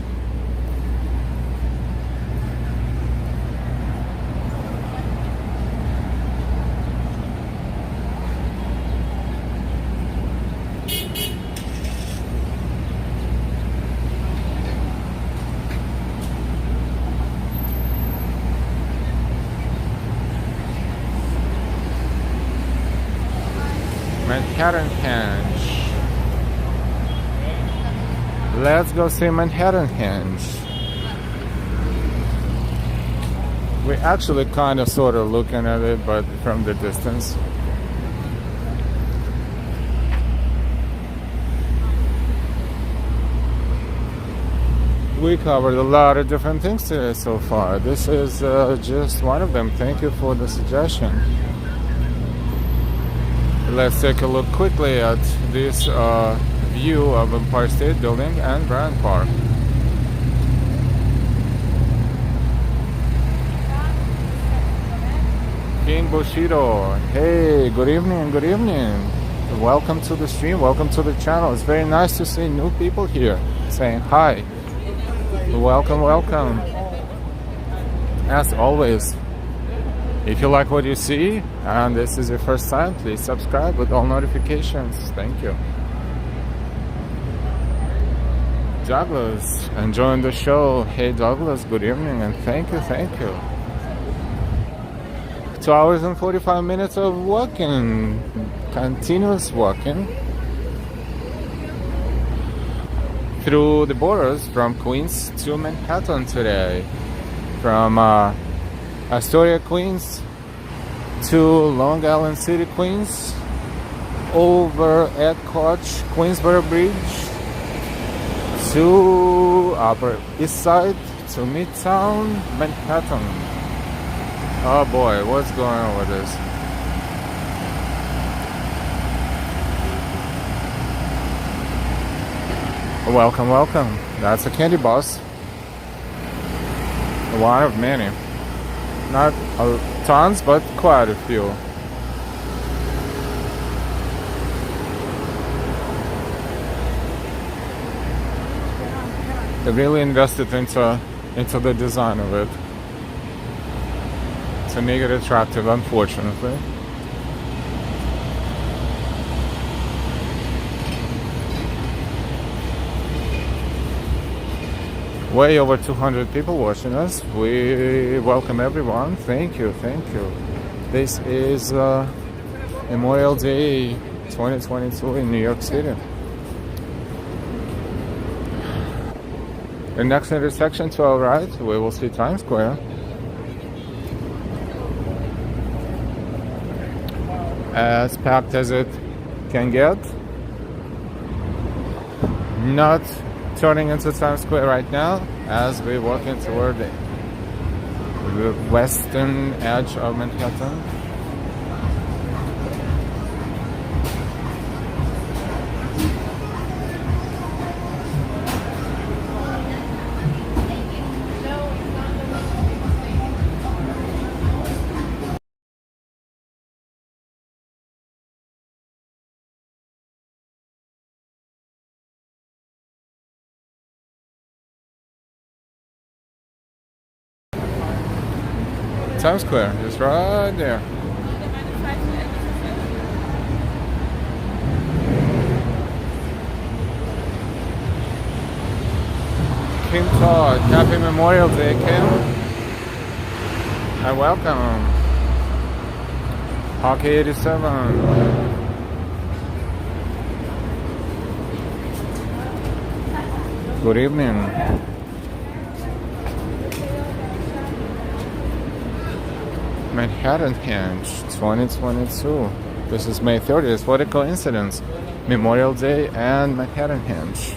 Manhattanhenge. Let's go see Manhattanhenge. We actually kind of sort of looking at it, but from the distance. We covered a lot of different things today so far. This is just one of them. Thank you for the suggestion. Let's take a look quickly at this view of Empire State Building and Bryant Park. King Bushido, hey, good evening, good evening. Welcome to the stream, welcome to the channel. It's very nice to see new people here saying hi. Welcome, welcome. As always, if you like what you see and this is your first time, please subscribe with all notifications. Thank you. Douglas, enjoying the show. Hey Douglas, good evening and thank you, thank you. 2 hours and 45 minutes of walking, continuous walking through the borders from Queens to Manhattan today. From Astoria, Queens to Long Island City, Queens, over at Queensborough Bridge to Upper East Side to Midtown Manhattan. Oh boy, what's going on with this? Welcome, welcome. That's a candy boss. One of many. Not tons, but quite a few. They really invested into the design of it to make it attractive, unfortunately. Way over 200 people watching us. We welcome everyone. Thank you, thank you. This is Memorial Day 2022 in New York City. The next intersection to our right, we will see Times Square. As packed as it can get. Not turning into Times Square right now as we're walking toward the western edge of Manhattan. Times Square is right there. Kim Todd, happy Memorial Day, Kim. And welcome. Hockey 87. Good evening. Manhattanhenge 2022. This is May 30th. What a coincidence. Memorial Day and Manhattanhenge.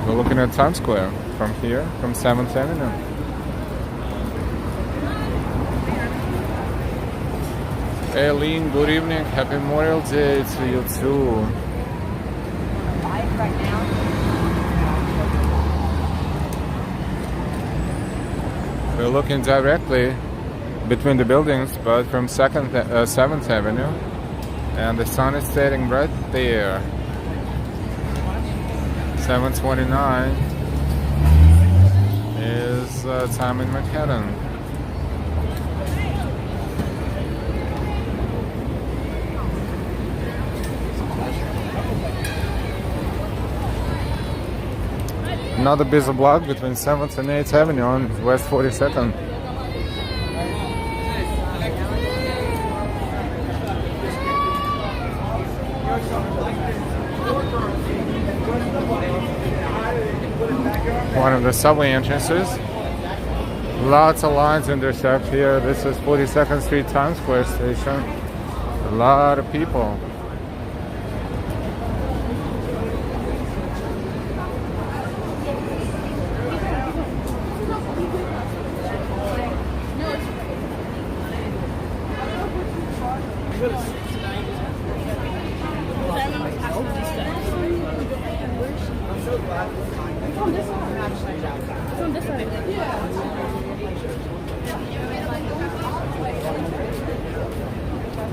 We're looking at Times Square from here, from 7th Avenue. Aileen, good evening. Happy Memorial Day to you too. We're looking directly between the buildings, but from 7th Avenue, and the sun is setting right there. 7:29 is time in Manhattan. Another busy block between 7th and 8th Avenue on West 42nd. one of the subway entrances. Lots of lines intersect here. This is 42nd Street Times Square station. A lot of people.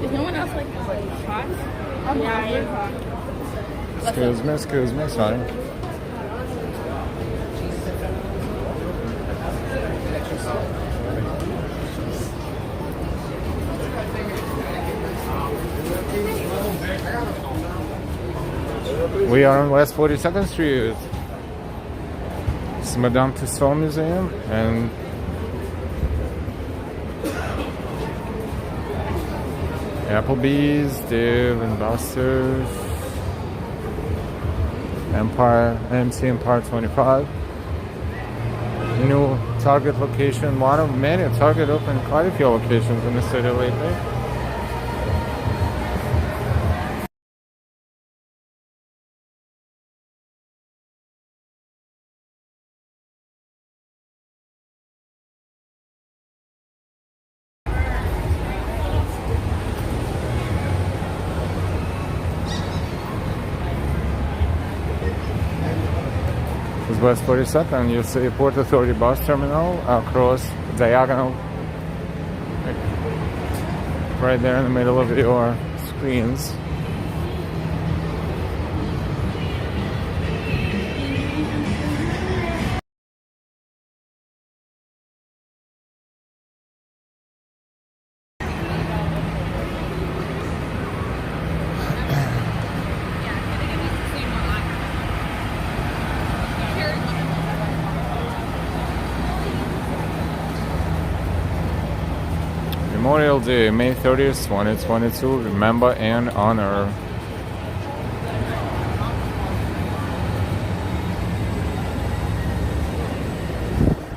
Is no one else like hot? Yeah, you're hot. Excuse me, sorry. We are on West 42nd Street. It's Madame Tussauds Museum and Applebee's, Dave and Buster's, MC Empire 25. New Target location, one of many. Target opened quite a few locations in the city lately. It's West 42nd. You see Port Authority bus terminal across diagonal, right there in the middle of your screens. Memorial Day, May 30th, 2022. Remember and honor.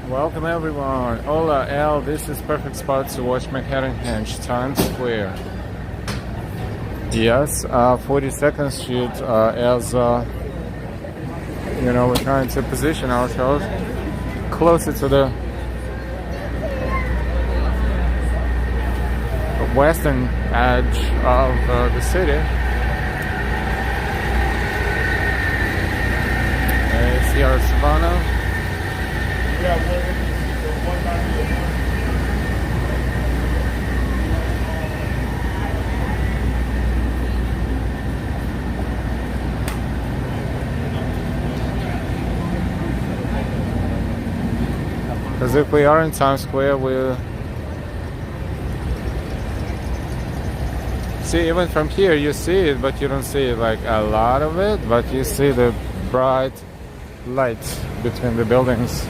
Welcome everyone. Hola L, this is perfect spot to watch Manhattanhenge, Times Square. Yes, 42nd Street, as you know, we're trying to position ourselves closer to the western edge of the city. Sierra Savannah. Because if we are in Times Square, we'll see, even from here you see it, but you don't see like a lot of it, but you see the bright light between the buildings.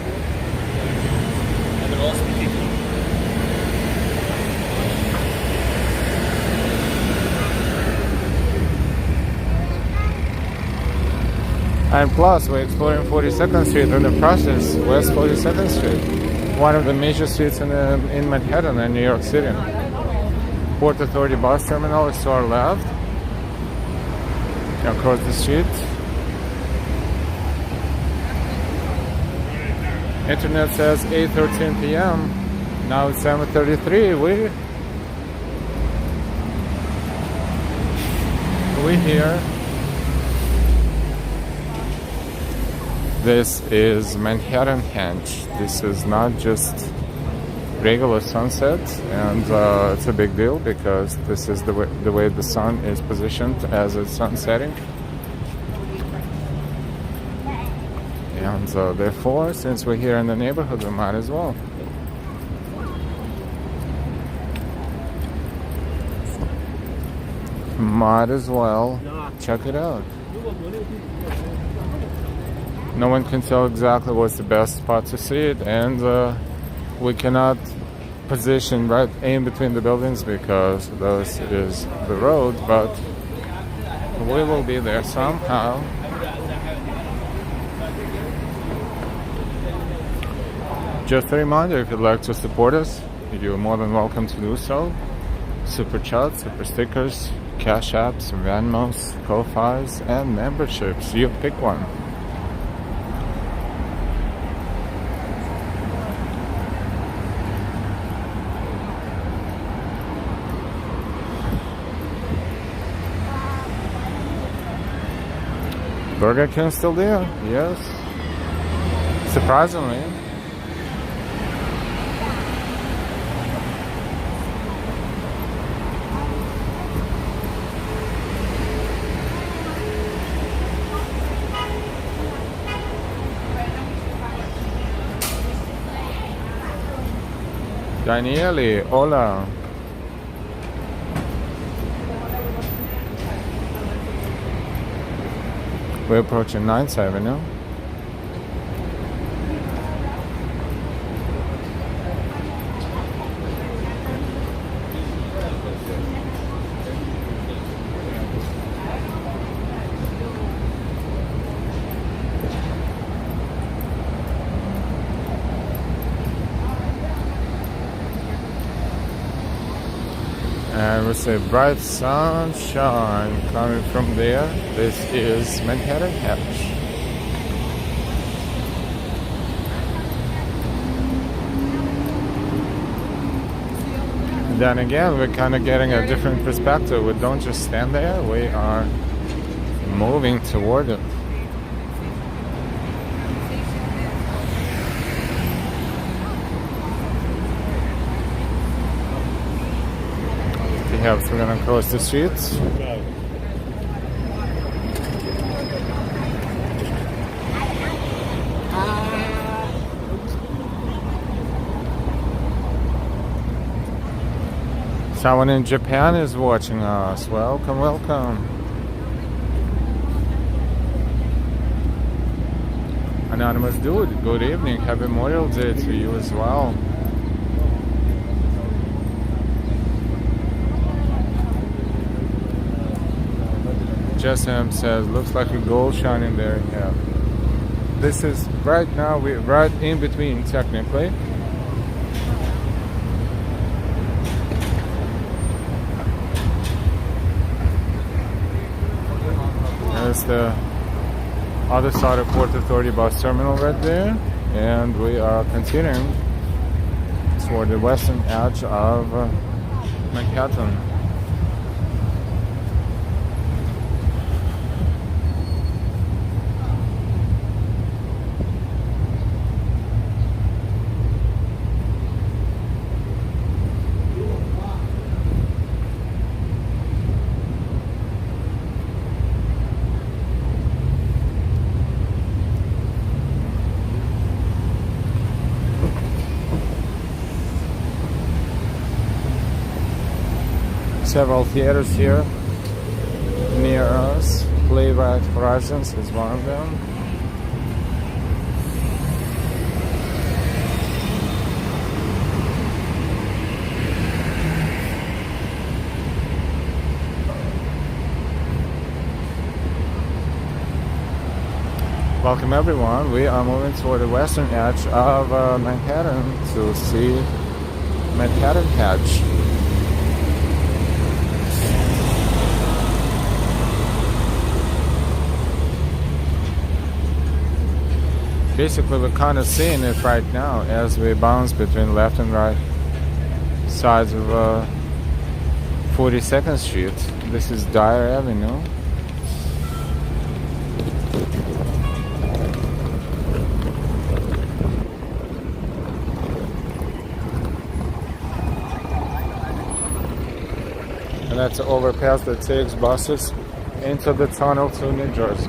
And plus, we're exploring 42nd Street in the process, West 42nd Street, one of the major streets in Manhattan and New York City. Port Authority bus terminal is to our left, across the street. Internet says 8:13 p.m. Now it's 7:33. We here. This is Manhattanhenge. This is not just regular sunset, and it's a big deal because this is the way the sun is positioned as it's sunsetting. And therefore, since we're here in the neighborhood, we might as well. Might as well check it out. No one can tell exactly what's the best spot to see it, and we cannot position right in between the buildings because this is the road, but we will be there somehow. Just a reminder, if you'd like to support us, you're more than welcome to do so. Super chats, super stickers, cash apps, Venmos, Ko-Fis, and memberships. You pick one. Burger King still there? Yes. Surprisingly. Daniele, hola. We're approaching 9th Avenue. And we see bright sunshine coming from there. This is Manhattanhenge. Then again, we're kind of getting a different perspective. We don't just stand there, we are moving toward it. Perhaps we're gonna cross the streets. Someone in Japan is watching us. Welcome, welcome. Anonymous dude, good evening. Happy Memorial Day to you as well. Jessam says, looks like a gold shining there. Yeah. This is right now, we're right in between technically. There's the other side of Port Authority bus terminal right there. And we are continuing toward the western edge of Manhattan. Several theaters here near us. Playwright Horizons is one of them. Welcome everyone. We are moving toward the western edge of Manhattan to see Manhattanhenge. Basically, we're kind of seeing it right now as we bounce between left and right sides of 42nd Street. This is Dyer Avenue. And that's an overpass that takes buses into the tunnel to New Jersey.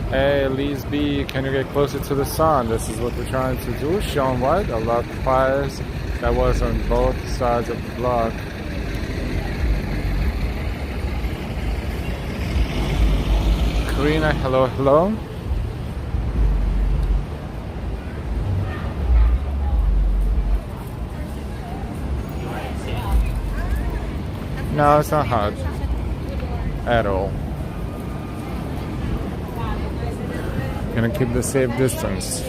Hey, Lee's B, can you get closer to the sun? This is what we're trying to do. Sean White, a lot of fires that was on both sides of the block. Karina, hello, hello. No, it's not hot at all. Can I keep the safe distance?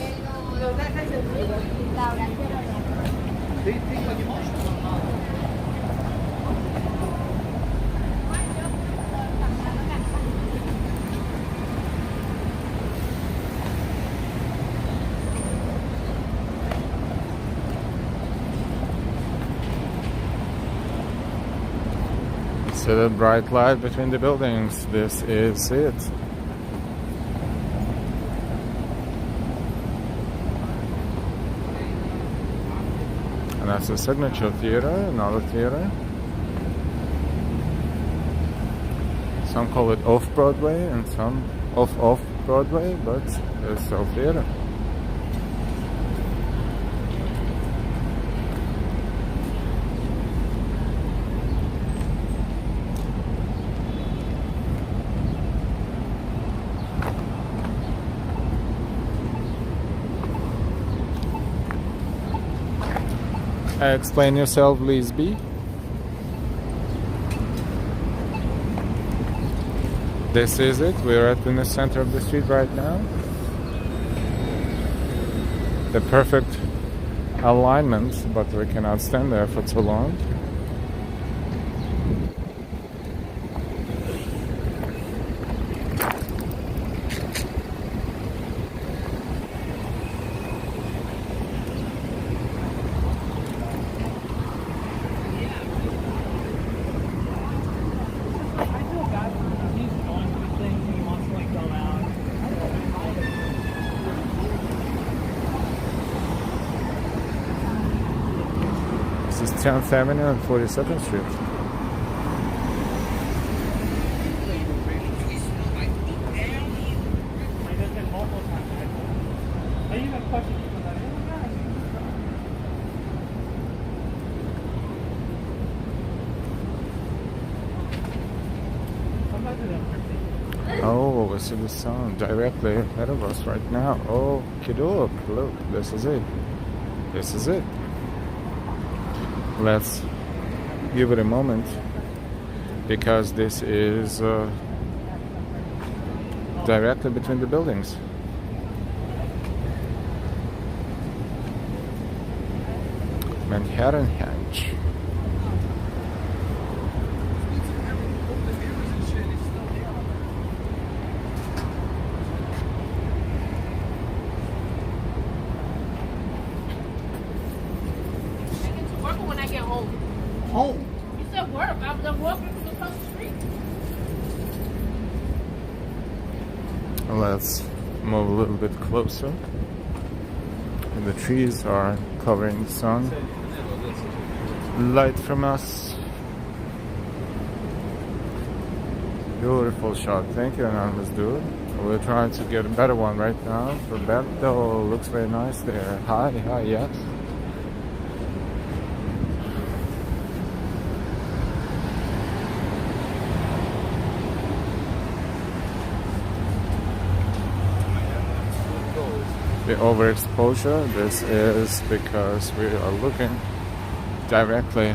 See that bright light between the buildings? This is it. And that's the Signature Theater, another theater. Some call it off-Broadway and some off-Broadway, but it's still theater. Explain yourself, Lisby. This is it. We're in the center of the street right now. The perfect alignment, but we cannot stand there for too long. This is 10th Avenue and 42nd Street. Oh, we see the sun directly ahead of us right now. Oh, kiddo, look, this is it. This is it. Let's give it a moment, because this is directly between the buildings. Manhattanhenge. When I get home. Home. You said work. I'm done working across the street. Let's move a little bit closer. And the trees are covering the sun. Light from us. Beautiful shot. Thank you, anonymous dude. We're trying to get a better one right now. Roberto looks very nice there. Hi, yes. The overexposure, this is because we are looking directly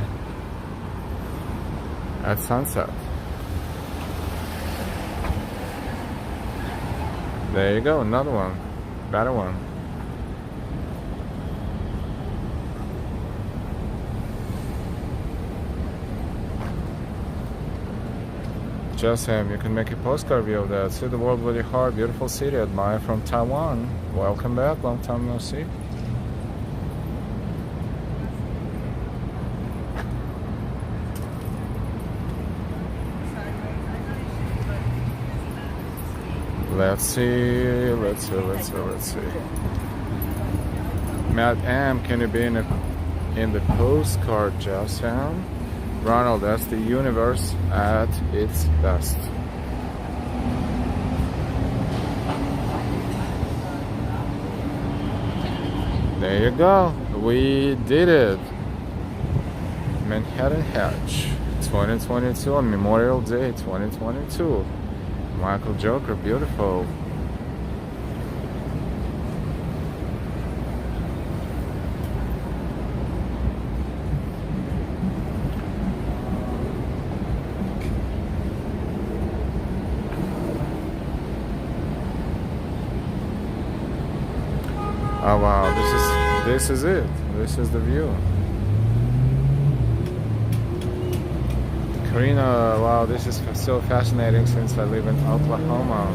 at sunset. There you go, another one, better one. Just him, you can make a postcard view of that. See the world with your heart, beautiful city, admire from Taiwan. Welcome back, long time no see. Let's see. Matt M, can you be in the postcard, just him? Ronald, that's the universe at its best. There you go. We did it. Manhattanhenge 2022 on Memorial Day 2022. Michael Joker, beautiful. Oh wow, this is it. This is the view. Karina, wow, this is so fascinating since I live in Oklahoma.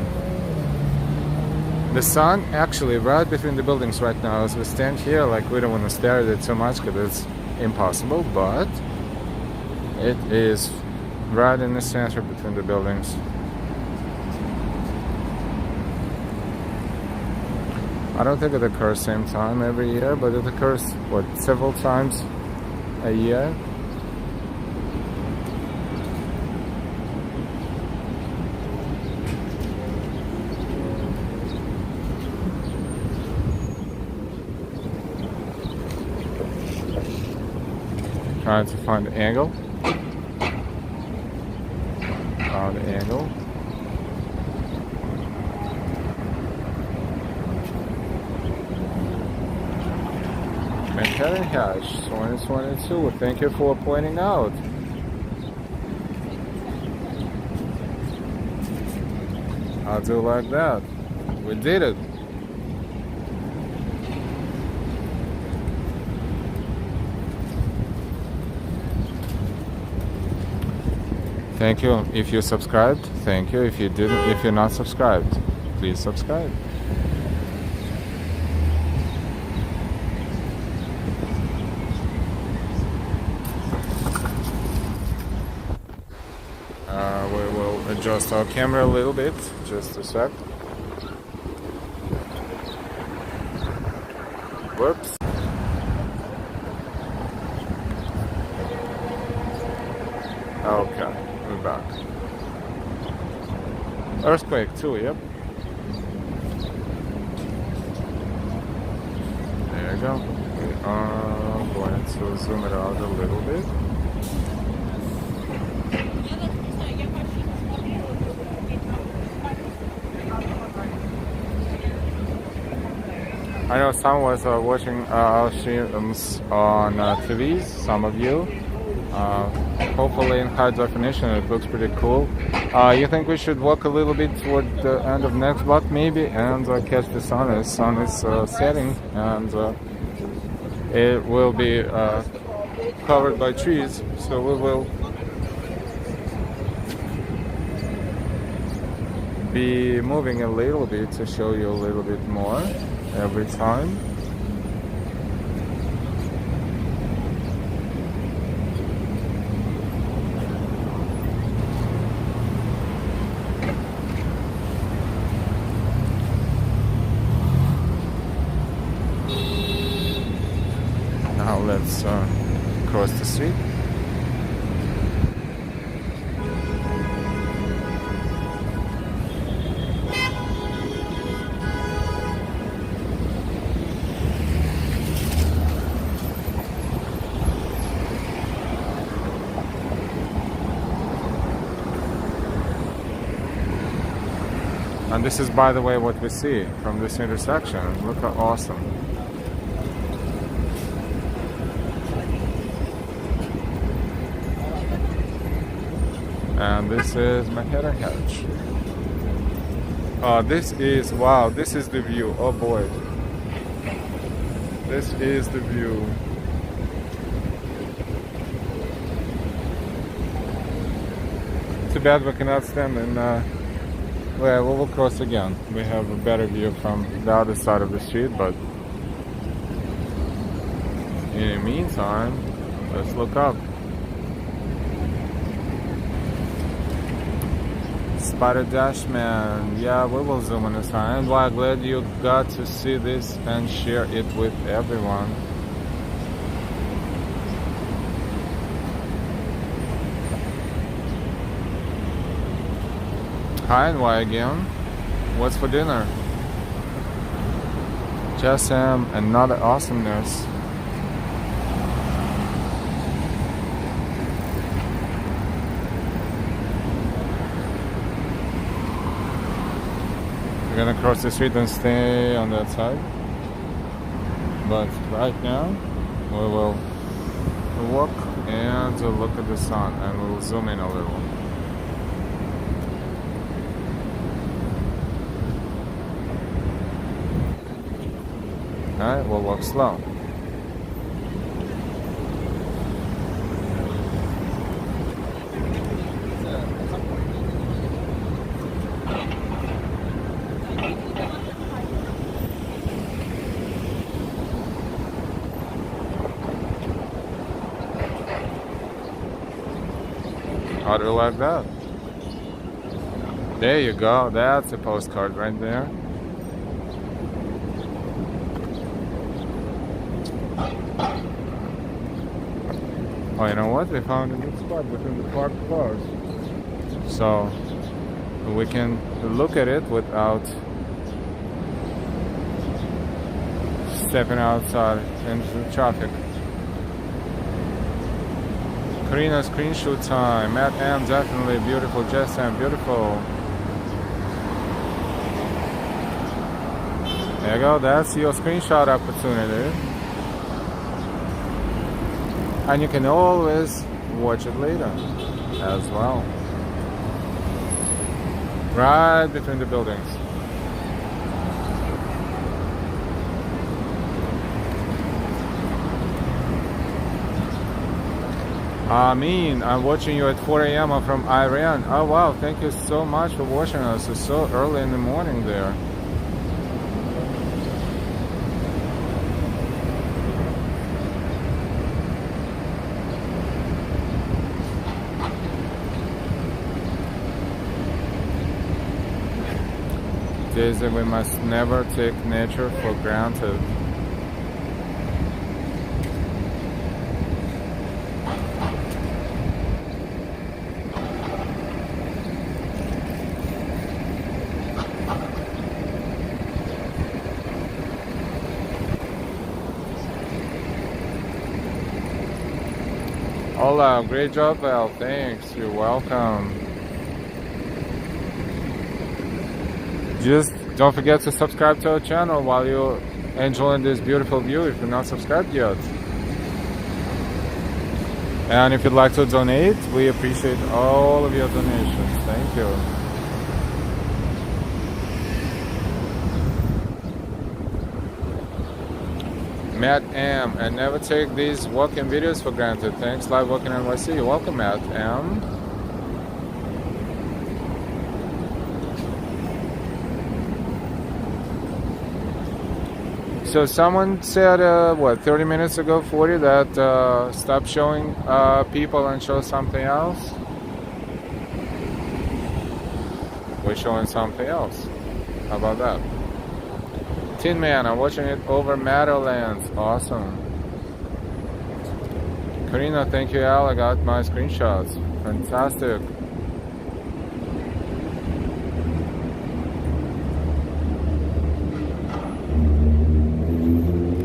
The sun actually right between the buildings right now. As we stand here, like we don't want to stare at it too much because it's impossible, but it is right in the center between the buildings. I don't think it occurs same time every year, but it occurs, what, several times a year. Trying to find the angle. Found the angle. Manhattanhenge 2022. Thank you for pointing out. I'll do like that. We did it. Thank you if you subscribed. Thank you if you didn't. If you're not subscribed, please subscribe. We will adjust our camera a little bit. Just a sec. Whoops. Okay. We're back. Earthquake too, yep. There you go. We are going to zoom it out a little bit. I know some was watching our streams on TVs, some of you. Hopefully in high definition, it looks pretty cool. You think we should walk a little bit toward the end of next block maybe and catch the sun? The sun is setting and it will be covered by trees, so we will be moving a little bit to show you a little bit more every time. Now let's cross the street. And this is, by the way, what we see from this intersection. Look how awesome. And this is Manhattanhenge. This is, wow, this is the view. Oh boy. This is the view. Too bad we cannot stand in, well, we will cross again. We have a better view from the other side of the street, but in the meantime, let's look up. Spider Dashman, yeah, we will zoom in this time. And well, glad you got to see this and share it with everyone. Hi, and why again? What's for dinner? Just another awesomeness. We're gonna cross the street and stay on that side. But right now, we will walk and look at the sun, and we'll zoom in a little. Alright, we'll walk slow. How do you like that? There you go. That's a postcard right there. Oh, you know what? We found a good spot between the parked cars. So we can look at it without stepping outside into the traffic. Karina, screenshot time. Matt M, definitely beautiful. Jess M, beautiful. There you go. That's your screenshot opportunity. And you can always watch it later as well. Right between the buildings. I'm watching you at 4 a.m. I'm from Iran. Oh wow, thank you so much for watching us. It's so early in the morning there. Daisy, we must never take nature for granted. Hola, great job, Val. Thanks. You're welcome. Just don't forget to subscribe to our channel while you're enjoying this beautiful view if you're not subscribed yet. And if you'd like to donate, we appreciate all of your donations. Thank you. Matt M, and never take these walking videos for granted. Thanks, Live Walking NYC. You're welcome, Matt M. So someone said, 30 minutes ago, 40, that stop showing people and show something else. We're showing something else. How about that? Tin Man, I'm watching it over Meadowlands. Awesome. Karina, thank you, Al. I got my screenshots. Fantastic.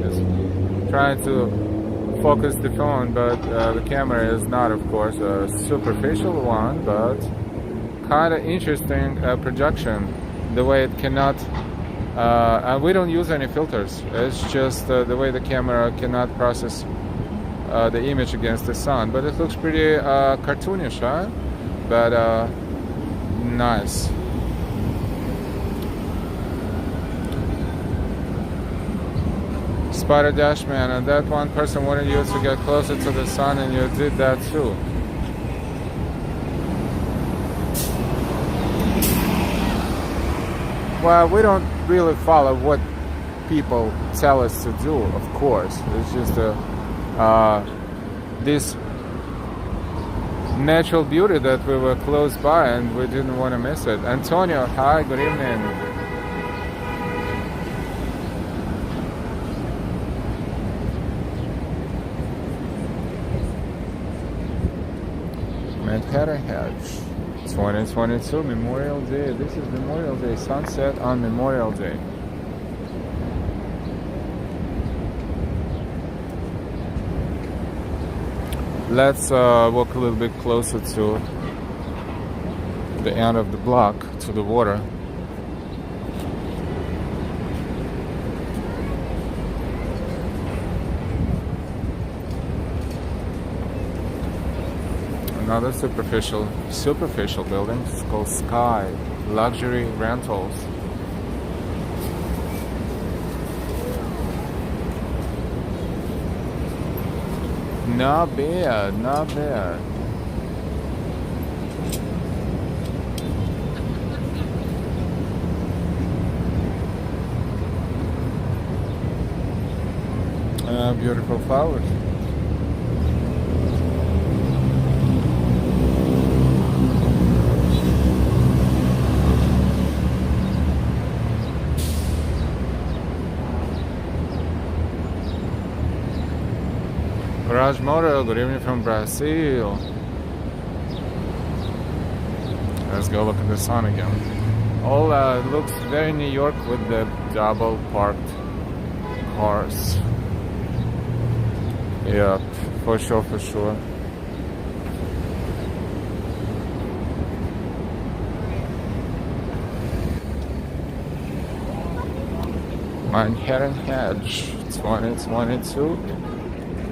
Just trying to focus the phone, but the camera is not, of course, a superficial one, but kind of interesting projection. The way it cannot. And we don't use any filters. It's just the way the camera cannot process the image against the sun. But it looks pretty cartoonish, huh? But nice. Spider Dashman, and that one person wanted you to get closer to the sun, and you did that too. Well, we don't really follow what people tell us to do, of course. It's just this natural beauty that we were close by and we didn't want to miss it. Antonio, hi, good evening. Manhattanhenge. 2022 Memorial Day. This is Memorial Day. Sunset on Memorial Day. Let's walk a little bit closer to the end of the block, to the water. Another superficial building. It's called Sky Luxury Rentals. Not bad, not bad. Beautiful flowers. Garage Motor, good evening from Brazil. Let's go look at the sun again. All looks very New York with the double parked cars. Yeah, for sure, for sure. Manhattanhenge 2022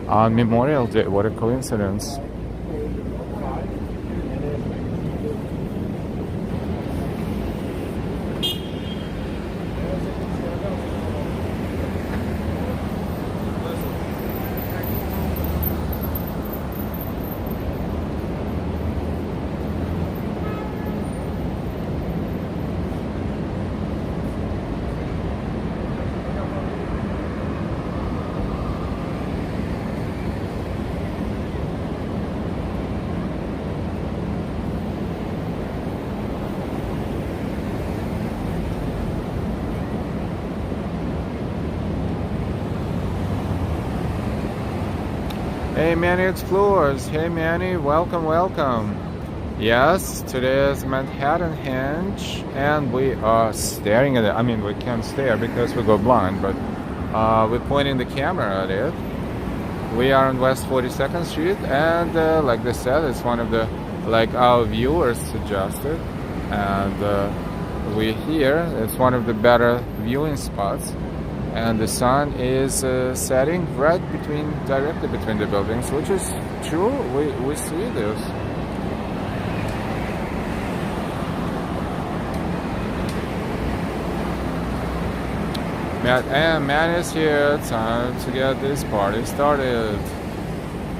on Memorial Day. What a coincidence. Hey Manny Explorers, hey Manny, welcome, welcome. Yes, today is Manhattanhenge and we are staring at it. I mean, we can't stare because we go blind, but we're pointing the camera at it. We are on West 42nd Street and like they said, it's one of the, like our viewers suggested, and we're here. It's one of the better viewing spots. And the sun is setting right directly between the buildings, which is true. We see this. Man is here. Time to get this party started.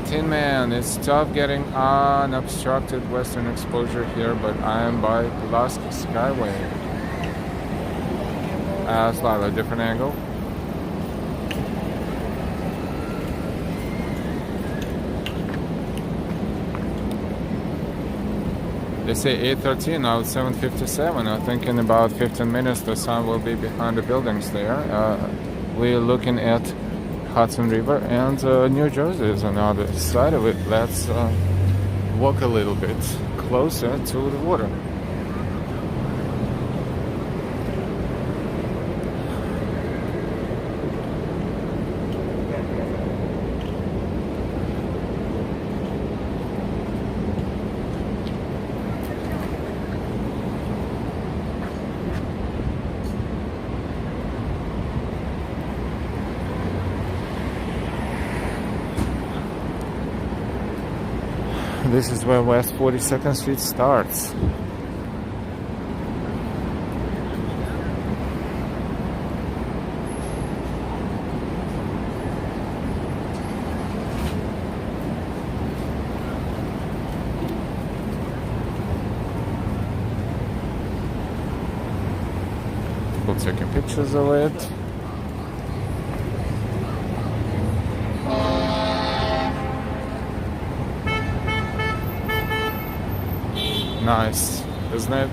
Tin Man, it's tough getting unobstructed western exposure here, but I am by Pulaski Skyway. Slightly different angle. They say 8:13, now it's 7:57. I think in about 15 minutes the sun will be behind the buildings there. We're looking at Hudson River and New Jersey is on the other side of it. Let's walk a little bit closer to the water. This is where West 42nd Street starts. People taking pictures of it. Nice, isn't it?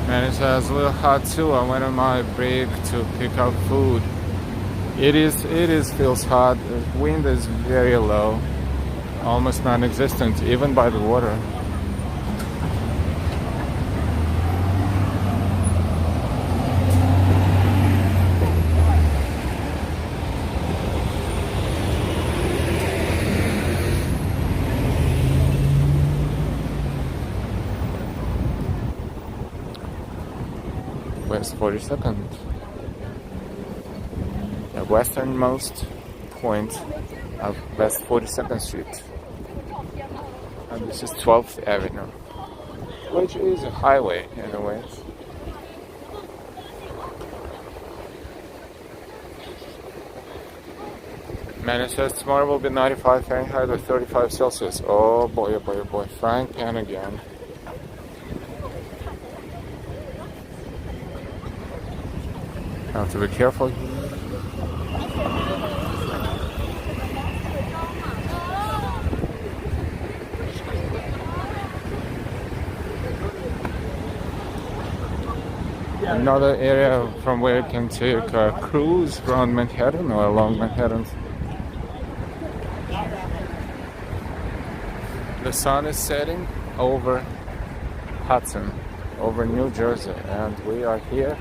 And it has a little hot too. I went on my break to pick up food. It feels hot. The wind is very low, almost non-existent, even by the water. West 42nd, the westernmost point of West 42nd Street, and this is 12th Avenue, which is a highway in a way. Man, it says tomorrow will be 95 Fahrenheit or 35 Celsius. Oh boy, oh boy, oh boy. Frank Pan again. Have to be careful. Another area from where you can take a cruise around Manhattan or along Manhattan. The sun is setting over Hudson, over New Jersey, and we are here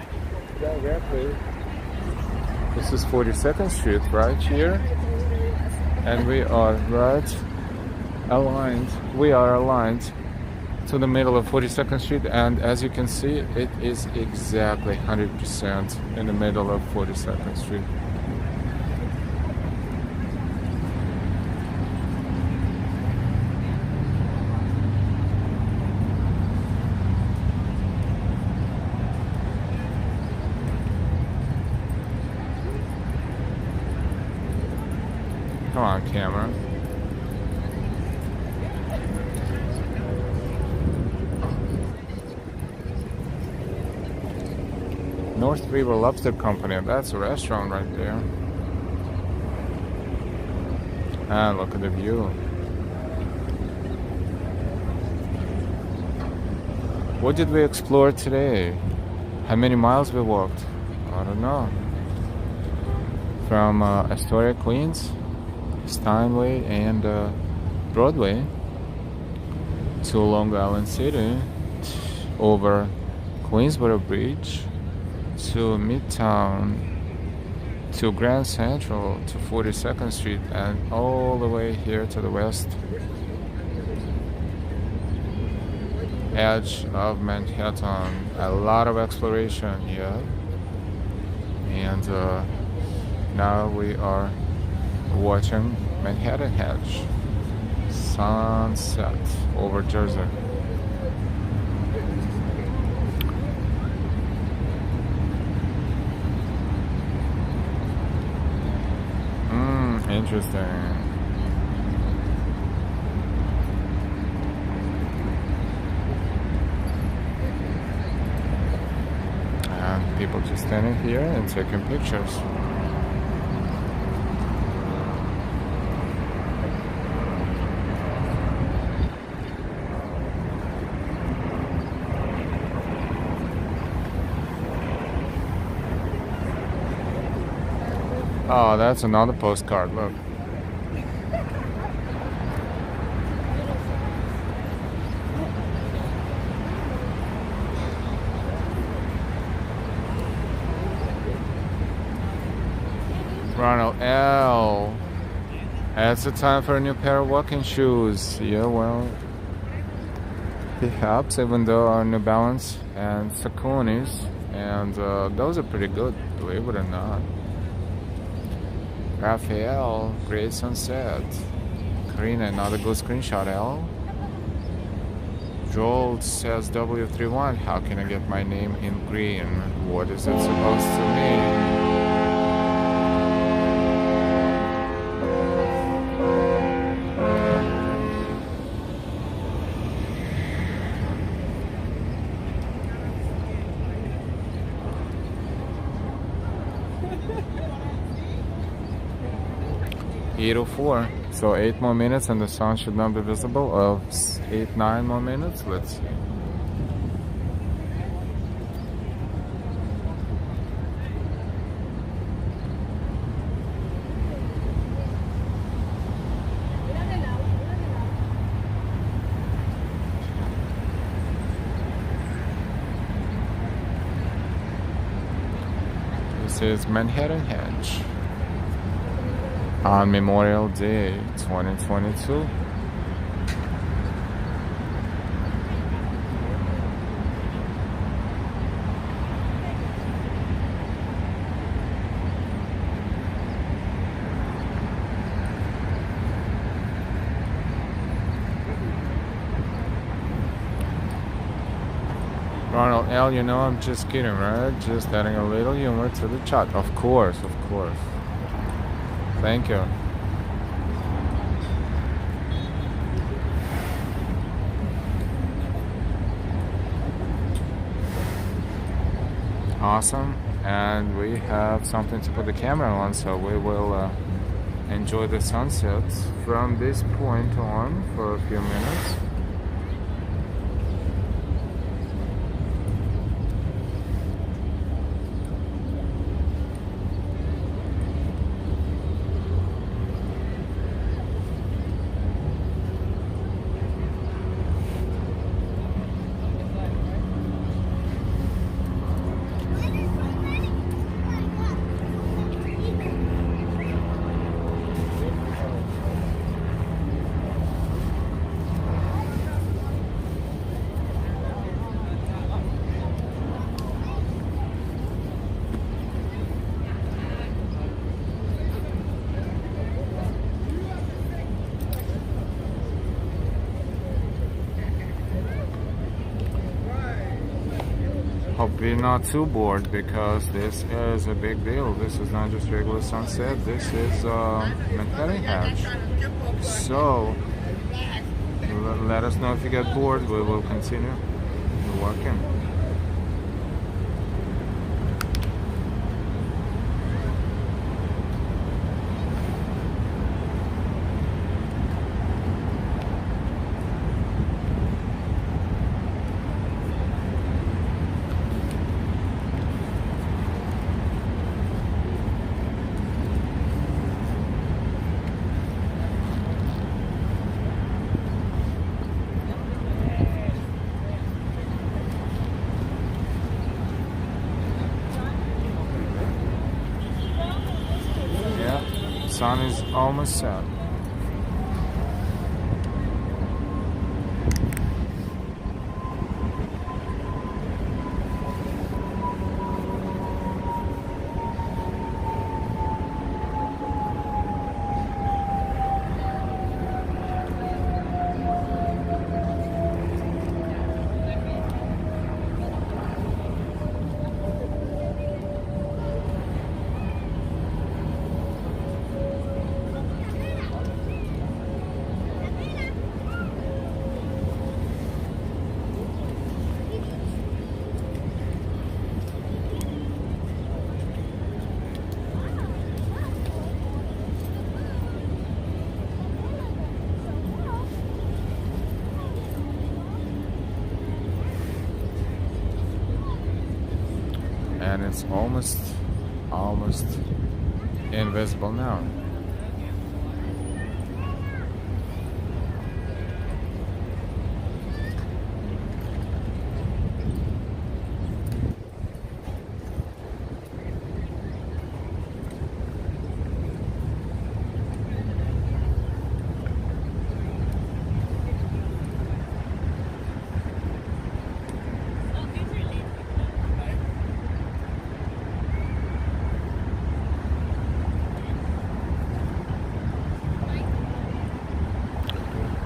directly. This is 42nd Street right here, and we are right aligned. We are aligned to the middle of 42nd Street, and as you can see, it is exactly 100% in the middle of 42nd Street. Come on, camera. North River Lobster Company, that's a restaurant right there. And look at the view. What did we explore today? How many miles we walked? I don't know. From Astoria, Queens, Steinway, and Broadway to Long Island City, over Queensborough Bridge, to Midtown, to Grand Central, to 42nd Street, and all the way here to the west edge of Manhattan. A lot of exploration here, and now we are watching Manhattanhenge sunset over Jersey. Interesting. And people just standing here and taking pictures. Oh, that's another postcard, look. Ronald L. It's the time for a new pair of walking shoes. Yeah, well, perhaps, even though our New Balance and Saucony's, and those are pretty good, believe it or not. Raphael, great sunset. Karina, another good screenshot, L. Joel says W31, how can I get my name in green? What is it supposed to mean? 8:04, so 8 more minutes and the sun should not be visible. 8-9 more minutes, let's see. This is Manhattanhenge on Memorial Day 2022. Ronald L, you know I'm just kidding, right? Just adding a little humor to the chat. Of course, of course. Thank you. awesome, and we have something to put the camera on, so we will enjoy the sunsets from this point on for a few minutes. Hope we're not too bored, because this is a big deal. This is not just regular sunset, this is Manhattanhenge. So let us know if you get bored. We will continue working. Sun is almost set. And it's almost invisible now.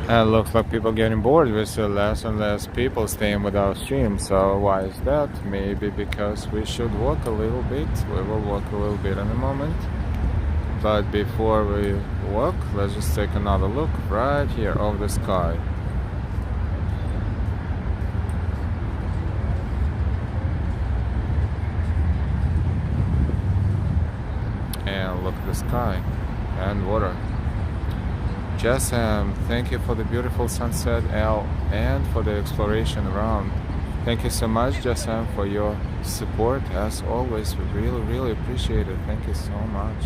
It looks like people getting bored. We see less and less people staying with our stream. So why is that? Maybe because we should walk a little bit. We will walk a little bit in a moment. But before we walk, let's just take another look right here over the sky. And look at the sky and water. Jessam, thank you for the beautiful sunset, and for the exploration around. Thank you so much, Jessam, for your support. As always, we really appreciate it. Thank you so much.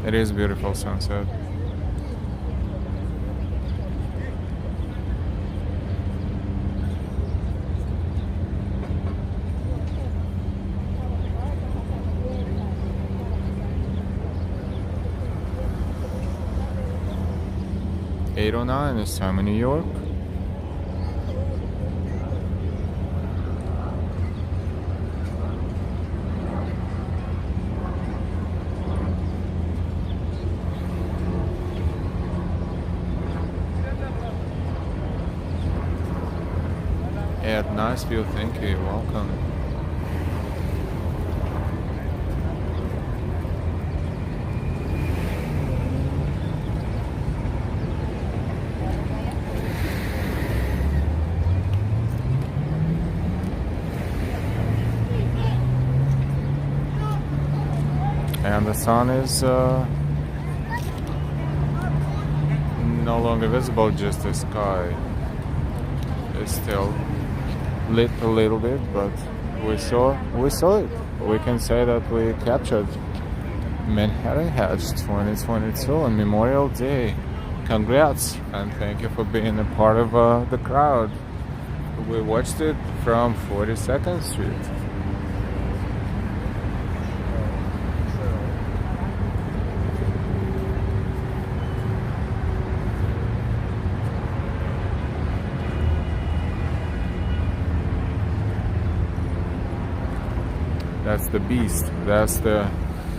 It is a beautiful sunset. .09 this time in New York. Ed, nice view, thank you, welcome. and the sun is no longer visible, just the sky is still lit a little bit, but we saw it. We can say that we captured Manhattanhenge 2022 on Memorial Day. Congrats, and thank you for being a part of the crowd. We watched it from 42nd Street. That's the Beast. That's the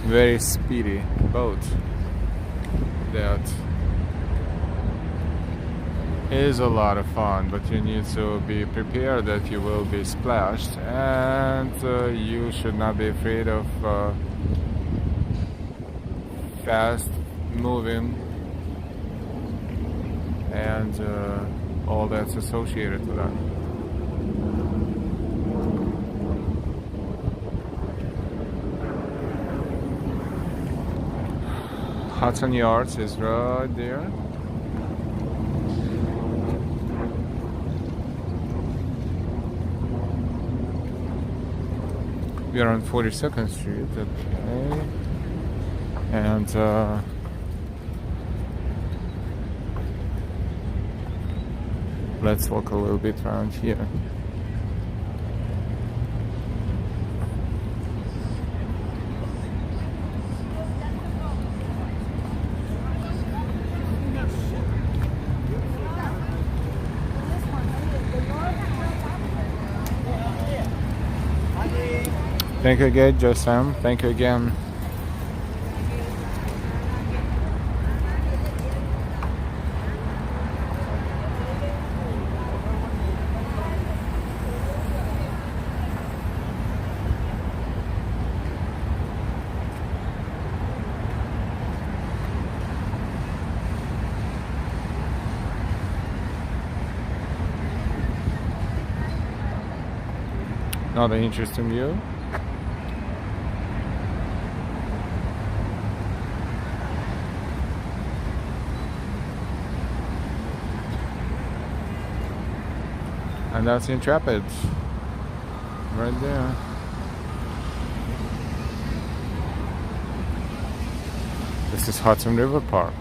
very speedy boat that is a lot of fun, but you need to be prepared that you will be splashed, and you should not be afraid of fast moving and all that's associated with that. Hudson Yards is right there. We are on 42nd Street, okay. And let's walk a little bit around here. Thank you again, Josam. Thank you again. Another interesting view. And that's Intrepid, right there. This is Hudson River Park.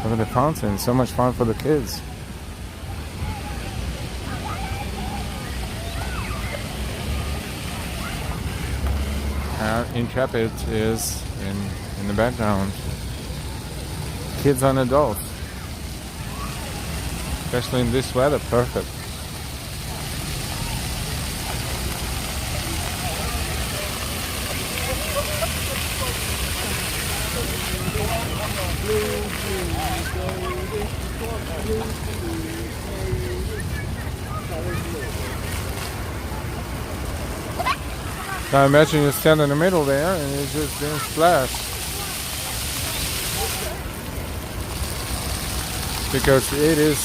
Look at the fountain, so much fun for the kids. Intrepid is in the background. Kids and adults, especially in this weather, perfect. Now imagine you stand in the middle there and you're just being splashed. Because it is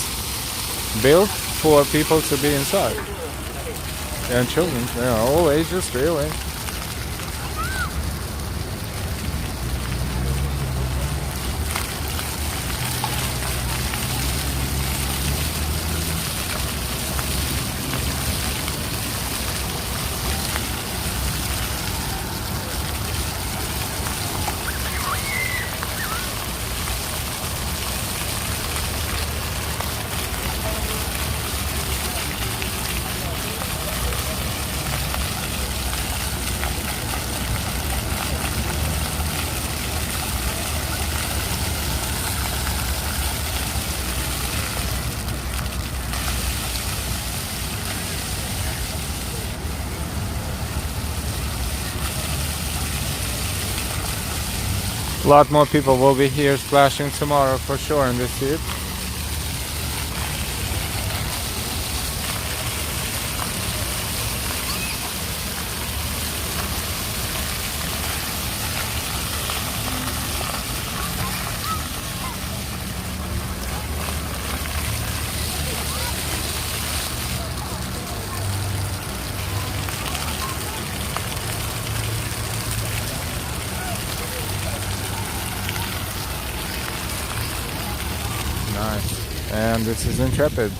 built for people to be inside. And children, they are all ages really. A lot more people will be here splashing tomorrow for sure in this heat. Nice. And this is Intrepid.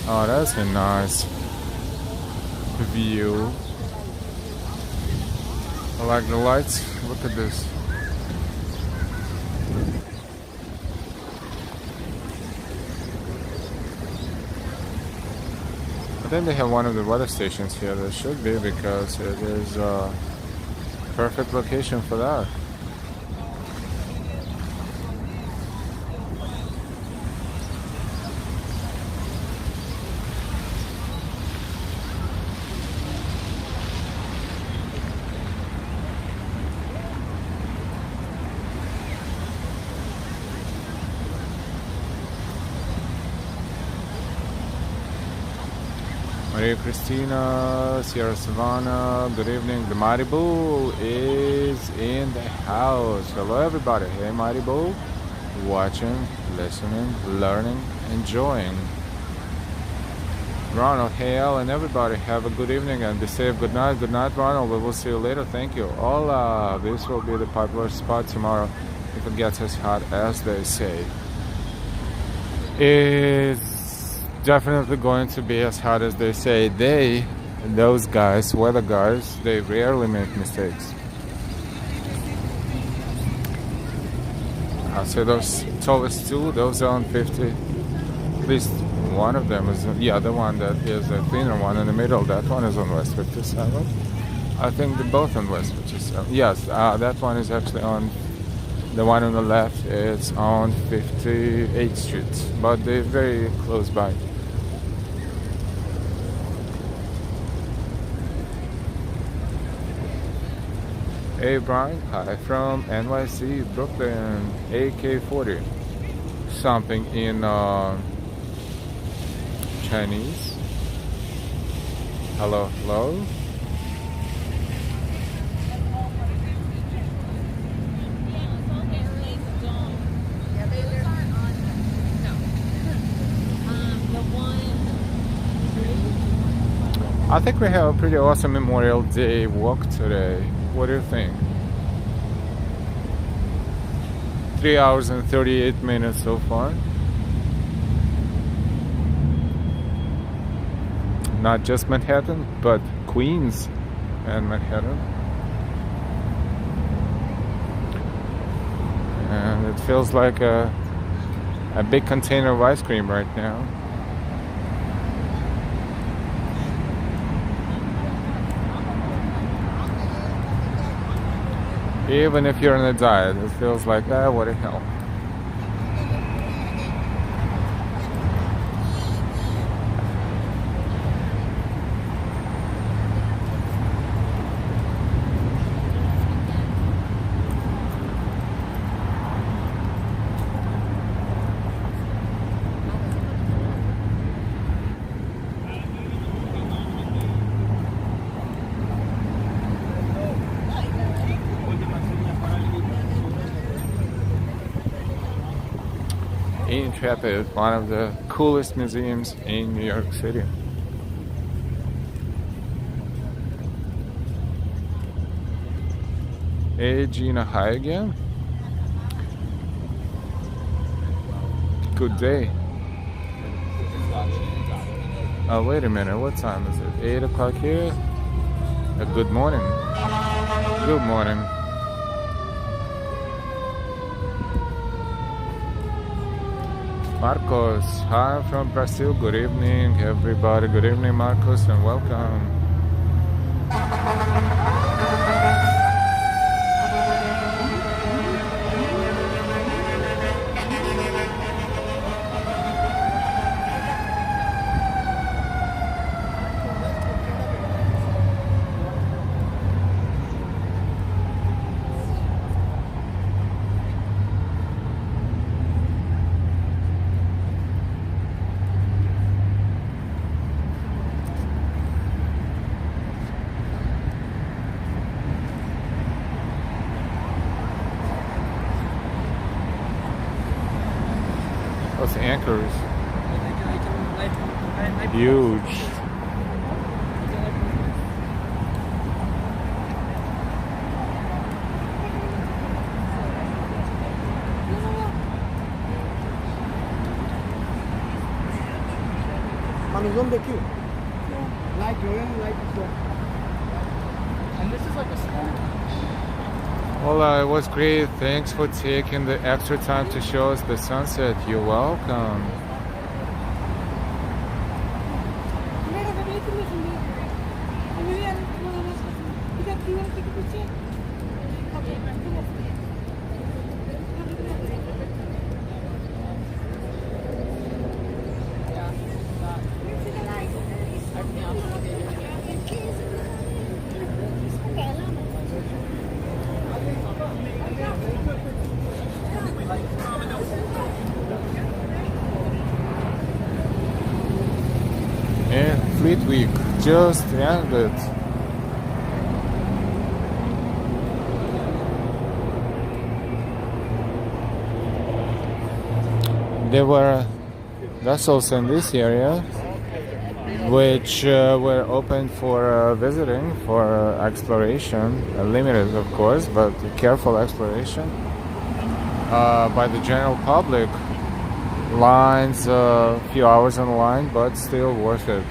Oh, that's a nice view. I like the lights. Look at this. I think they have one of the weather stations here. There should be, because it is a perfect location for that. Maria Cristina, Sierra Savannah, good evening. The Mighty Bull is in the house. Hello everybody. Hey Mighty Bull. Watching, listening, learning, enjoying. Ronald, hey Al, and everybody, have a good evening and be safe. Good night. Good night, Ronald. We will see you later. Thank you. Hola. This will be the popular spot tomorrow if it gets as hot as they say. It's definitely going to be as hot as they say. Those guys, weather guys, they rarely make mistakes. I'll say those tallest two, those are on 50. At least one of them is, yeah, the one that is the thinner one in the middle, that one is on West 57. I think they're both on West 57. Yes, that one is actually on, the one on the left is on 58th Street, but they're very close by. Hey Brian, hi from NYC, Brooklyn, AK40. Something in Chinese. Hello, hello. I think we have a pretty awesome Memorial Day walk today. What do you think? 3 hours and 38 minutes so far. Not just Manhattan, but Queens and Manhattan. And it feels like a big container of ice cream right now. Even if you're on a diet, it feels like, what the hell. Intrepid, one of the coolest museums in New York City. Hey Gina, hi again. Good day. Oh, wait a minute, what time is it? 8 o'clock here? Good morning. Good morning. Marcos, hi from Brazil. Good evening, everybody. Good evening, Marcos, and welcome. anchors. Huge. And this is like a small. Well, it was great. Thanks for taking the extra time to show us the sunset. You're welcome. And Fleet Week just ended. There were vessels in this area which were open for visiting, for exploration, limited of course, but careful exploration by the general public. Lines, a few hours in line, but still worth it.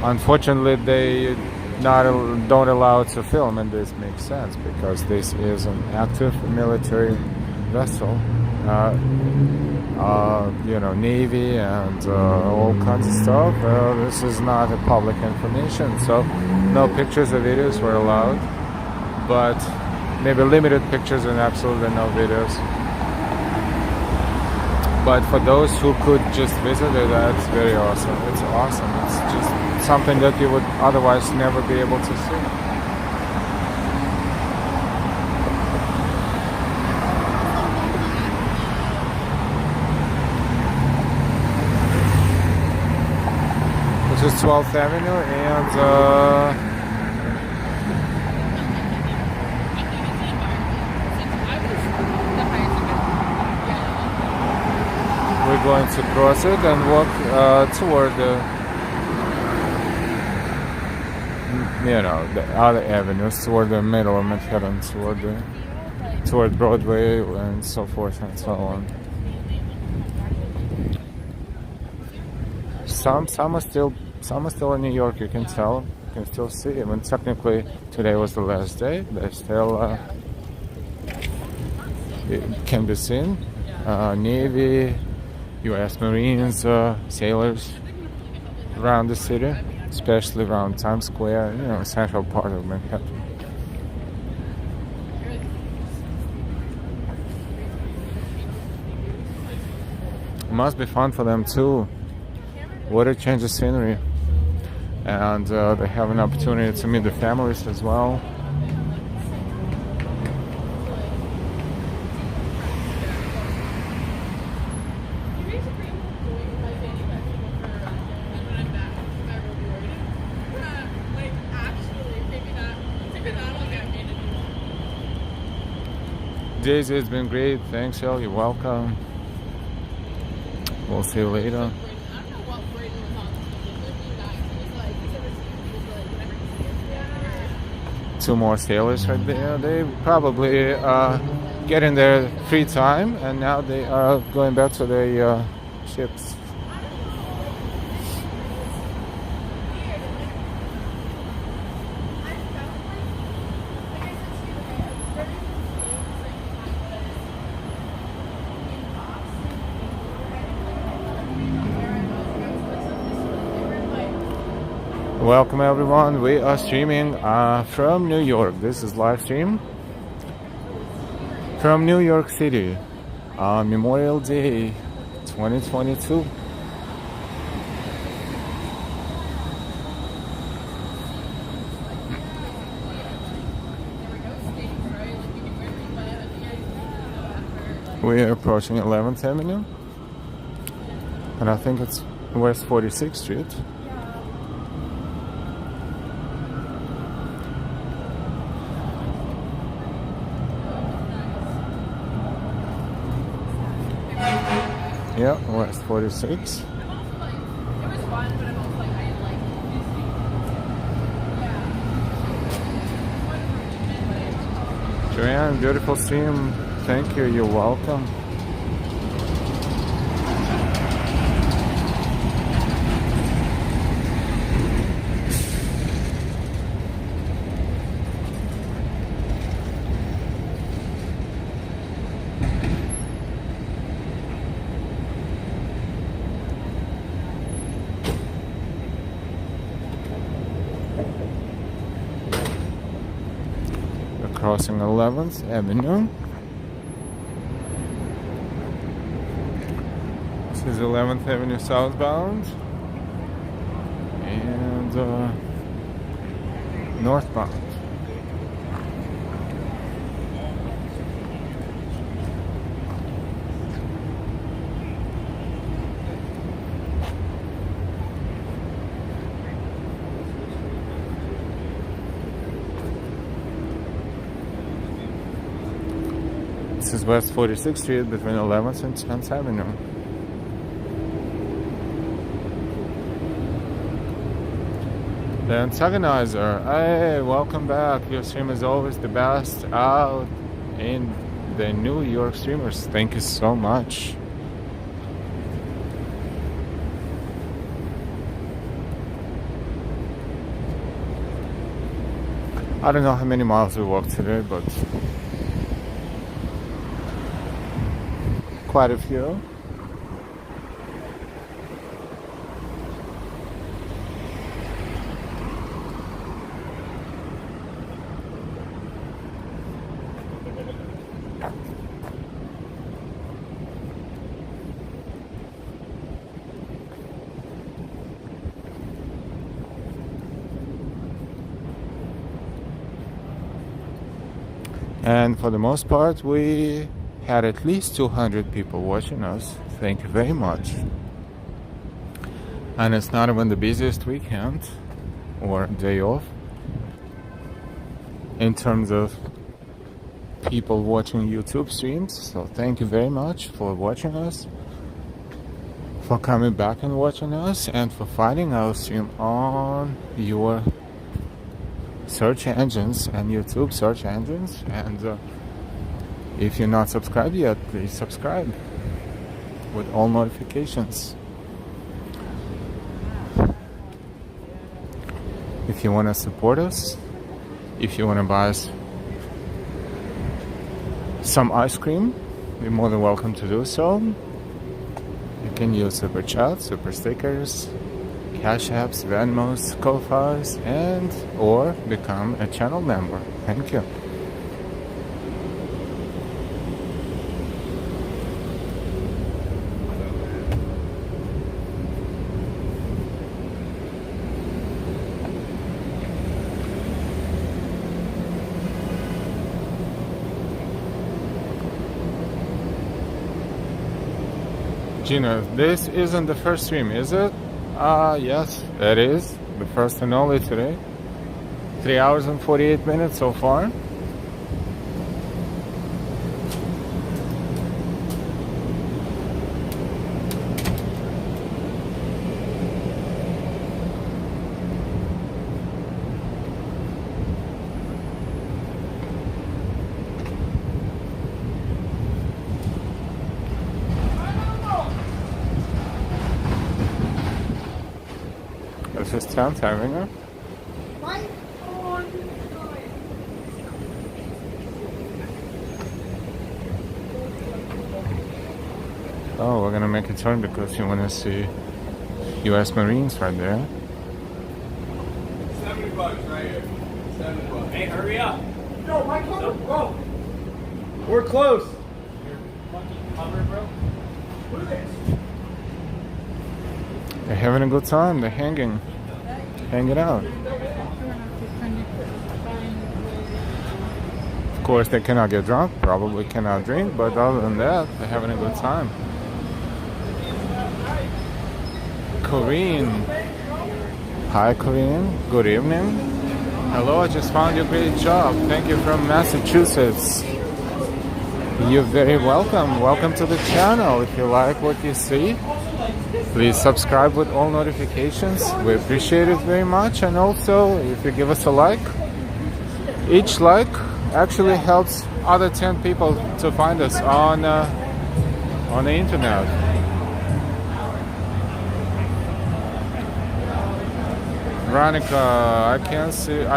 Unfortunately, they don't allow to film, and this makes sense because this is an active military vessel. Navy and all kinds of stuff. This is not a public information, so no pictures or videos were allowed, but maybe limited pictures and absolutely no videos. But for those who could just visit it, that's very awesome. It's awesome. It's just something that you would otherwise never be able to see. This is 12th Avenue and we're going to cross it and walk toward the other avenues, toward the middle of Manhattan, toward Broadway and so forth and so on. Some are still in New York. You can tell, you can still see. Even technically today was the last day. They still it can be seen. Navy, U.S. Marines, sailors around the city, especially around Times Square, central part of Manhattan. It must be fun for them too. What a change of scenery. And they have an opportunity to meet their families as well. Daisy, it's been great. Thanks, Elle. You're welcome. We'll see you later. Two more sailors right there. They probably getting their free time, and now they are going back to their ships. Welcome everyone, we are streaming from New York. This is live stream from New York City on Memorial Day 2022. We are approaching 11th Avenue and I think it's West 46th Street. Yeah, West 46. Joanne, beautiful stream. Thank you. You're welcome. Crossing 11th Avenue. This is 11th Avenue southbound and northbound. This is West 46th Street between 11th and 10th Avenue. The Antagonizer, hey, welcome back. Your stream is always the best out in the New York streamers. Thank you so much. I don't know how many miles we walked today, but quite a few. And for the most part, we had at least 200 people watching us. Thank you very much. And it's not even the busiest weekend or day off in terms of people watching YouTube streams. So thank you very much for watching us, for coming back and watching us, and for finding our stream on your search engines and YouTube search engines. And if you're not subscribed yet, please subscribe with all notifications. If you want to support us, if you want to buy us some ice cream, you're more than welcome to do so. You can use Super Chat, Super Stickers, Cash Apps, Venmos, Ko-Fis, and or become a channel member. Thank you. Gina, this isn't the first stream, is it? Yes, it is. The first and only today. 3 hours and 48 minutes so far. This is 10th Avenue. Oh, we're gonna make a turn because you want to see U.S. Marines right there. $70 right here. $70. Hey, hurry up! No, my cover, bro. We're close. You're fucking cover, bro. Look at this. They're having a good time. They're hanging out. Of course, they cannot get drunk, probably cannot drink, but other than that, they're having a good time. Corinne. Hi, Corinne. Good evening. Hello, I just found you a great job. Thank you from Massachusetts. You're very welcome. Welcome to the channel. If you like what you see, please subscribe with all notifications. We appreciate it very much. And also, if you give us a like, each like actually helps other 10 people to find us on the internet. Veronica, I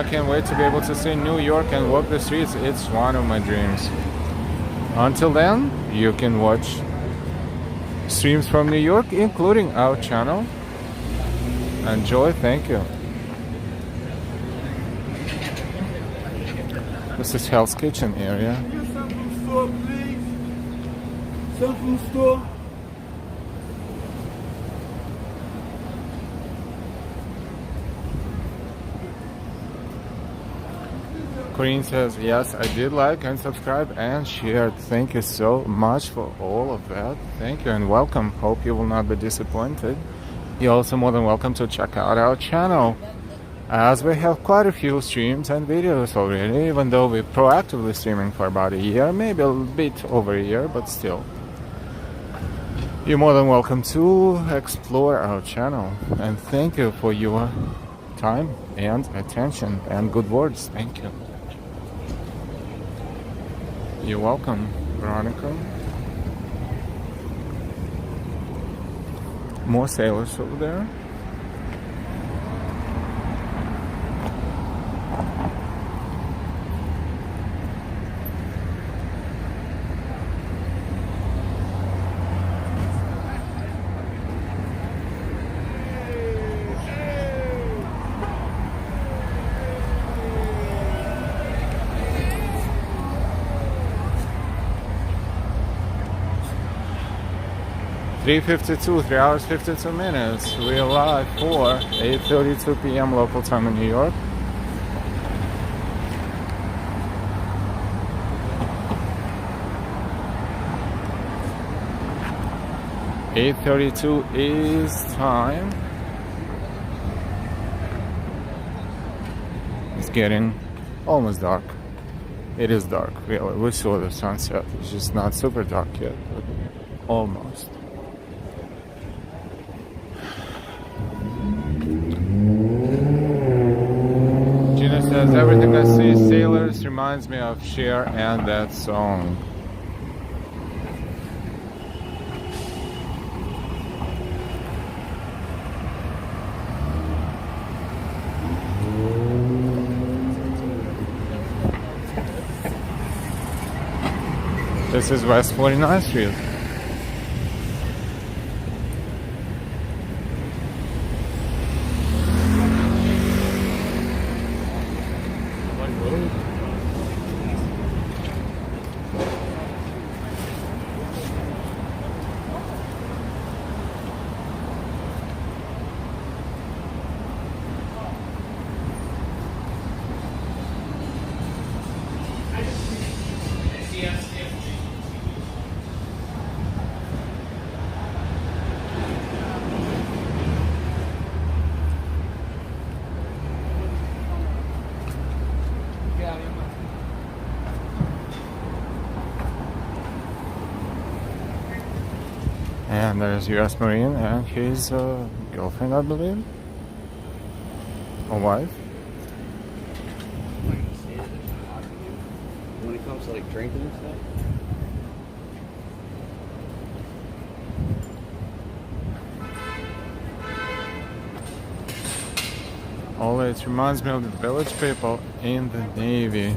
can't wait to be able to see New York and walk the streets. It's one of my dreams. Until then, you can watch streams from New York, including our channel. Enjoy, thank you. This is Hell's Kitchen area. Something from the store, please. Something from the store. Corinne says, yes, I did like and subscribe and share. Thank you so much for all of that. Thank you and welcome. Hope you will not be disappointed. You're also more than welcome to check out our channel, as we have quite a few streams and videos already, even though we're proactively streaming for about a year, maybe a bit over a year, but still. You're more than welcome to explore our channel. And thank you for your time and attention and good words. Thank you. You're welcome, Veronica. More sailors over there. .52, 3 hours 52 minutes. We're live for 8:32 p.m. local time in New York. .32 is time. It's getting almost dark. It is dark, really. We saw the sunset. It's just not super dark yet, but almost. Says everything I see sailors reminds me of Cher and that song. This is West 49th Street. And there's US Marine and his girlfriend, I believe, or wife. When it comes to like drinking and stuff. Always reminds me of the village people in the Navy.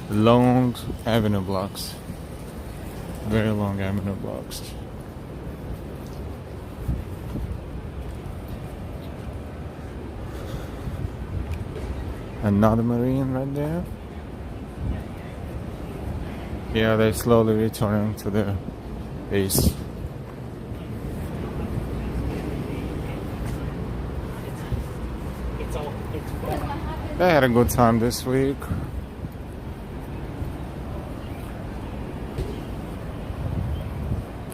Long avenue blocks, very long avenue blocks. Another marine right there. Yeah, they're slowly returning to their base. They had a good time this week.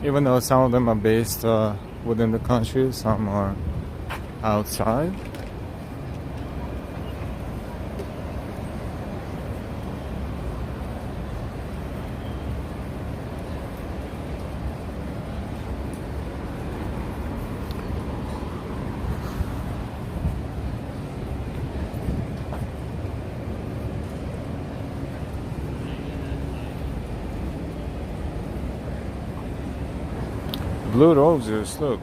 Even though some of them are based within the country, some are outside. Blue roses, look.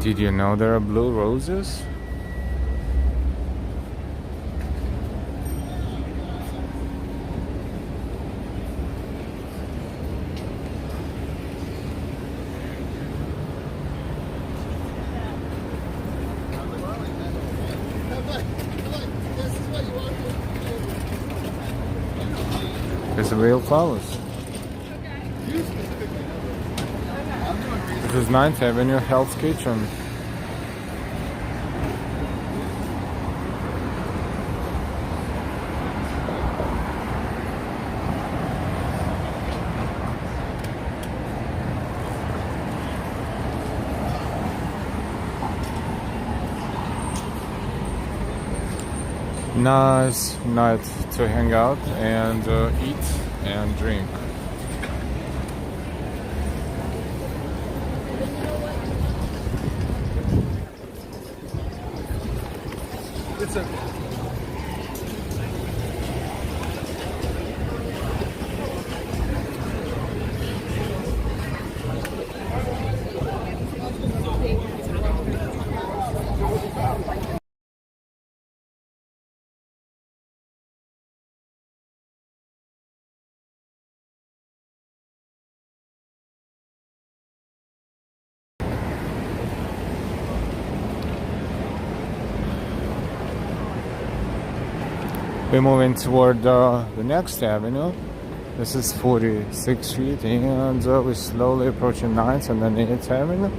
Did you know there are blue roses? It's real flowers. This is 9th Avenue Hell's Kitchen. Nice night to hang out and eat and drink. It's okay. We're moving toward the next avenue. This is 46th Street, and we're slowly approaching 9th and then 8th Avenue.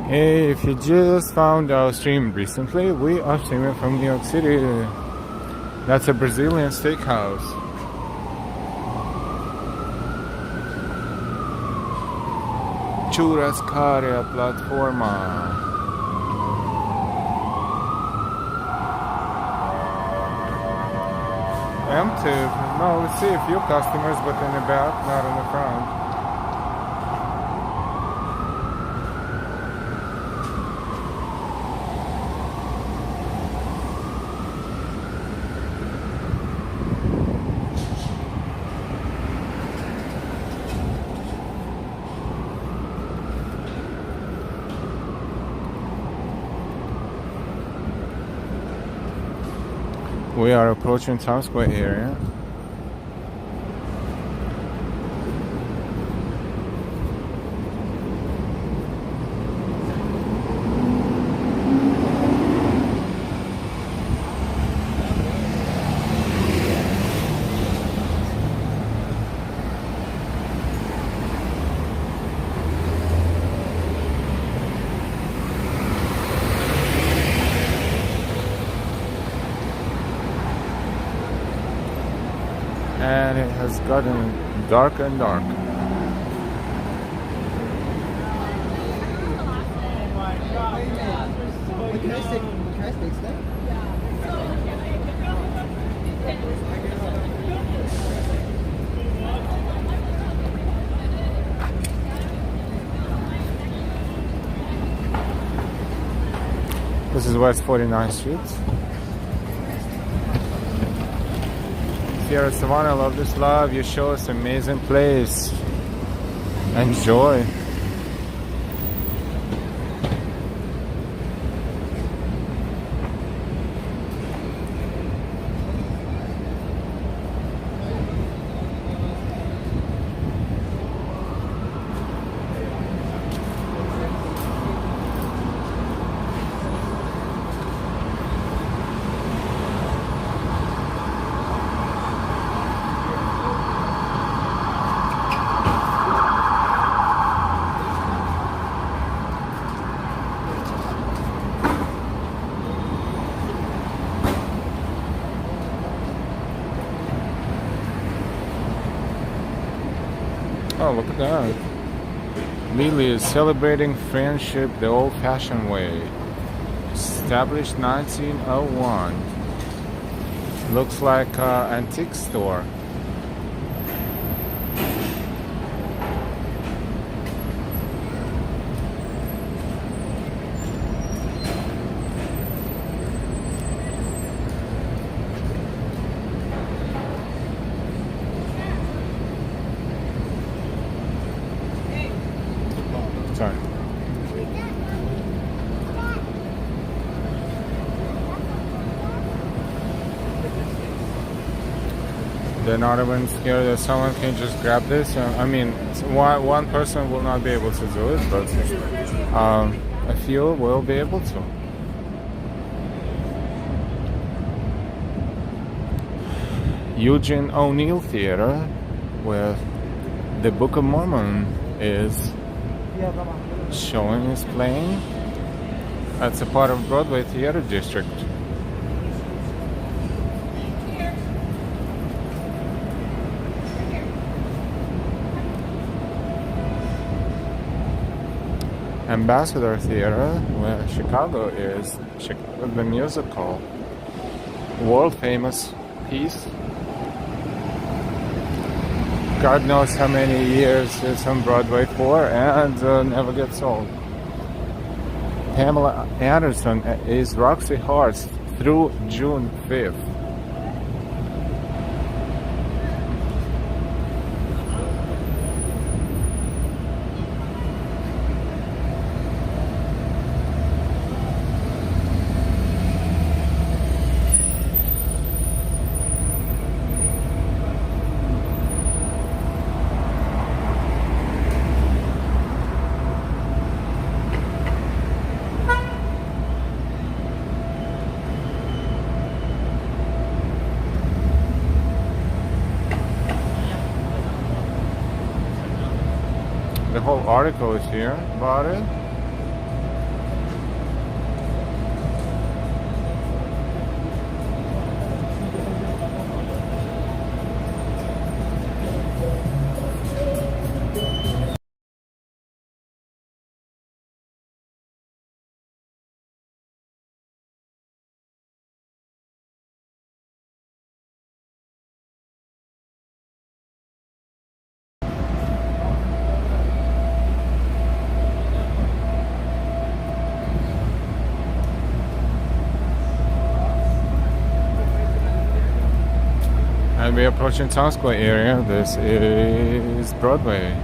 Hey, if you just found our stream recently, we are streaming from New York City. That's a Brazilian steakhouse. Churrascaria Plataforma. Empty. No, we see a few customers, but in the back, not in the front. We are approaching Times Square area. And it has gotten darker and dark. Can I stay today? This is West 49th Street. Here at Savannah, love this love. You show us amazing place. Enjoy. Oh, look at that. Lily is celebrating friendship the old-fashioned way. Established 1901. Looks like an antique store. Sorry. They're not even scared that someone can just grab this. I mean, one person will not be able to do it, but a few will be able to. Eugene O'Neill Theater, where the Book of Mormon is showing, is playing. That's a part of Broadway Theater District. Ambassador Theater, where Chicago is, the musical, world famous piece. God knows how many years it's on Broadway for, and never gets old. Pamela Anderson is Roxy Horse through June 5th. The whole article is here about it. And we're approaching Times Square area. This is Broadway.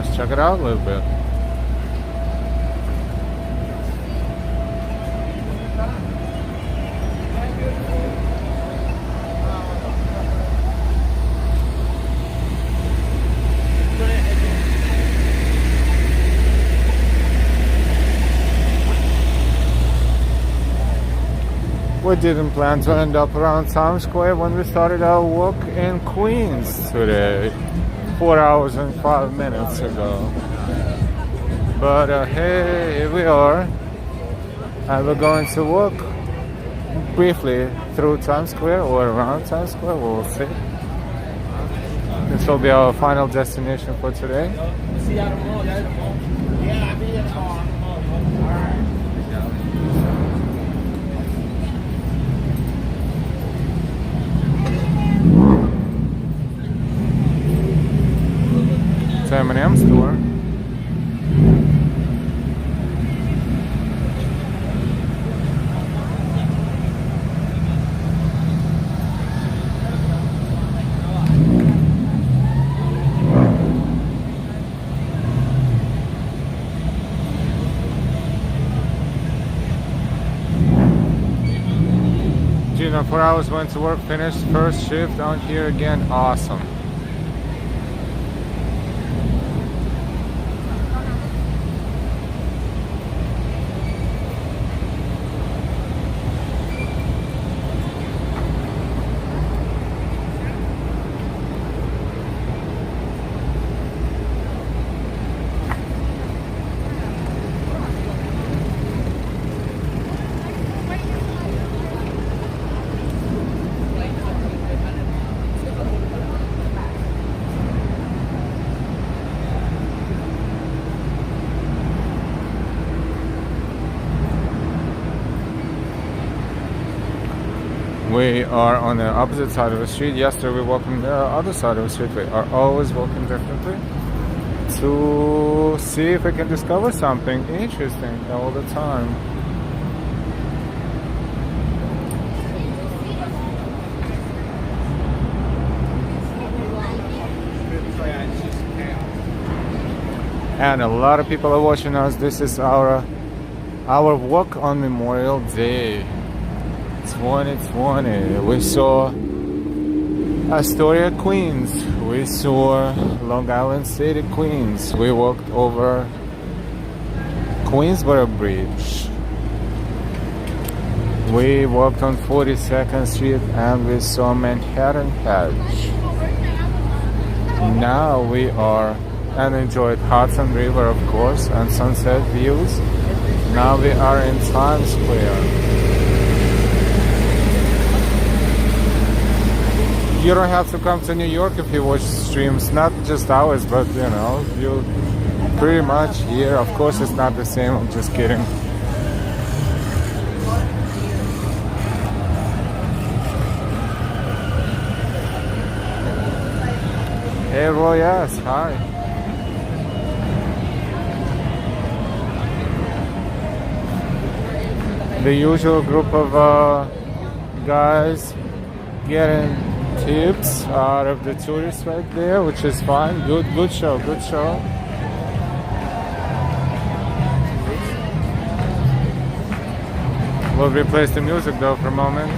Let's check it out a little bit. We didn't plan to end up around Times Square when we started our walk in Queens today, 4 hours and 5 minutes ago. But hey, here we are, and we're going to walk briefly through Times Square or around Times Square. We'll see. This will be our final destination for today. See you at the mall. Yeah, I'll be at the mall. All right. M&M store. Gina, 4 hours went to work, finished first shift on here again. Awesome. We are on the opposite side of the street. Yesterday we walked on the other side of the street. We are always walking differently to see if we can discover something interesting all the time. And a lot of people are watching us. This is our walk on Memorial Day 2020. We saw Astoria, Queens. We saw Long Island City, Queens. We walked over Queensborough Bridge. We walked on 42nd Street and we saw Manhattanhenge. Now we are and enjoyed Hudson River, of course, and sunset views. Now we are in Times Square. You don't have to come to New York if you watch streams, not just ours, but you know, you pretty much here. Of course, it's not the same. I'm just kidding. Hey, Roy, yes, hi. The usual group of guys getting tips out of the tourists right there, which is fine. Good show. We'll replace the music though for a moment.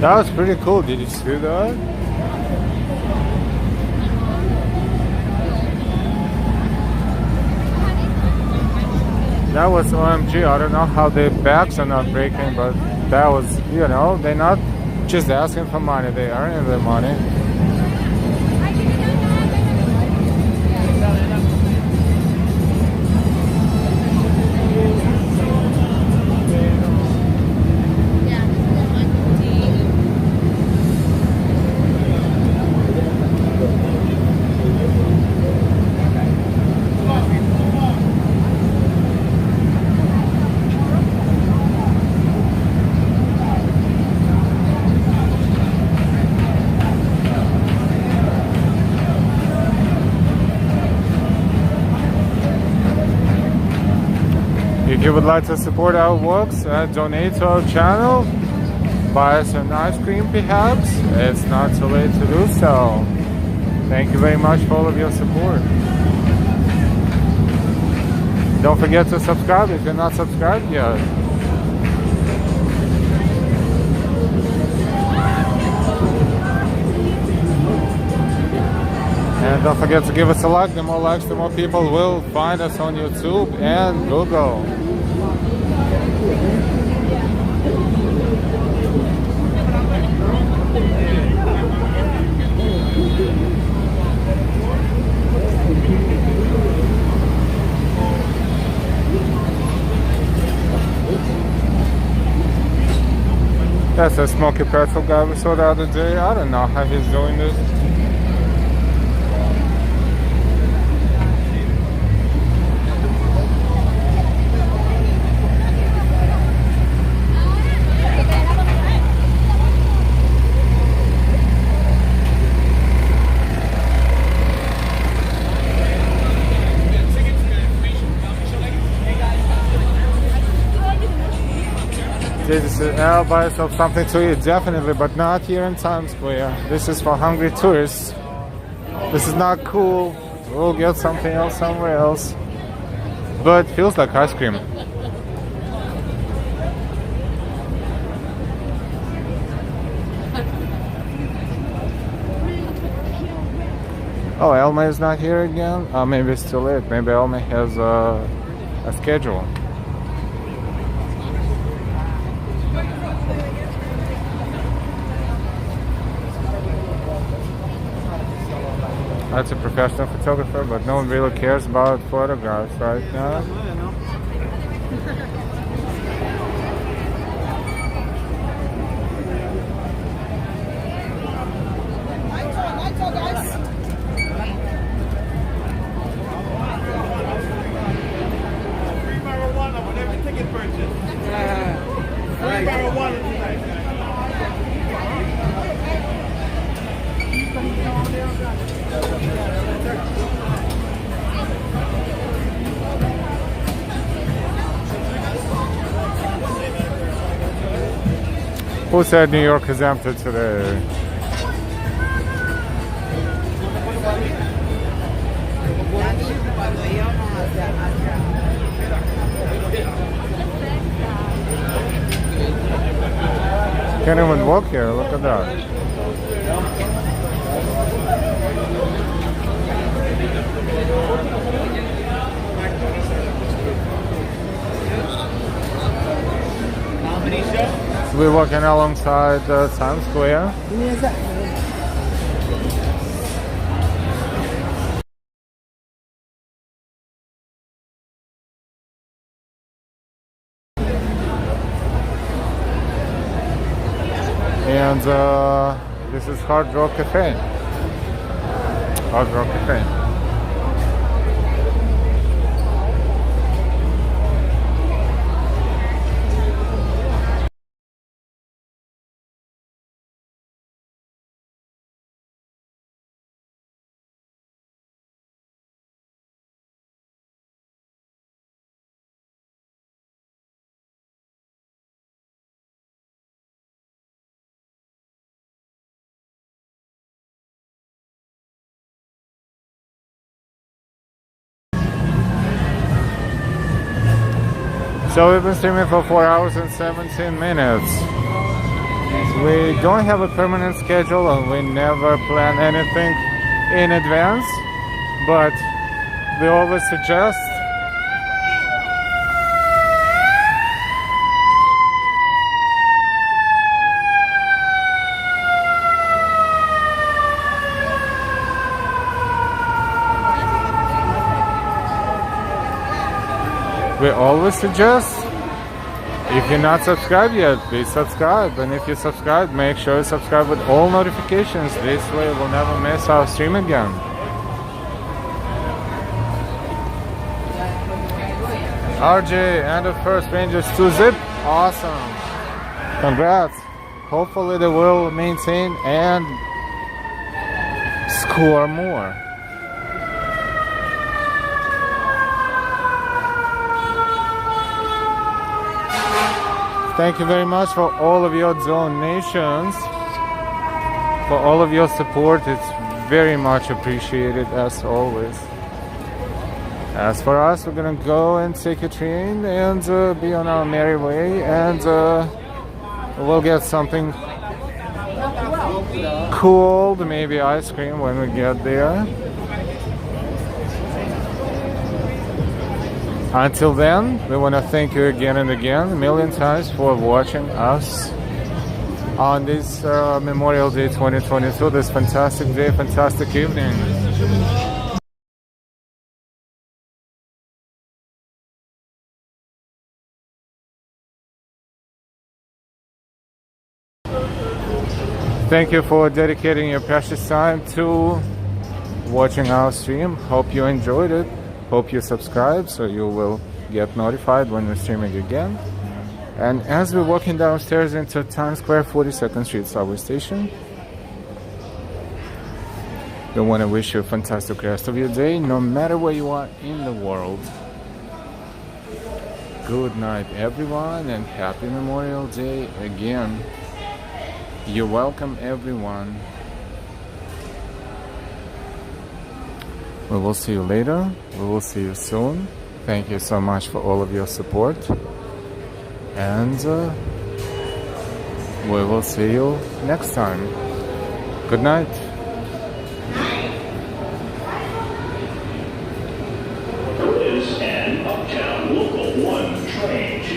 That was pretty cool. Did you see that? That was OMG. I don't know how their backs are not breaking, but that was, you know, they're not just asking for money, they're earning their money. If you would like to support our works, donate to our channel, buy us an ice cream perhaps, it's not too late to do so. Thank you very much for all of your support. Don't forget to subscribe if you're not subscribed yet. And don't forget to give us a like. The more likes, the more people will find us on YouTube and Google. That's a smoky pretzel guy we saw the other day. I don't know how he's doing this. I'll buy yourself something to eat, definitely, but not here in Times Square. This is for hungry tourists. This is not cool. We'll get something else somewhere else. But it feels like ice cream. Oh, Elma is not here again? Maybe it's too late. Maybe Elma has a schedule. That's a professional photographer, but no one really cares about photographs right now. Who said New York is empty today? Can't even walk here, look at that. We're walking alongside Times Square. And this is Hard Rock Cafe. Hard Rock Cafe. So we've been streaming for 4 hours and 17 minutes. We don't have a permanent schedule and we never plan anything in advance, but we always suggest if you're not subscribed yet, please subscribe, and if you subscribe, make sure you subscribe with all notifications. This way we'll never miss our stream again. RJ and the first Rangers 2-zip. Awesome. Congrats. Hopefully they will maintain and score more. Thank you very much for all of your donations, for all of your support. It's very much appreciated as always. As for us, we're gonna go and take a train and be on our merry way, and we'll get something cold, maybe ice cream when we get there. Until then, we want to thank you again and again, a million times, for watching us on this Memorial Day 2022, this fantastic day, fantastic evening. Thank you for dedicating your precious time to watching our stream. Hope you enjoyed it. Hope you subscribe so you will get notified when we're streaming again. And as we're walking downstairs into Times Square 42nd Street subway station, we want to wish you a fantastic rest of your day, no matter where you are in the world. Good night, everyone, and happy Memorial Day again. You're welcome, everyone. We will see you later. We will see you soon. Thank you so much for all of your support. And we will see you next time. Good night.